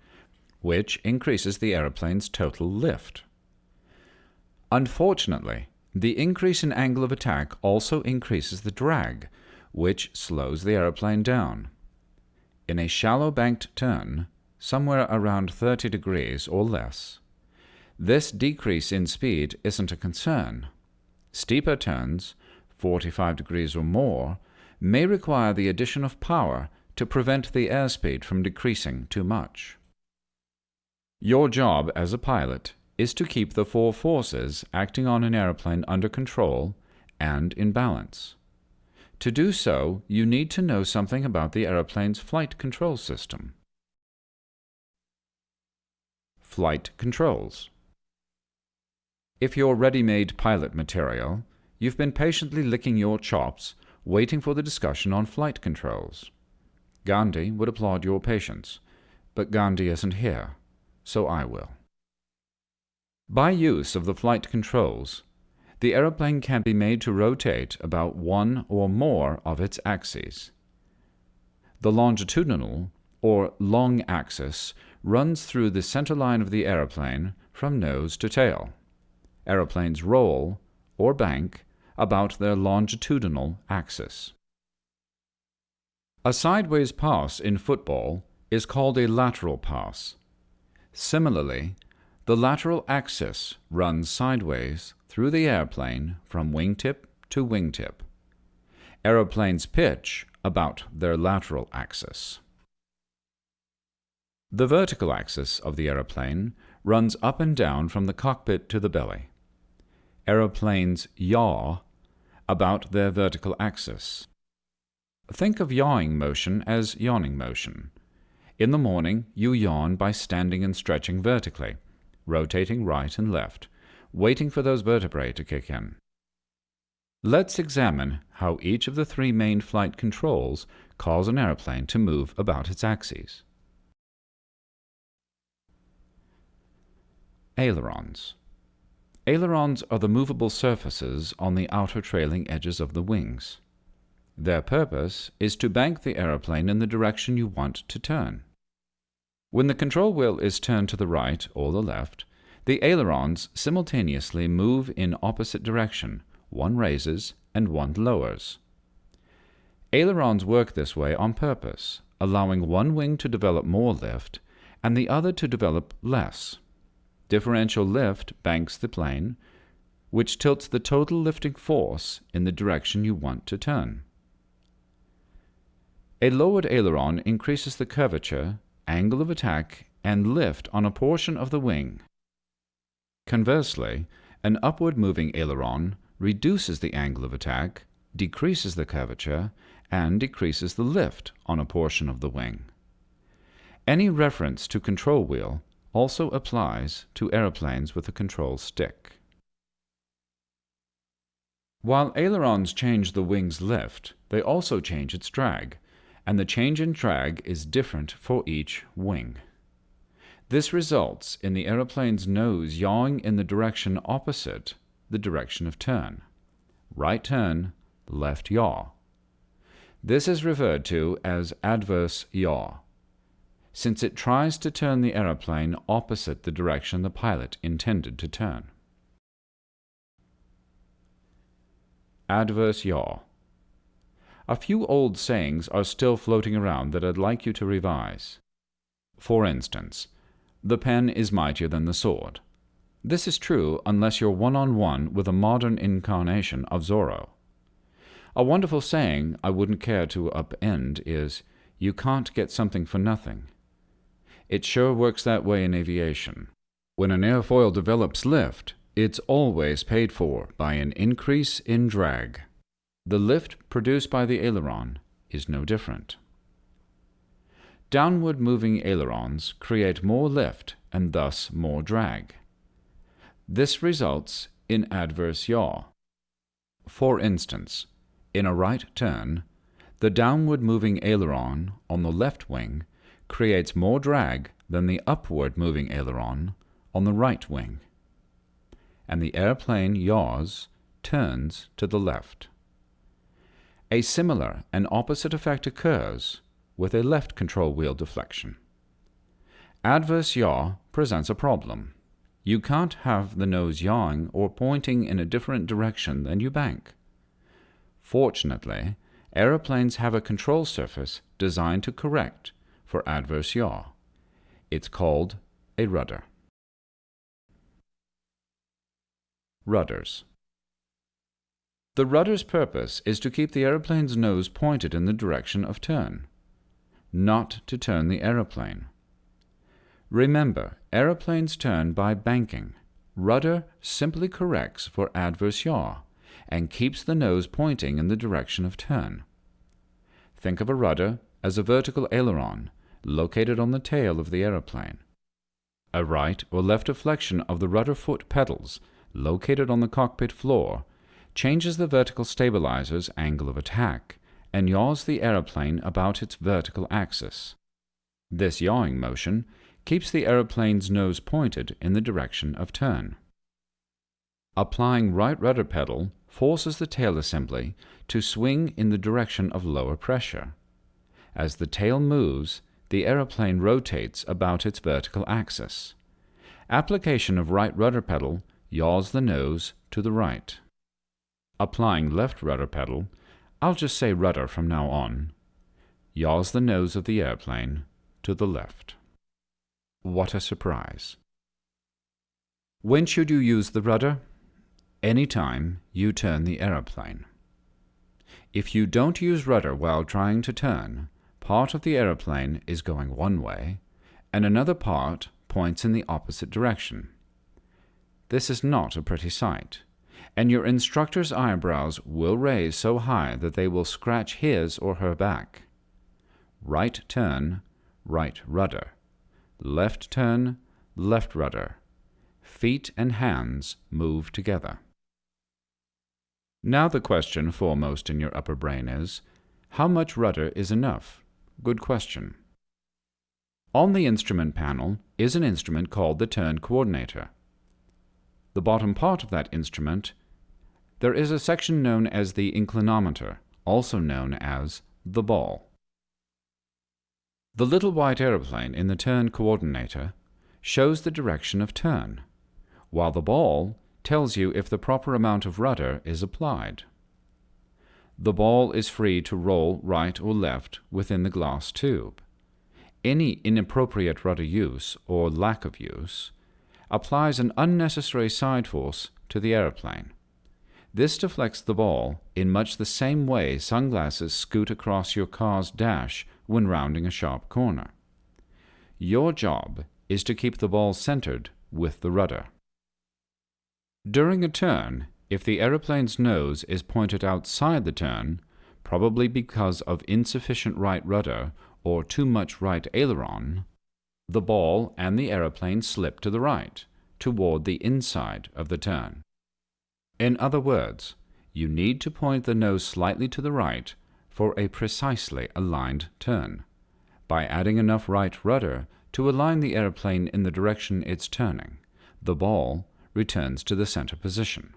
which increases the aeroplane's total lift. Unfortunately, the increase in angle of attack also increases the drag, which slows the aeroplane down. In a shallow banked turn, somewhere around 30 degrees or less, this decrease in speed isn't a concern. Steeper turns, 45 degrees or more, may require the addition of power to prevent the airspeed from decreasing too much. Your job as a pilot is to keep the four forces acting on an airplane under control and in balance. To do so, you need to know something about the airplane's flight control system. Flight controls. If you're ready-made pilot material, you've been patiently licking your chops, waiting for the discussion on flight controls. Gandhi would applaud your patience, but Gandhi isn't here, so I will. By use of the flight controls, the aeroplane can be made to rotate about one or more of its axes. The longitudinal, or long axis, runs through the center line of the aeroplane from nose to tail. Aeroplanes roll, or bank, about their longitudinal axis. A sideways pass in football is called a lateral pass. Similarly, the lateral axis runs sideways through the airplane from wingtip to wingtip. Aeroplanes pitch about their lateral axis. The vertical axis of the aeroplane runs up and down from the cockpit to the belly. Aeroplanes yaw about their vertical axis. Think of yawing motion as yawning motion. In the morning, you yawn by standing and stretching vertically, rotating right and left, waiting for those vertebrae to kick in. Let's examine how each of the three main flight controls cause an airplane to move about its axes. Ailerons. Ailerons are the movable surfaces on the outer trailing edges of the wings. Their purpose is to bank the aeroplane in the direction you want to turn. When the control wheel is turned to the right or the left, the ailerons simultaneously move in opposite direction. One raises and one lowers. Ailerons work this way on purpose, allowing one wing to develop more lift and the other to develop less. Differential lift banks the plane, which tilts the total lifting force in the direction you want to turn. A lowered aileron increases the curvature, angle of attack, and lift on a portion of the wing. Conversely, an upward moving aileron reduces the angle of attack, decreases the curvature, and decreases the lift on a portion of the wing. Any reference to control wheel also applies to aeroplanes with a control stick. While ailerons change the wing's lift, they also change its drag, and the change in drag is different for each wing. This results in the aeroplane's nose yawing in the direction opposite the direction of turn. Right turn, left yaw. This is referred to as adverse yaw, since it tries to turn the aeroplane opposite the direction the pilot intended to turn. Adverse yaw. A few old sayings are still floating around that I'd like you to revise. For instance, the pen is mightier than the sword. This is true unless you're one-on-one with a modern incarnation of Zorro. A wonderful saying I wouldn't care to upend is, you can't get something for nothing. It sure works that way in aviation. When an airfoil develops lift, it's always paid for by an increase in drag. The lift produced by the aileron is no different. Downward moving ailerons create more lift and thus more drag. This results in adverse yaw. For instance, in a right turn, the downward moving aileron on the left wing creates more drag than the upward moving aileron on the right wing, and the airplane yaws, turns to the left. A similar and opposite effect occurs with a left control wheel deflection. Adverse yaw presents a problem. You can't have the nose yawing or pointing in a different direction than you bank. Fortunately, aeroplanes have a control surface designed to correct for adverse yaw. It's called a rudder. Rudders. The rudder's purpose is to keep the aeroplane's nose pointed in the direction of turn, not to turn the aeroplane. Remember, aeroplanes turn by banking. Rudder simply corrects for adverse yaw and keeps the nose pointing in the direction of turn. Think of a rudder as a vertical aileron located on the tail of the aeroplane. A right or left deflection of the rudder foot pedals located on the cockpit floor changes the vertical stabilizer's angle of attack and yaws the aeroplane about its vertical axis. This yawing motion keeps the aeroplane's nose pointed in the direction of turn. Applying right rudder pedal forces the tail assembly to swing in the direction of lower pressure. As the tail moves, the aeroplane rotates about its vertical axis. Application of right rudder pedal yaws the nose to the right. Applying left rudder pedal, I'll just say rudder from now on, yaws the nose of the airplane to the left. What a surprise! When should you use the rudder? Anytime you turn the aeroplane. If you don't use rudder while trying to turn, part of the aeroplane is going one way, and another part points in the opposite direction. This is not a pretty sight, and your instructor's eyebrows will raise so high that they will scratch his or her back. Right turn, right rudder. Left turn, left rudder. Feet and hands move together. Now the question foremost in your upper brain is, how much rudder is enough? Good question. On the instrument panel is an instrument called the turn coordinator. The bottom part of that instrument, there is a section known as the inclinometer, also known as the ball. The little white aeroplane in the turn coordinator shows the direction of turn, while the ball tells you if the proper amount of rudder is applied. The ball is free to roll right or left within the glass tube. Any inappropriate rudder use or lack of use applies an unnecessary side force to the aeroplane. This deflects the ball in much the same way sunglasses scoot across your car's dash when rounding a sharp corner. Your job is to keep the ball centered with the rudder. During a turn, if the aeroplane's nose is pointed outside the turn, probably because of insufficient right rudder or too much right aileron, the ball and the aeroplane slip to the right, toward the inside of the turn. In other words, you need to point the nose slightly to the right for a precisely aligned turn. By adding enough right rudder to align the airplane in the direction it's turning, the ball returns to the center position.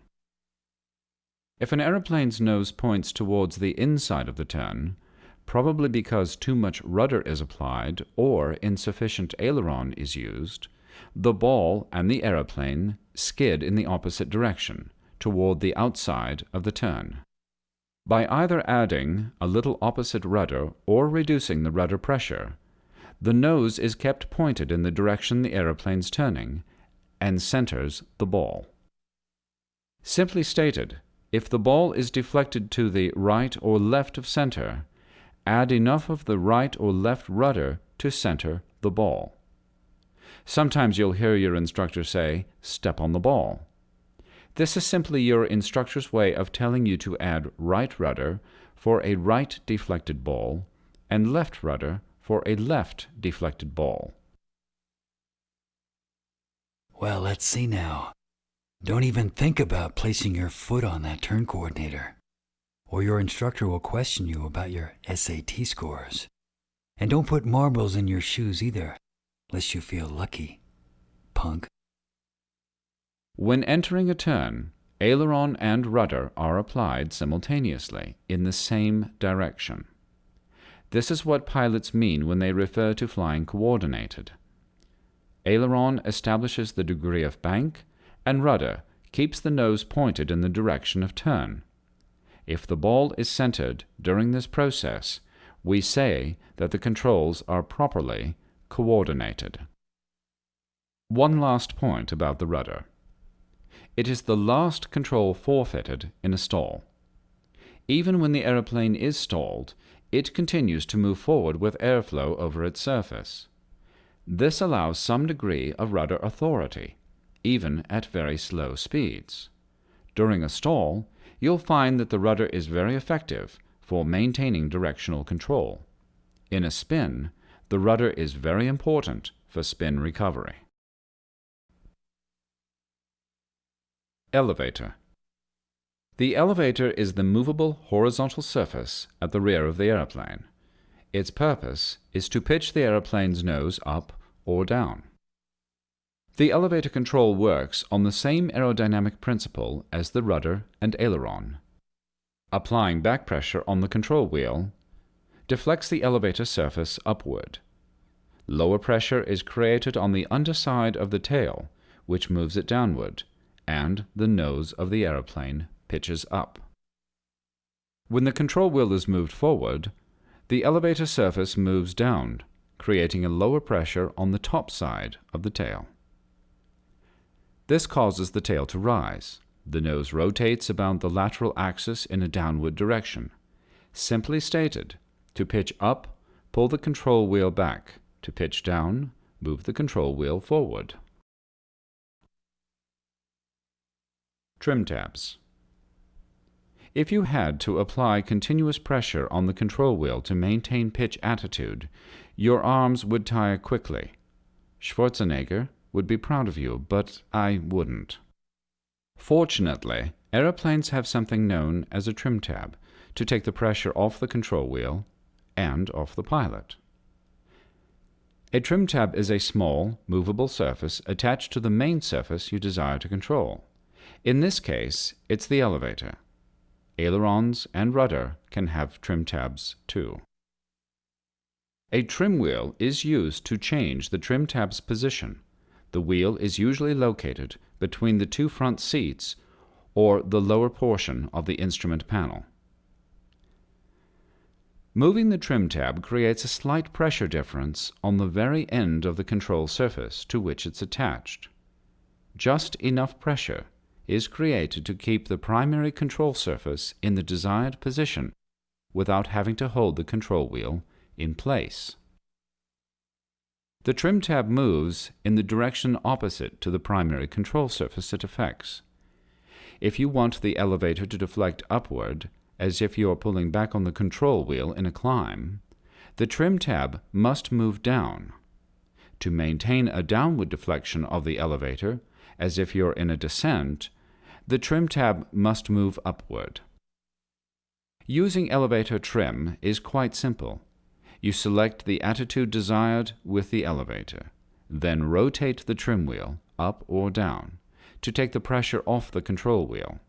If an aeroplane's nose points towards the inside of the turn, probably because too much rudder is applied or insufficient aileron is used, the ball and the aeroplane skid in the opposite direction, toward the outside of the turn. By either adding a little opposite rudder or reducing the rudder pressure, the nose is kept pointed in the direction the aeroplane's turning and centers the ball. Simply stated, if the ball is deflected to the right or left of center, add enough of the right or left rudder to center the ball. Sometimes you'll hear your instructor say, "Step on the ball." This is simply your instructor's way of telling you to add right rudder for a right deflected ball and left rudder for a left deflected ball. Well, let's see now. Don't even think about placing your foot on that turn coordinator, or your instructor will question you about your SAT scores. And don't put marbles in your shoes either, lest you feel lucky, punk. When entering a turn, aileron and rudder are applied simultaneously in the same direction. This is what pilots mean when they refer to flying coordinated. Aileron establishes the degree of bank, and rudder keeps the nose pointed in the direction of turn. If the ball is centered during this process, we say that the controls are properly coordinated. One last point about the rudder. It is the last control forfeited in a stall. Even when the aeroplane is stalled, it continues to move forward with airflow over its surface. This allows some degree of rudder authority, even at very slow speeds. During a stall, you'll find that the rudder is very effective for maintaining directional control. In a spin, the rudder is very important for spin recovery. Elevator. The elevator is the movable horizontal surface at the rear of the airplane. Its purpose is to pitch the airplane's nose up or down. The elevator control works on the same aerodynamic principle as the rudder and aileron. Applying back pressure on the control wheel deflects the elevator surface upward. Lower pressure is created on the underside of the tail, which moves it downward, and the nose of the aeroplane pitches up. When the control wheel is moved forward, the elevator surface moves down, creating a lower pressure on the top side of the tail. This causes the tail to rise. The nose rotates about the lateral axis in a downward direction. Simply stated, to pitch up, pull the control wheel back. To pitch down, move the control wheel forward. Trim tabs. If you had to apply continuous pressure on the control wheel to maintain pitch attitude, your arms would tire quickly. Schwarzenegger would be proud of you, but I wouldn't. Fortunately, aeroplanes have something known as a trim tab to take the pressure off the control wheel and off the pilot. A trim tab is a small, movable surface attached to the main surface you desire to control. In this case, it's the elevator. Ailerons and rudder can have trim tabs too. A trim wheel is used to change the trim tab's position. The wheel is usually located between the two front seats or the lower portion of the instrument panel. Moving the trim tab creates a slight pressure difference on the very end of the control surface to which it's attached. Just enough pressure is created to keep the primary control surface in the desired position without having to hold the control wheel in place. The trim tab moves in the direction opposite to the primary control surface it affects. If you want the elevator to deflect upward, as if you are pulling back on the control wheel in a climb, the trim tab must move down. To maintain a downward deflection of the elevator, as if you're in a descent, the trim tab must move upward. Using elevator trim is quite simple. You select the attitude desired with the elevator, then rotate the trim wheel up or down to take the pressure off the control wheel.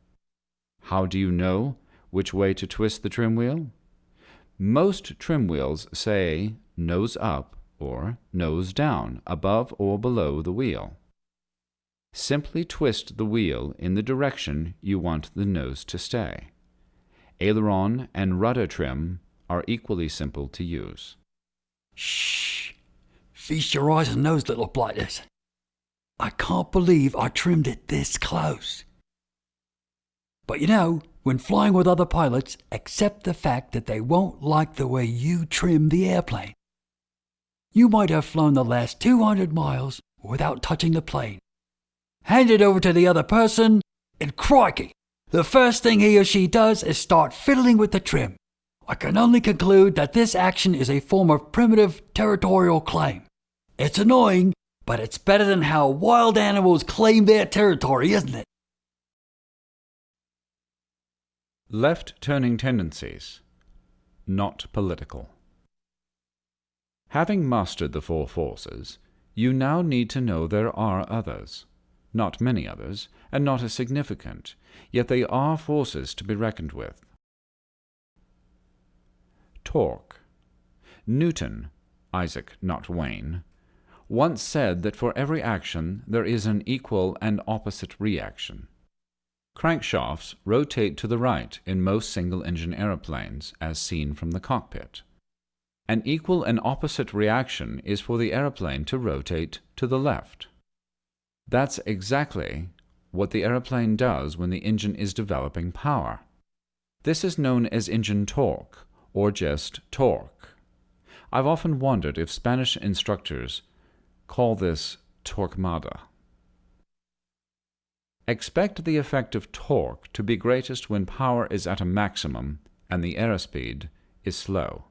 How do you know which way to twist the trim wheel? Most trim wheels say nose up or nose down, above or below the wheel. Simply twist the wheel in the direction you want the nose to stay. Aileron and rudder trim are equally simple to use. Shh! Feast your eyes on those little blighters. I can't believe I trimmed it this close. But you know, when flying with other pilots, accept the fact that they won't like the way you trim the airplane. You might have flown the last 200 miles without touching the plane. Hand it over to the other person, and crikey, the first thing he or she does is start fiddling with the trim. I can only conclude that this action is a form of primitive territorial claim. It's annoying, but it's better than how wild animals claim their territory, isn't it? Left-turning tendencies, not political. Having mastered the four forces, you now need to know there are others. Not many others, and not as significant, yet they are forces to be reckoned with. Torque. Newton, Isaac, not Wayne, once said that for every action there is an equal and opposite reaction. Crankshafts rotate to the right in most single-engine aeroplanes, as seen from the cockpit. An equal and opposite reaction is for the aeroplane to rotate to the left. That's exactly what the aeroplane does when the engine is developing power. This is known as engine torque, or just torque. I've often wondered if Spanish instructors call this torquemada. Expect the effect of torque to be greatest when power is at a maximum and the airspeed is slow.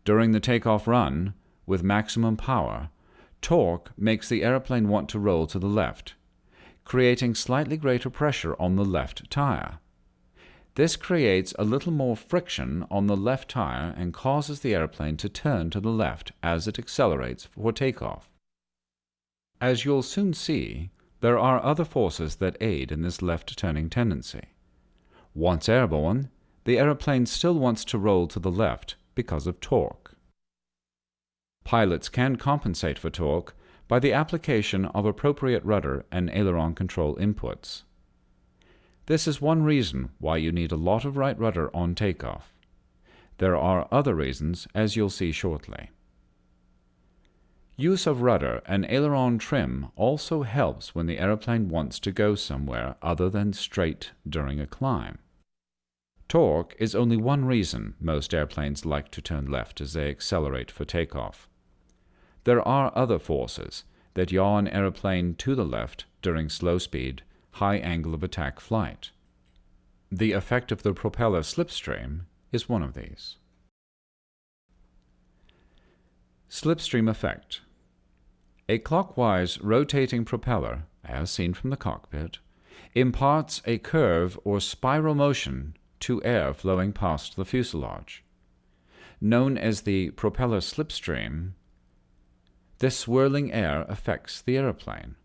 During the takeoff run, with maximum power, torque makes the airplane want to roll to the left, creating slightly greater pressure on the left tire. This creates a little more friction on the left tire and causes the airplane to turn to the left as it accelerates for takeoff. As you'll soon see, there are other forces that aid in this left turning tendency. Once airborne, the airplane still wants to roll to the left because of torque. Pilots can compensate for torque by the application of appropriate rudder and aileron control inputs. This is one reason why you need a lot of right rudder on takeoff. There are other reasons, as you'll see shortly. Use of rudder and aileron trim also helps when the airplane wants to go somewhere other than straight during a climb. Torque is only one reason most airplanes like to turn left as they accelerate for takeoff. There are other forces that yaw an airplane to the left during slow speed, high angle of attack flight. The effect of the propeller slipstream is one of these. Slipstream effect. A clockwise rotating propeller, as seen from the cockpit, imparts a curve or spiral motion to air flowing past the fuselage. Known as the propeller slipstream, this swirling air affects the airplane.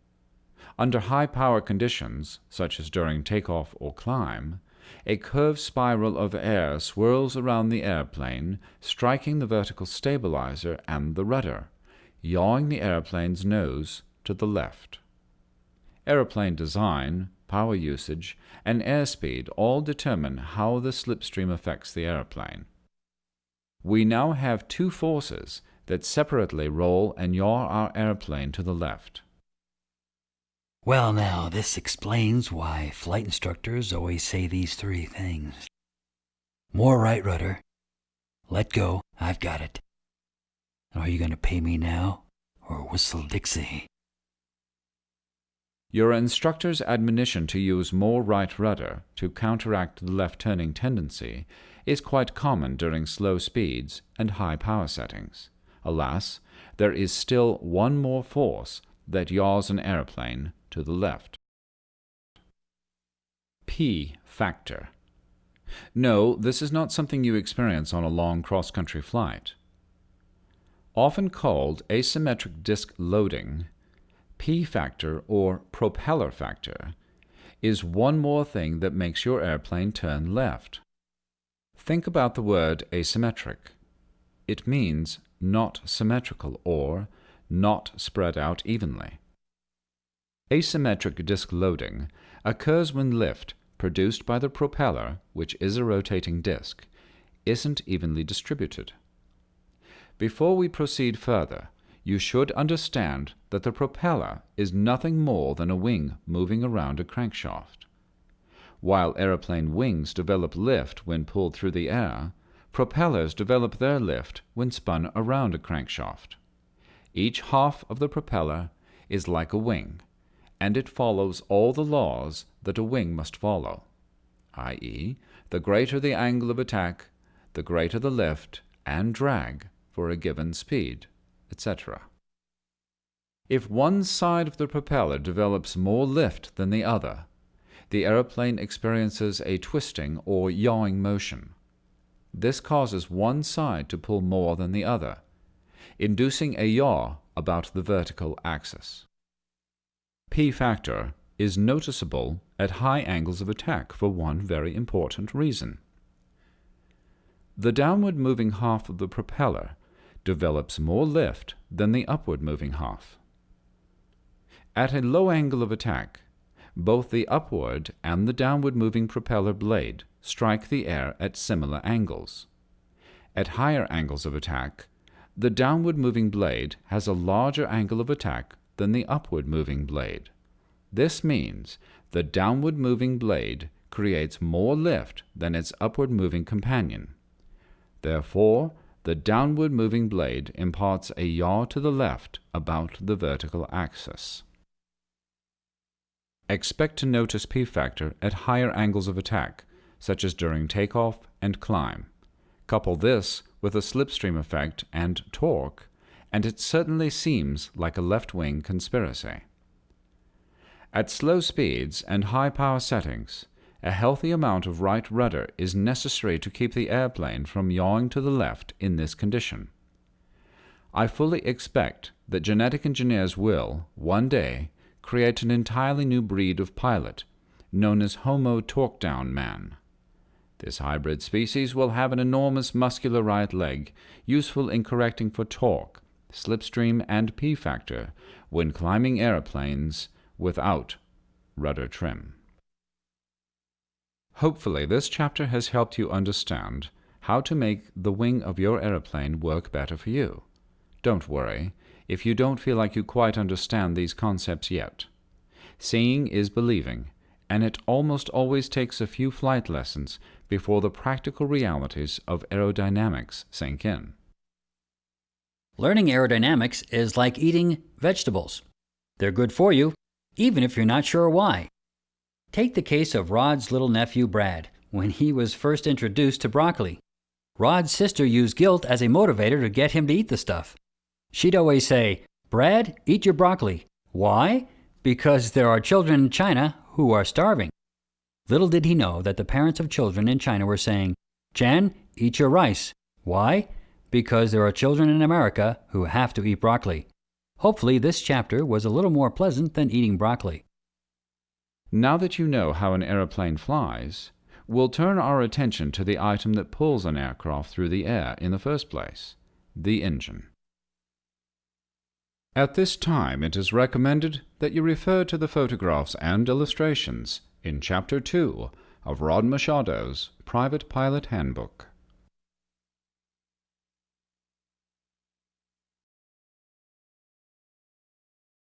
Under high-power conditions, such as during takeoff or climb, a curved spiral of air swirls around the airplane, striking the vertical stabilizer and the rudder, yawing the airplane's nose to the left. Airplane design, power usage, and airspeed all determine how the slipstream affects the airplane. We now have two forces that separately roll and yaw our airplane to the left. Well, now, this explains why flight instructors always say these three things. More right rudder. Let go, I've got it. Are you going to pay me now, or whistle Dixie? Your instructor's admonition to use more right rudder to counteract the left-turning tendency is quite common during slow speeds and high power settings. Alas, there is still one more force that yaws an airplane to the left. P factor. No, this is not something you experience on a long cross-country flight. Often called asymmetric disk loading, P factor or propeller factor is one more thing that makes your airplane turn left. Think about the word asymmetric. It means not symmetrical or not spread out evenly. Asymmetric disk loading occurs when lift produced by the propeller, which is a rotating disk, isn't evenly distributed. Before we proceed further, you should understand that the propeller is nothing more than a wing moving around a crankshaft. While airplane wings develop lift when pulled through the air, propellers develop their lift when spun around a crankshaft. Each half of the propeller is like a wing, and it follows all the laws that a wing must follow, i.e., the greater the angle of attack, the greater the lift and drag for a given speed, etc. If one side of the propeller develops more lift than the other, the airplane experiences a twisting or yawing motion. This causes one side to pull more than the other, inducing a yaw about the vertical axis. P factor is noticeable at high angles of attack for one very important reason. The downward moving half of the propeller develops more lift than the upward moving half. At a low angle of attack, both the upward and the downward moving propeller blade strike the air at similar angles. At higher angles of attack, the downward moving blade has a larger angle of attack than the upward moving blade. This means the downward moving blade creates more lift than its upward moving companion. Therefore, the downward moving blade imparts a yaw to the left about the vertical axis. Expect to notice P factor at higher angles of attack, such as during takeoff and climb. Couple this with a slipstream effect and torque, and it certainly seems like a left-wing conspiracy. At slow speeds and high power settings, a healthy amount of right rudder is necessary to keep the airplane from yawing to the left in this condition. I fully expect that genetic engineers will, one day, create an entirely new breed of pilot, known as Homo torque-down man. This hybrid species will have an enormous muscular right leg, useful in correcting for torque, slipstream, and P-factor when climbing aeroplanes without rudder trim. Hopefully, this chapter has helped you understand how to make the wing of your aeroplane work better for you. Don't worry if you don't feel like you quite understand these concepts yet. Seeing is believing, and it almost always takes a few flight lessons before the practical realities of aerodynamics sink in. Learning aerodynamics is like eating vegetables. They're good for you, even if you're not sure why. Take the case of Rod's little nephew Brad, when he was first introduced to broccoli. Rod's sister used guilt as a motivator to get him to eat the stuff. She'd always say, "Brad, eat your broccoli." Why? Because there are children in China who are starving. Little did he know that the parents of children in China were saying, "Jan, eat your rice." Why? Because there are children in America who have to eat broccoli. Hopefully this chapter was a little more pleasant than eating broccoli. Now that you know how an aeroplane flies, we'll turn our attention to the item that pulls an aircraft through the air in the first place, the engine. At this time, it is recommended that you refer to the photographs and illustrations in Chapter 2 of Rod Machado's Private Pilot Handbook.